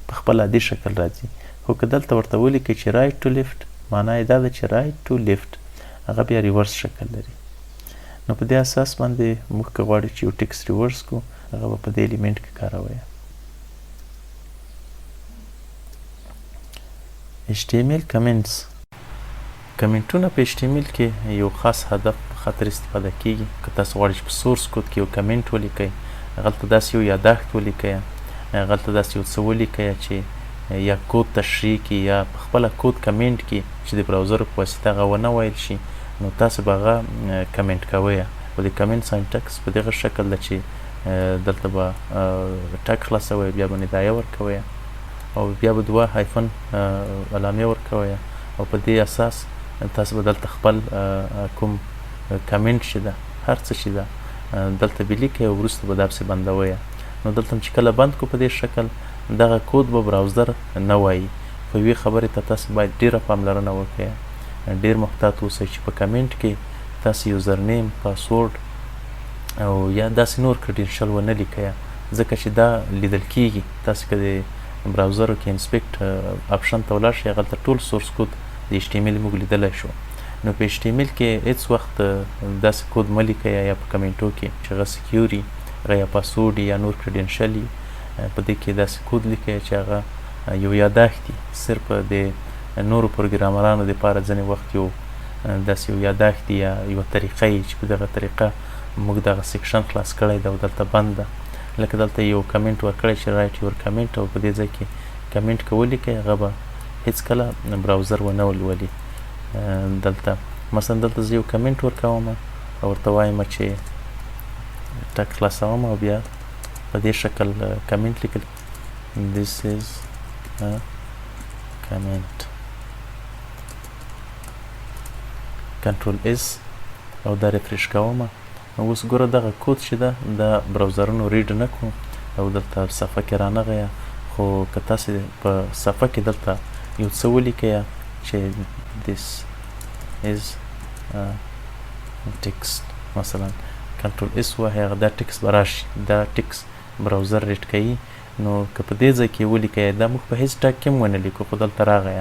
په خپل عادي شکل راځي. خو که دلته ورته ولیکئ چې رایټ ټو لیفټ معنا یې دا ده چې رایټ ټو لیفټ هغه بیا ریورس شکل لري. نو په دې اساس باندې موږ که غواړو چې یو ټکس ریورس کړو هغه به په دې الیمنټ کې کاروئ. HTML کمنټس کمنټونه په HTML کې یو خاص هدف په خاطر استفاده کیږي. که تاسو غواړئ چې په سورس کود کې یو کمنټ ولیکئ هغلته داسې یو یاداښت ولیکئ هغلته داسې یو څه ولیکئ چې یا کود تشریح کړي یا په خپله کود کمنټ کړي چې د براوزر په واسطه هغه ونه ویل شي نو تاسو به هغه کمنټ کوئ. او د کمنټ ساینټکس په دغه شکل ده چې دلته به ټک خلاصوئ بیا به ندایه ورکوئ او بیا به دوه هایفن علامې ورکوئ او په دې اساس تاسو به دلته خپل کوم کمنټ چې ده هر څه چې ده دلته به لیکئ او وروسته به داسې بندوئ. نو دلته چې کله بند کو په دې شکل دغه کود به براوزر نه وایي. په یوې خبرې ته تاسو باید ډېره پاملرنه وکړئ ډېر محتاط اوسئ چې په کمنټ کې تاسو یوزرنیم پاسورډ او یا داسې نور کریډینشل ونه لیکئ ځکه چې دا لیدل کیږي. تاسو که د براوزرو کې انسپیکټ اپشن ته ولاړ شئ هغلته ټول سورس کود د HTML موږ لیدلی شو. نو په HTML کې هیڅ وخت داسې کود مه لیکئ یا په کمنټو کې چې هغه سکیور وي هغه یا پاسورډ یا نور کریډینشل وي په دې کې داسې کود لیکئ چې هغه یو یاداښت وي صرف د نورو پروګرامرانو دپاره ځینې وخت یو داسې یو یاداښت دی یا یوه طریقه یي چې په دغه طریقه موږ دغه سیکشن خلاص کړی ده او دلته بند ده. لکه دلته یو کمنټ ورکړی چې رایټ یور کمنټ او په دې ځای کې کمنټ که ولیکئ هغه به هېڅکله براوزر ونه ولولي. دلته مثلا دلته زه یو کمنټ ورکوم او ورته وایم چې ټک خلاصوم او بیا په دې شکل کمنټ لیکل this is a comment کنټرول اس او دا ریفریش کوم. اوس ګوره دغه کود چې ده دا براوزرونو ریډ نه کړو او دلته صفحه کې رانغی خو که تاسې په صفحه کې دلته یو څه ولیکئ چې this is a text مثلا کنټرول اس وهئ هغه دا ټکس به راشي دا ټکس براوزر ریډ کوي. نو که په دې ځای کې ولیکئ دا موږ په هېڅ ټک کې هم ونه لیکو خو دلته راغی.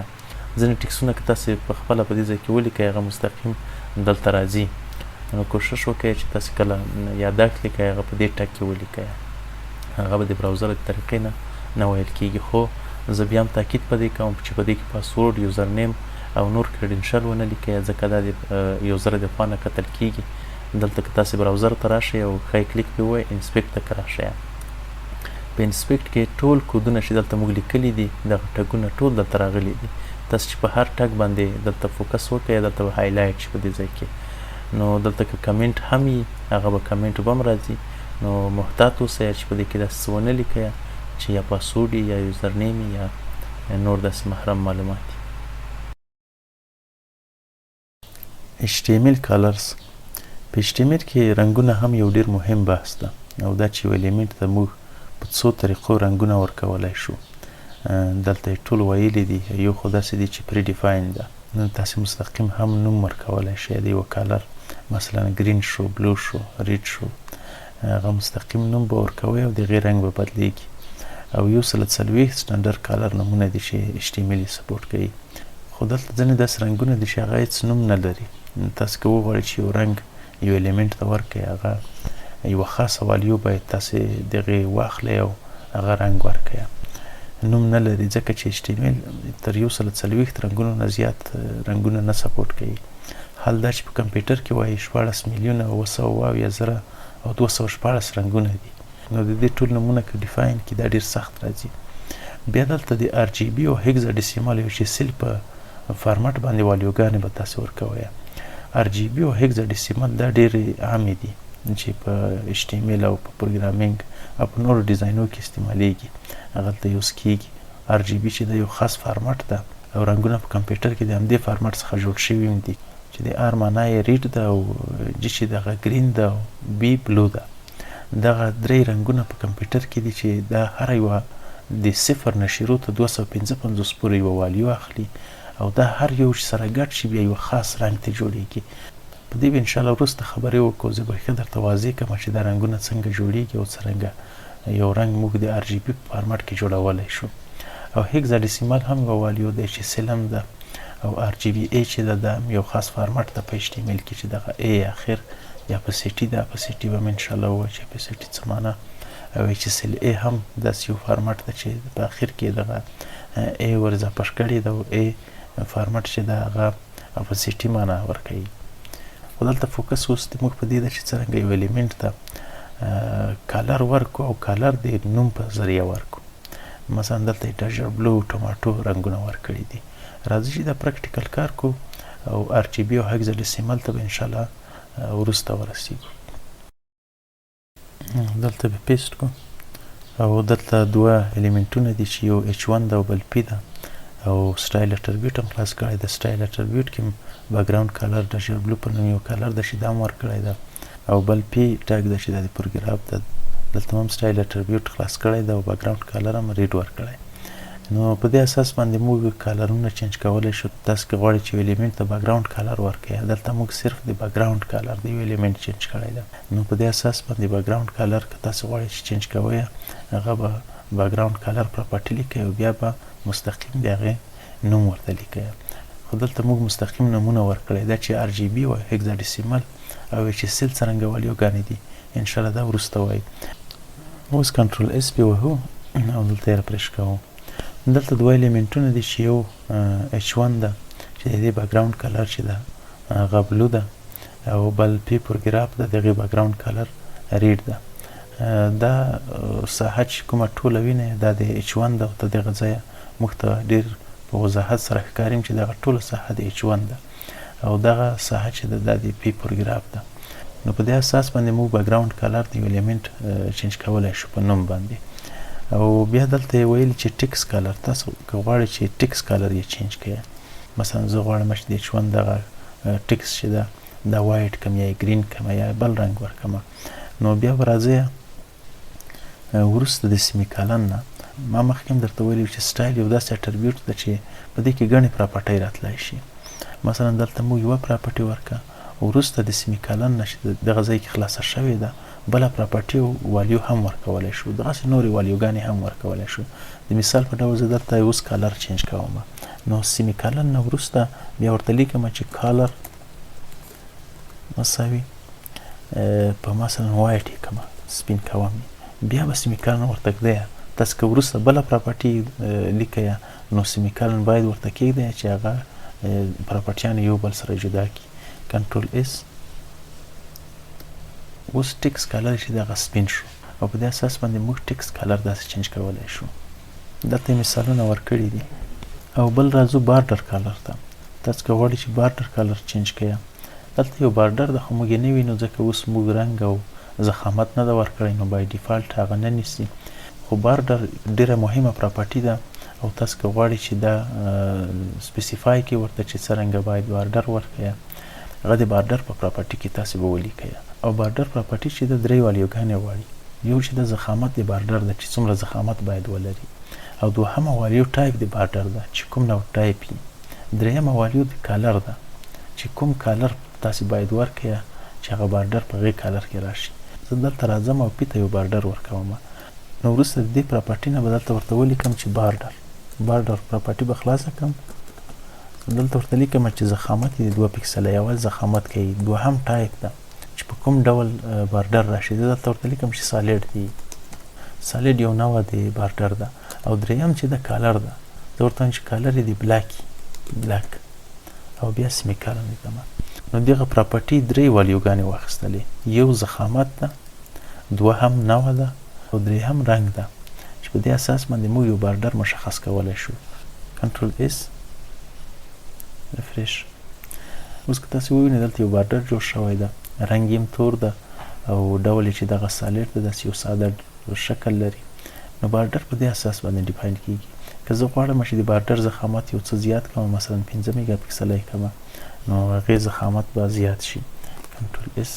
ځینې ټکسونه که تاسې په خپله په دې ځای کې ولیکئ هغه مستقیم دلته راځي. نو کوشش وکړئ چې تاسې کله یاداښت لیکئ هغه په دې ټک کې ولیکئ هغه به د براوزر د طریقې نه ویل کېږي. خو زه بیا هم تاکید په دې کوم چې په دې کې پاسورډ یوزرنیم او نور کریډینشل ونه لیکئ ځکه دا د یوزر د خوا نه کتل کېږي. دلته که تاسې براوزر ته راشئ او ښی کلیک پرې ووایئ انسپیکټ ته که راشئ په انسپیکټ کې ټول کودونه چې دلته موږ لیکلي دي دغه ټګونه ټول دلته راغلي دي. تاسو چې په هر ټګ باندې دلته فوکس وکړئ دلته به هایلایټ شي په دې ځای کې. نو دلته که کمنټ هم وي هغه به کمنټ به هم راځي. نو محتاط اوسئ چې په دې کې داسې څه ونه لیکئ چې یا پاسورډ یا یوزر نیم یا نور داسې محرم معلومات دي. HTML کالرز په HTML کې رنګونه هم یو ډیر مهم بحث ده او دا چې یو الیمنټ ته موږ په څو طریقو رنګونه ورکولی شو. دلته یې ټول ویلي دي. یو خو داسې دي چې پری ډیفاین ده. تاسې مستقیم هم نوم ورکولی شئ د یو کالر مثلا ګرین شو، بلو شو، ریډ شو. هغه مستقیم نوم به ورکوئ او د هغې رنګ به بدلیږي. او 140 سټنډرډ کالر نومونه دي چې HTML یې سپورټ کوي. خو دلته ځینې داسې رنګونه دي چې هغه هېڅ نوم نه لري. تاسو که وغواړئ چې یو رنګ یو الیمنټ ته ورکړئ هغه یوه خاصه والیو باید تاسې د هغې واخلئ او هغه رنګ ورکړئ. نوم نه لري ځکه چې HTML تر 140 رنګونو نه زیات رنګونه نه سپورټ کوي. حال دا چې په کمپیوټر کې وایي 16,972,214 رنګونه دي. نو د دې ټول نومونه که ډیفاین کړي دا ډېر سخت راځي. بیا دلته د RGB او هیګزا ډیسیمال یو چې سیل په فارمټ باندې والیوګانې به تاسې ورکوئ. RGB او هیګزا ډیسیمال دا ډېرې عامې دي چې په HTML او په پروګرامینګ او په نورو ډیزاینو کې استعمالیږي. هغلته یوز کیږي. RGB چې دا یو خاص فارمټ ده او رنګونه په کمپیوټر کې د همدې فارمټ څخه جوړ شوي هم دي چې د R معنا یې ریډ ده او G چې دغه ګرین ده او B بلو ده. دغه درې رنګونه په کمپیوټر کې دي چې دا هر یوه د 0 نه شروع ته 255 پورې یوه والیو اخلي او دا هر یو چې سره ګډ شي بیا یو خاص رنګ ته جوړیږي. په دې به انشاءالله وروسته خبرې وکړو. زه به ښه درته واضح کړم چې دا رنګونه څنګه جوړیږي او څرنګه یو رنګ موږ د RGB په فارمټ کې جوړولی شو. او هیګزا ډیسیمال هم یوه والیو دی چې سلم ده او RGBA چې ده دا یو خاص فارمټ ده په HTML کې چې دغه A اخر یا په سیټي ده. په سیټي به م انشاءالله ووایو چې په سیټي څه معنا او HSLA هم داسې یو فارمټ ده چې په اخر کې دغه A ور اضافه کړې ده او A فارمټ چې ده هغه په سیټي معنا ورکوي. خو دلته فوکس اوس موږ په دې ده چې څرنګه یو الیمنټ ته کالر ورکو او کالر د نوم په ذریعه ورکو. مثلا دلته یې ډژر بلو ټماټو رنګونه ورکړي دي. راځي چې دا پریکټیکل کار کو او RGB او هیګزا ډیسیمال ته به انشاءالله وروسته ورسیږو. دلته به پیسټ کو او دلته دوه الیمنټونه دي چې یو H1 ده او بل P ده او سټایل اټریبیوټ هم خلاص کړی ده. سټایل اټریبیوټ کې بیکګراوند کالر ډژر بلو په نوم یو کالر ده چې دا هم ورکړی ده او بل P ټاګ ده چې دا د پروګرام ده. دلته هم سټایل اټریبیوټ خلاص کړی ده او بیکګراوند کالر هم ریډ ورکړی. نو په دې اساس باندې موږ کالرونه چینج کولی شو. تاسو که غواړئ چې یو الیمنټ ته بیکګراوند کالر ورکړئ دلته موږ صرف د بیکګراوند کالر د یو الیمنټ چینج کړی ده. نو په دې اساس باندې بیکګراوند کالر که تاسو غواړئ چې چینج کوئ هغه به بیکګراوند کالر پراپرټي لیکئ او بیا به مستقیم د هغې نوم ورته لیکئ. خو دلته موږ مستقیم نومونه ورکړی ده چې RGB او هیګزا ډیسیمال او HSL څرنګه والیوګانې دي انشاءالله دا وروسته وایي. اوس کنټرول S پې وهو او دلته یې رفرش کوو. دلته دوه الیمنټونه دي چې یو H1 ده چې د دې بیکګراوند کلر چې ده هغه بلو ده او بل P پروګراف ده د هغې بیکګراوند کلر ریډ ده. دا ساحه چې کومه ټوله وینئ دا د H1 ده او ته دغه ځایه موږ ته ډېر په وضاحت سره ښکاریم چې دغه ټوله ساحه د H1 ده او دغه ساحه چې ده دا د P پروګراف ده. نو په دې اساس باندې موږ بیکګراوند کلر د یو الیمنټ چینج کولی شو په نوم باندې. او بیا دلته یې ویلي چې ټکس کلر تاسو که غواړئ چې ټکس کلر یې چینج کړئ. مثلا زه غواړم چې د H1 دغه ټکس چې ده دا وایټ کم یا ګرین کم یا بل رنګ ورکړم. نو بیا به راځئ وروسته د سیمیکالن نه ما مخکې هم درته ویلي چې سټایل یو داسې اټریبیوټ ده چې په دې کې ګڼې پراپرټۍ راتلی شي. مثلا دلته موږ یوه پراپرټي ورکړه وروسته د سیمیکالن نه چې دغه ځای کې خلاصه شوې ده بله پراپرټي والیو هم ورکولی شو. دغسې نورې والیوګانې هم ورکولی شو. د مثال په ډول زه دلته اوس کالر چینج کوم. نو سیمیکالن نه وروسته بیا ورته لیکم چې کالر مساوي په مثلا وایټ یې کړمه سپین کوم بیا به سیمیکالن ورته ږدی. تاسو که وروسته بله پراپرټي لیکئ نو سیمیکالن باید ورته کېږدی چې هغه پراپرټیانې یو بل سره جدا کړي. کنټرول S اوس ټکس کلر چې دغه سپین شو او په دې اساس باندې موږ ټیکس کلر داسې چینج کولی شو. دلته مثالونه ورکړي دي. او بل راځو بارډر کلر ته. تاسو که غواړئ چې بارډر کلر چینج کړئ، دلته یو بارډر د خو موږ یې نه وینو ځکه اوس موږ رنګ او ضخامت نه ده ورکړی، نو بای ډیفالټ هغه نه نیسي. خو بارډر ډیره مهمه پراپرټي ده او تاسو که غواړئ چې دا سپیسیفای کړئ ورته چې څرنګه باید بارډر ورکړئ، هغه د بارډر په پراپرټي کې تاسو به ولیکئ. او بارډر پراپرټي چې د درې والیوګانې غواړي. یو چې د ضخامت د بارډر ده چې څومره ضخامت باید ولري، او دوهمه والیو ټایپ د بارډر ده چې کوم نوع ټایپ وي. درېیمه والیو د کالر ده چې کوم کالر تاسو باید ورکړئ چې هغه بارډر په هغې کالر کې راشي. زه دلته راځم او پی ته یو بارډر ورکوم. نو وروسته د دې پراپرټي نه به دلته ورته ولیکم چې بارډر پراپرټي به خلاصه کړم. دلته ورته لیکم چې ضخامت یې 2 پکسله، اول ضخامت کوي، دوهم ټایپ ده چې په کوم ډول بارډر راشي. زه دلته ورته لیکم چې سالیډ دی، سالیډ یو نوع د بارډر ده. او درېیم چې د کالر ده، زه ورته وایم چې کالر یې د بلاک او بیا سمیکالن لیکم. نو دغه پراپرټي درې والیوګانې واخیستلې، یو ضخامت ده، دوهم نوع ده او درېیم رنګ ده چې په دې اساس باندې موږ یو بارډر مشخص کولی شو. کنټرول اس ریفریش. اوس که تاسو ووینئ دلته یو بارډر جوړ شوی ده، رنګ یې تور ده او ډول چې دغه سالیډ ده، داسې یو ساده شکل لري. نو بارډر په دې اساس باندې ډیفاین کیږي. که زه غواړم چې د بارډر ضخامت یو څه زیات کړم، مثلا 15 میګا پکسله یې کړم، نو هغې ضخامت به زیات شي. کنټرول اس.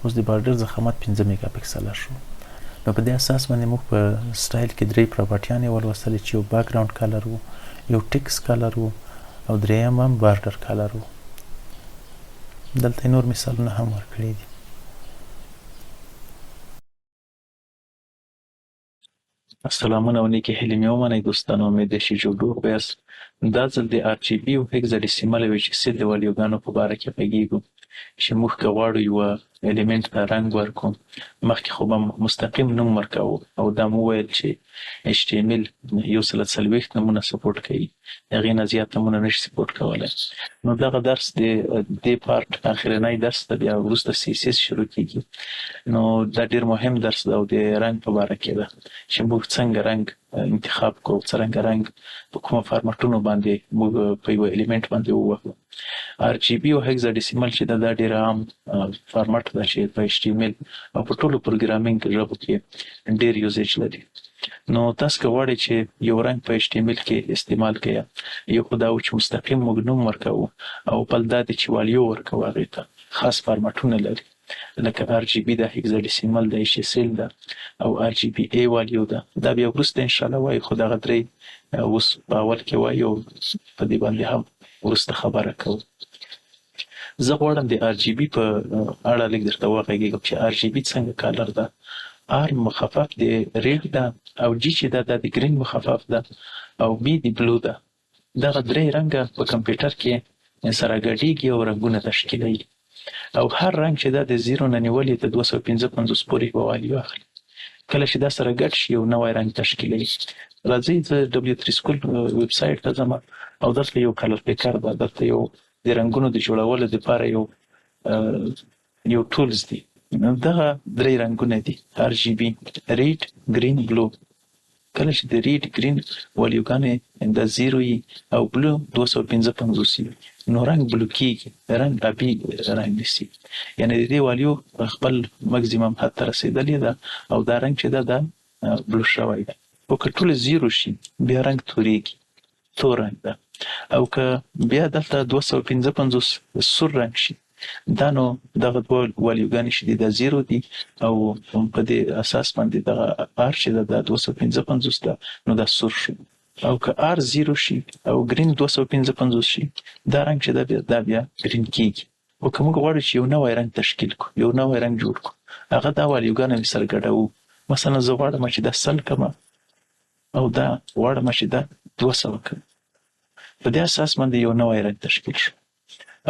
اوس د بارډر ضخامت 15 میګا پکسله شو. نو په دې اساس باندې موږ په سټایل کې درې پراپرټیانې ولوستلې چې یو بیکګراوند کلر و، یو ټیکس کلر و او درېیم هم بارډر کلر و. دلته نور مثالونه هم ورکړي دي. سلامونه او نیکې هیلې مې ومنئ دوستانو، امید دی چې جوړ یاست. دا ځل د RGB او هیکزاډیسیمل او HSL د والیوګانو په باره کې غږیږو چې موږ که غواړو یوه الیمنټ ته رنګ ورکړو، مخکې خو به مستقیم نوم ورکوو او دا مو وویل چې HTML 140 نومونه سپورټ کوي، هغې نه زیات نومونه نشي سپورټ کولی. نو دغه درس د دې پارټ اخرنی درس ده، بیا وروسته CSS شروع کیږي. نو دا ډېر مهم درس ده او د رنګ په باره کې ده چې موږ څنګه رنګ انتخاب کوو، څرنګه رنګ په کومه فارمټونو باندې موږ په یوه الیمنټ باندې ووهو. RGB او هیکزاډیسیمل چې دا ډېر عام فارمټ ده چې په HTML او په ټولو پروګرامینګ ژبو کې ډېر یوزیج لري. نو تاسو که غواړئ چې یو رنګ په HTML کې استعمال کړئ، یو خو دا و چې مستقیم موږ نوم ورکوو، او بل دا دی چې والیو ورکوو، هغې ته خاص فارمټونه لري لکه RGB ده، هیکزاډیسیمل ده، HSL ده او RGBA والیو ده. دا بیا وروسته انشاءالله وایو، خو دغه درې اوس په اول کې وایو، په دې باندې هم وروسته خبره کوو. زه غواړم د RGB په اړه لږ درته وغږېږم چې RGB څنګه کالر ده. R مخفف د ریډ ده، او G چې ده دا د ګرین مخفف ده، او B د بلو ده. دغه درې رنګه په کمپیوټر کې سره ګډېږي او رنګونه تشکیلوي، او هر رنګ چې دا د 0 نه نیولې تر 255 پورې به والیو اخلي. کله چې دا سره ګډ شي یو نوی رنګ تشکیلوي. راځئ زه W3 سکول ویب سایټ ته ځم او دلته یو کلر پیکر ده، دلته یو د رنګونو د جوړولو دپاره یو ټولز دی. دغه درې رنګونه دي RGB: ریډ، ګرین، بلو. کله چې د ریډ ګرین والیوګانې د 0 وي او بلو 255 وي، نو رنګ بلو کېږي، رنګ ابي رنګ نیسي، یعنې د دې والیو خپل مکزیمم حد ته رسېدلې ده او دا رنګ چې ده دا بلو شوی ده. خو که ټولې 0 شي بیا رنګ تورېږي، تور رنګ ده. او که بیا دلته 255 سور رنګ شي، دا نو دغه دوه والیوګانې چې دي دا 0 دي، او په دې اساس باندې دغه R چې ده دا 255 ده، نو دا سور شو. او که R 0 شي او ګرین 255 شي، دا رنګ چې ده دا بیا ګرین کېږي. خو که موږ غواړو چې یو نوی رنګ تشکیل کړو، یو نوی رنګ جوړ کړو، هغه دا والیوګانې مې سره ګډوو. مثلا زه غواړم چې دا 100 کړمه او دا غواړم چې دا 200 کړم. په دې اساس باندې یو نوی رنګ تشکیل شو.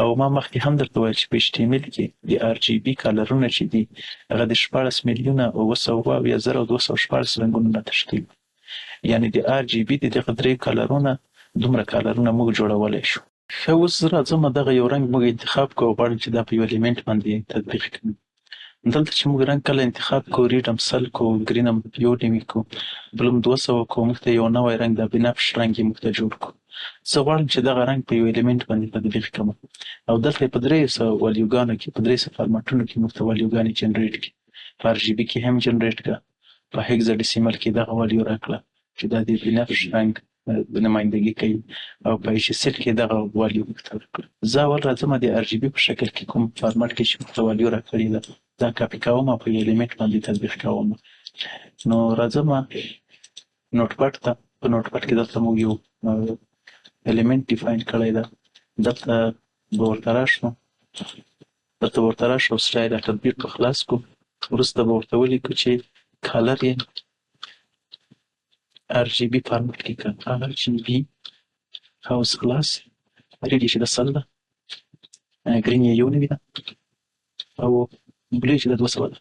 او ما مخکې هم درته ویل چې په HTML کې د RGB کالرونه چې دي هغه د 16,972,214 رنګونو نه تشکیل، یعنې د RGB د دغه درې کالرونه دومره کالرونه موږ جوړولی شو. ښه، اوس زه راځم دغه یو رنګ موږ انتخاب کوو، غواړم چې دا په یو الیمنټ باندې تطبیق کړو. دلته چې موږ رنګ کله انتخاب کوو ریډ هم 100 کوو ګرین هم یو نوي کوو بل هم 200 کوو موږ ته یو نوی رنګ د بنفش رنګ یې موږ ته جوړ کړو زه غواړم چې دغه رنګ په یو الیمنټ باندې تطبیق کړم او دلته یې په 300 والیوګانو کې په 300 فارمټونو کې موږ ته والیوګانې جنریټ کړي په RGB کې هم جنریټ کړه په هیکزاډیسیمل کې دغه والیو راکړه چې دا د بنفش رنګ نمایندګي کوي او په ایچ اس ایل کې دغه والیو موږ ته ورکړه زه اول راځم د RGB په شکل کې کوم فارمټ کې چې موږ ته والیو راکړې ده دا کاپي کوم او په یو الیمنټ باندې تطبیق کوم نو راځم نوټ پټ ته په نوټ پټ کې دلته موږ یو element define کړی ده دلته به ورته راشو سټایل تطبیق خلاص کو وروسته به ورته ولیکو چې کالر یې RGB فارمټ کې کړه RGB هاوس کلاس ریډ یې چې د 100 ده ګرین یې یو نوي ده او بلو یې چې د 200 ده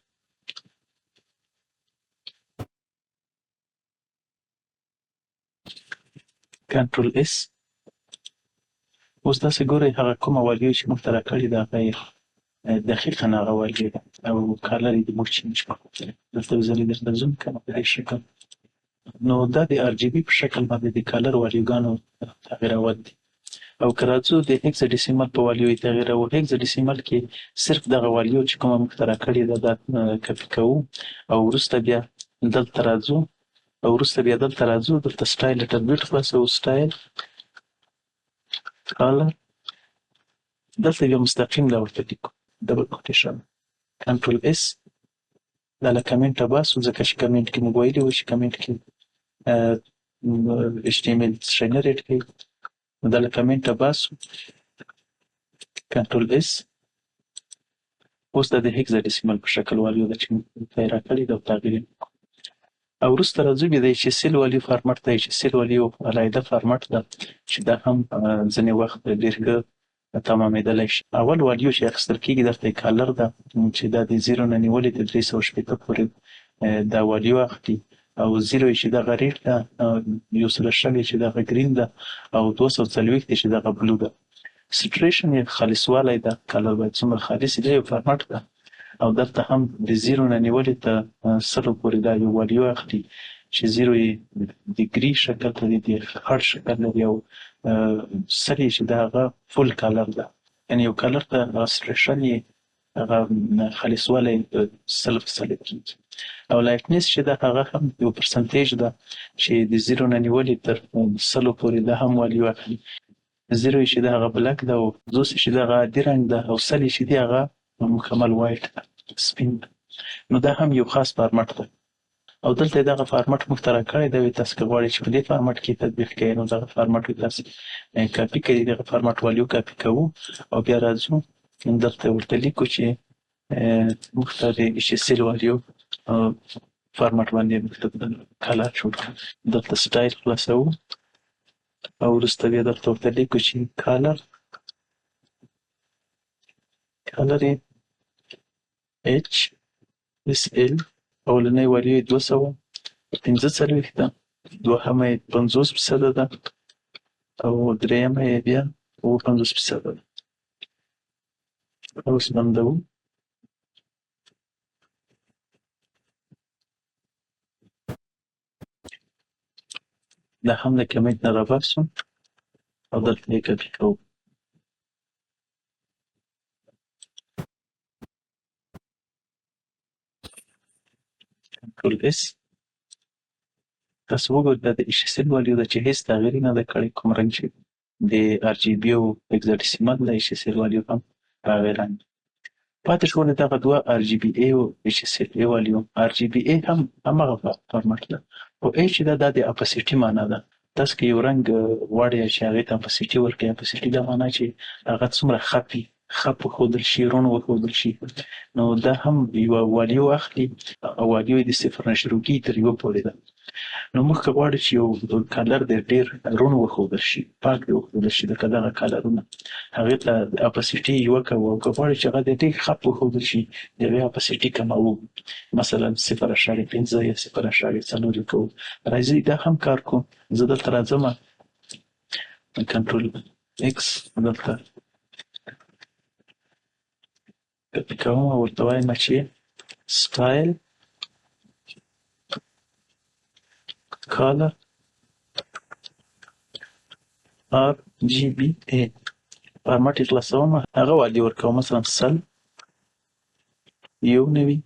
کنټرول اس اوس تاسې ګورئ هغه کومه والیو چې موږ ته راکړې ده هغه یې دقیقاً هغه والیو ده او کالر یې د موږ چینج کړو دلته زه یې درته زوم کړم په دې شکل نو دا د RGB په شکل باندې د کالر والیوګانو تغیرات دي او که راځو د هیکزاډیسیمل په والیو یې تغیروو هیکزاډیسیمل کې صرف دغه والیو چې کومه موږ ته راکړې ده دا کپي کوو او وروسته بیا دلته راځو دلته سټایل تطبیق خلاصوو سټایل کالر دلته بیا مستقیم دا ورته لیکو ډبل کوټیشن کنټرول اس دا له کمنټه باسو ځکه چې کمنټ کې موږ ویلي وو چې کمنټ کې HTML جنریټ کوي دا له کمنټه باسو کنټرول اس اوس دا د هیکزاډیسیمل په شکل والیو ده چې موږ ته یې راکړې ده او تغییر یې او وروسته راځو بیا د HSL والیو فارمټ ته HSL والیو علیحده فارمټ ده چې دا هم ځینې وخت ډېر ښه تمامېدلی شي اول والیو چې اخیستل کېږي دلته یې کالر ده چې دا د 0 نه نیولې د 360 پورې دا والیو اخلي او 0 چې دغه ریډ ده 100 چې دغه ګرین ده او 240 چې دغه بلو ده سټریشن یې خالصوالی ده کالر باید څومره خالص وي دا یو فارمټ ده او دلته هم د 0 نه نیولې ته 100 پورې دا یو والیو اخلي چې 0 یې د ګري شکل لري د خړ شکل لري او 100 چې د هغه فول کالر ده یعنې یو کالر ته سټریشن یې هغه خالصوالی 100% کېږي او لایټنس چې ده هغه هم یو پرسنټیج ده چې د 0 نه نیولې تر 100 پورې دا هم والیو اخلي 0 چې د هغه بلک ده او 200 چې د هغه عادي رنګ ده او 100 چې د هغه مکمل وایټ ده سپین ده نو دا هم یو خاص فارمټ ده او دلته دغه فارمټ موږ ته راکړی ده وي تاسو که غواړئ چې په دې فارمټ کې تطبیق کوئ نو دغه فارمټ وي تاسو کاپي کوئ دغه فارمټ والیو کاپي کوو او بیا راځو دلته ورته لیکو چې موږ ته د HSL والیو فارمټ باندې موږ ته کالر جوړ کړو دلته سټایل خلاصوو او وروسته بیا دلته ورته لیکو چې کالر یې HSL اولنۍ والیو یې 245 ده دوهمه یې 50% ده او درېیمه یې بیا 50% ده اوس بندوو دا هم د کمنټ نه راباسو او دلته یې کاپي کوو کنټرول اس تاسو وګورئ دا د HSL والیو ده چې هېڅ تغییر یې نه ده کړی کوم رنګ چې د RGB او هیکزاډیسیمل د HSL والیو هم په هغې رنګ پاتې شولې دغه دوه RGBA او HSLA والیو RGBA هم همغه فارمټ ده خو A چې ده دا د اپاسیټي معنا ده تاسو که یو رنګ غواړئ چې هغې ته اپاسیټي ورکړئ اپاسیټي دا معنا چې هغه څومره خپ وښودل شي روڼ وښودل شي نو دا هم یوه والیو اخلي او والیو یې د 0 نه شروع کېږي تر 1 پورې ده نو موږ که غواړو چې یو کالر دی ډېر روڼ وښودل شي پاک دی وښودل شي لکه دغه کالرونه هغې ته اپاسیټي 1 کوو او که غواړو چې هغه دی ډېر خپ وښودل شي د هغې اپاسیټي کموو مثلا 0.5 یا 0.4 کوو راځئ دا هم کار کوو زه دلته راځم کنټرول ایکس دلته کاپي کوم او ورته وایم چې سټایل کالر RGBA فارمټ یې خلاصوم هغه والي ورکوم مثلا سل 190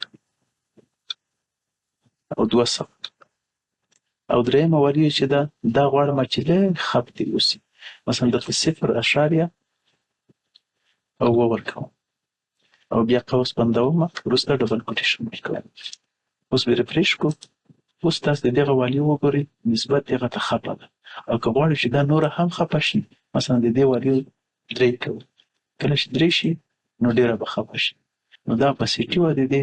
او 200 او درېیمه والي چې دا غواړم چې لږ خط دې اوسي مثلا دلته 0.0 او ورکوم او بیا قوس بندوم وروسته ډبل کوټیشن وکړم اوس به ریفریش کو اوس تاسو د دغه والي وګورئ نسبت دغه ته خپه ده او که غواړئ چې دا نوره هم خپه شي مثلا د دې والي 3 کوو کله چې 3 شي نو ډېره به خپه شي نو دا اپاسیټي وه د دې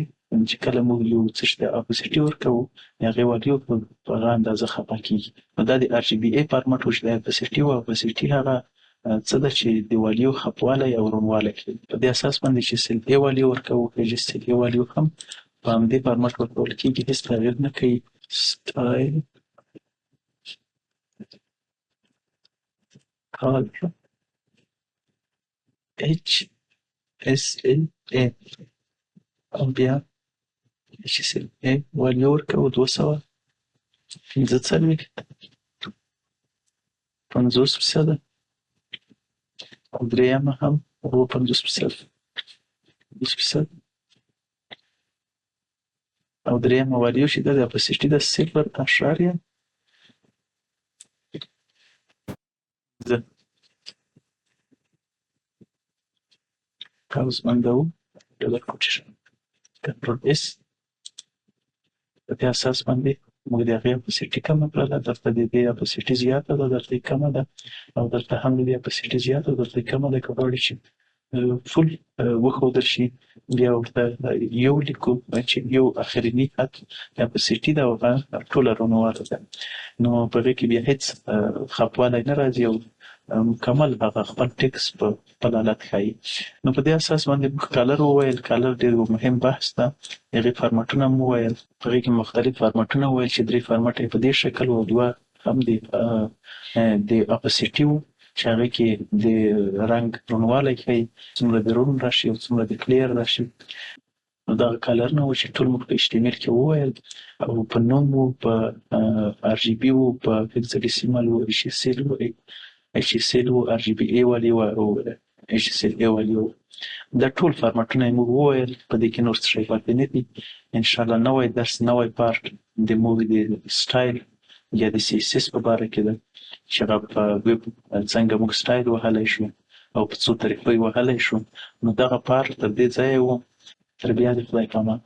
چې کله موږ یو څه شي ته اپاسیټي ورکوو د هغې والي په هغه اندازه خپه کېږي نو دا د RGBA فارمټ و چې د اپاسیټي و اپاسیټي هغه څه ده چې د والیو خپوالی او روڼوالی کوي په دې اساس باندې چې سل A والي ورکوو که چې سل A والي هم په همدې فارمټ ورکول کېږي هېڅ تغیر نه کوي سټایل کالر HSLA او بیا HSLA والي ورکوو 200 50% او درېیمه هم 50% او درېیمه والي چې ده د اپاسیټي ده 0.0 قوس بندوو ډبل کوټیشن کنټرول S په دې اساس باندې موږ د هغې اپاسیټي کمه کړله دلته د دې اپاسیټي زیاته ده دلته یې کمه ده او دلته هم د دې اپاسیټي زیاته ده دلته یې کمه ده که غواړئ چې فل وښودل شي بیا ورته یو لیکو چې یو اخرني حد د اپاسیټي ده او هغه ټوله روڼواله ده نو په هغې کې بیا هېڅ خپوالی نه راځي او مکمل هغه خپل ټکس په خپل حالت ښایي نو په دې اساس باندې موږ کالر وویل کالر ډېر مهم بحث ده هغې فارمټونه مو وویل په هغې کې مختلف فارمټونه وویل چې 3 فارمټه یې په دې شکل و 2 هم د اپاسیټي و چې هغې کې د رنګ روڼوالی ښایي څومره د روڼ راشي او څومره د کلیر راشي نو دغه کالرونه و چې ټول موږ په HTML کې وویل او په نوم و په RGB و په هیکزاډیسیمل و HSL و RGBA والي و او HSLA والي و دا ټول فارمټونه یې موږ وویل په دې کې نور څه شی پاتې نه دي انشاءالله نوی درس نوی پارټ د موږ د سټایل یا د CSS په باره کې ده چې هغه په ویب څنګه موږ سټایل وهلی شو او په څو طریقو یې وهلی شو نو دغه پارټ تر دې ځایه و تر بیا د خدای په امان